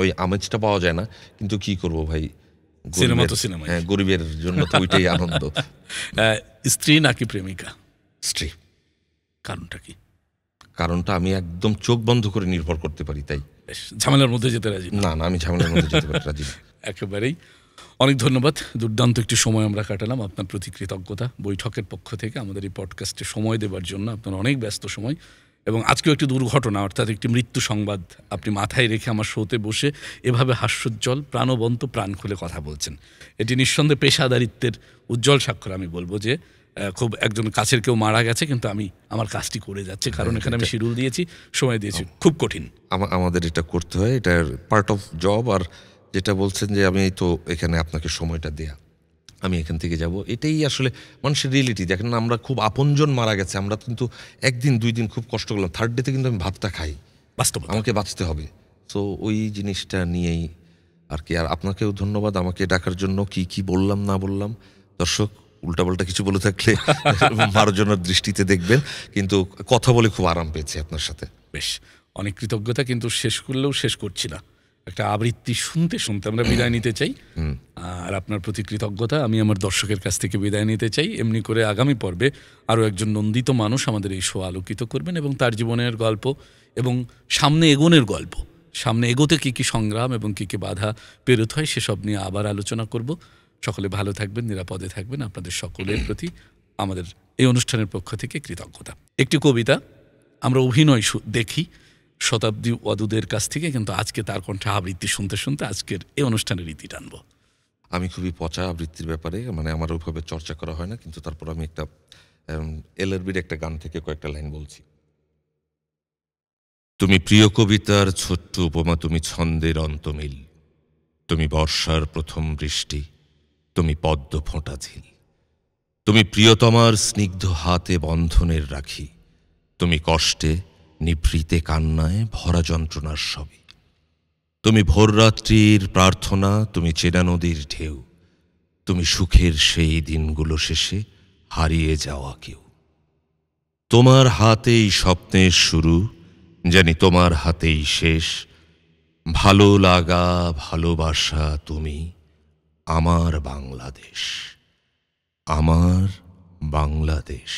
S1: ওই আমেজটা পাওয়া যায় না, কিন্তু কি করব ভাই,
S2: সিনেমা তো সিনেমা।
S1: হ্যাঁ, গরিবের জন্য তো ওইটাই আনন্দ।
S2: স্ত্রী নাকি প্রেমিকা?
S1: স্ত্রী।
S2: কারণটা কি?
S1: কারণটা আমি একদম চোখ বন্ধ করে নির্ভর করতে পারি, তাই।
S2: ঝামেলার মধ্যে যেতে রাজি না?
S1: না, আমি ঝামেলার মধ্যে যেতে পারি রাজি না।
S2: একেবারেই। অনেক ধন্যবাদ, দুর্দান্ত একটি সময় আমরা কাটালাম। আপনার প্রতি কৃতজ্ঞতা বৈঠকের পক্ষ থেকে, আমাদের এই পডকাস্টে সময় দেওয়ার জন্য। আপনার অনেক ব্যস্ত সময়, এবং আজকেও একটি দুর্ঘটনা অর্থাৎ একটি মৃত্যু সংবাদ আপনি মাথায় রেখে আমার শোতে বসে এভাবে হাস্যোজ্জ্বল, প্রাণবন্ত, প্রাণ খুলে কথা বলছেন। এটি নিঃসন্দেহে পেশাদারিত্বের উজ্জ্বল স্বাক্ষর। আমি বলবো যে খুব একজন কাছের কেউ মারা গেছে, কিন্তু আমি আমার কাজটি করে যাচ্ছি, কারণ এখানে আমি শিডিউল দিয়েছি, সময় দিয়েছি, খুব কঠিন।
S1: আমাদের এটা করতে হয়, এটার পার্ট অফ জব। আর যেটা বলছেন যে আমি তো এখানে আপনাকে সময়টা দেয়া, আমি এখান থেকে যাব, এটাই আসলে মানুষের রিয়েলিটি। দেখেন না, আমরা খুব আপনজন মারা গেছে, আমরা কিন্তু 1 দিন 2 দিন খুব কষ্ট করলাম, 3rd ডেতে কিন্তু আমি ভাতটা খাই,
S2: বাস্তব
S1: আমাকে বাঁচতে হবে। সো ওই জিনিসটা নিয়েই আর কি। আর আপনাকেও ধন্যবাদ আমাকে ডাকার জন্য। কি কি বললাম না বললাম, দর্শক উল্টাপাল্টা কিছু বলে থাকলে মার্জনার দৃষ্টিতে দেখবেন, কিন্তু কথা বলে খুব আরাম পেয়েছি আপনার সাথে।
S2: বেশ, অনেক কৃতজ্ঞতা, কিন্তু শেষ করলেও শেষ করছি না, একটা আবৃত্তি শুনতে শুনতে আমরা বিদায় নিতে চাই। আর আপনার প্রতি কৃতজ্ঞতা, আমি আমার দর্শকের কাছ থেকে বিদায় নিতে চাই। এমনি করে আগামী পর্বে আরও একজন নন্দিত মানুষ আমাদের এই শো আলোকিত করবেন, এবং তার জীবনের গল্প এবং সামনে এগোনের গল্প, সামনে এগোতে কী কী সংগ্রাম এবং কী কী বাধা পেরোতে হয়, সেসব নিয়ে আবার আলোচনা করব। সকলে ভালো থাকবেন, নিরাপদে থাকবেন। আপনাদের সকলের প্রতি আমাদের এই অনুষ্ঠানের পক্ষ থেকে কৃতজ্ঞতা। একটি কবিতা আমরা অভিনয় দেখি শতাব্দী ওয়াদুদের কাছ থেকে, কিন্তু আজকে তার কণ্ঠে আবৃত্তি শুনতে শুনতে আজকের এই অনুষ্ঠানের রীতি টানবো।
S1: আমি খুবই পচা আবৃত্তির ব্যাপারে, মানে আমার ওইভাবে চর্চা করা হয় না, কিন্তু তারপর আমি একটা এলআরবির একটা গান থেকে কয়েকটা লাইন বলছি। তুমি প্রিয় কবিতার ছোট্ট উপমা, তুমি ছন্দের অন্তমিল, তুমি বর্ষার প্রথম বৃষ্টি, তুমি পদ্ম ফোঁটা ঝিল, তুমি প্রিয়তমার স্নিগ্ধ হাতে বন্ধনের রাখি, তুমি কষ্টে নিভৃতে কান্নায় ভরা যন্ত্রণার সবই, তুমি ভোররাত্রির প্রার্থনা, তুমি চেনা নদীর ঢেউ, তুমি সুখের সেই দিনগুলো শেষে হারিয়ে যাওয়া কেউ। তোমার হাতেই স্বপ্নের শুরু, জানি তোমার হাতেই শেষ, ভালো লাগা ভালোবাসা তুমি আমার বাংলাদেশ, আমার বাংলাদেশ।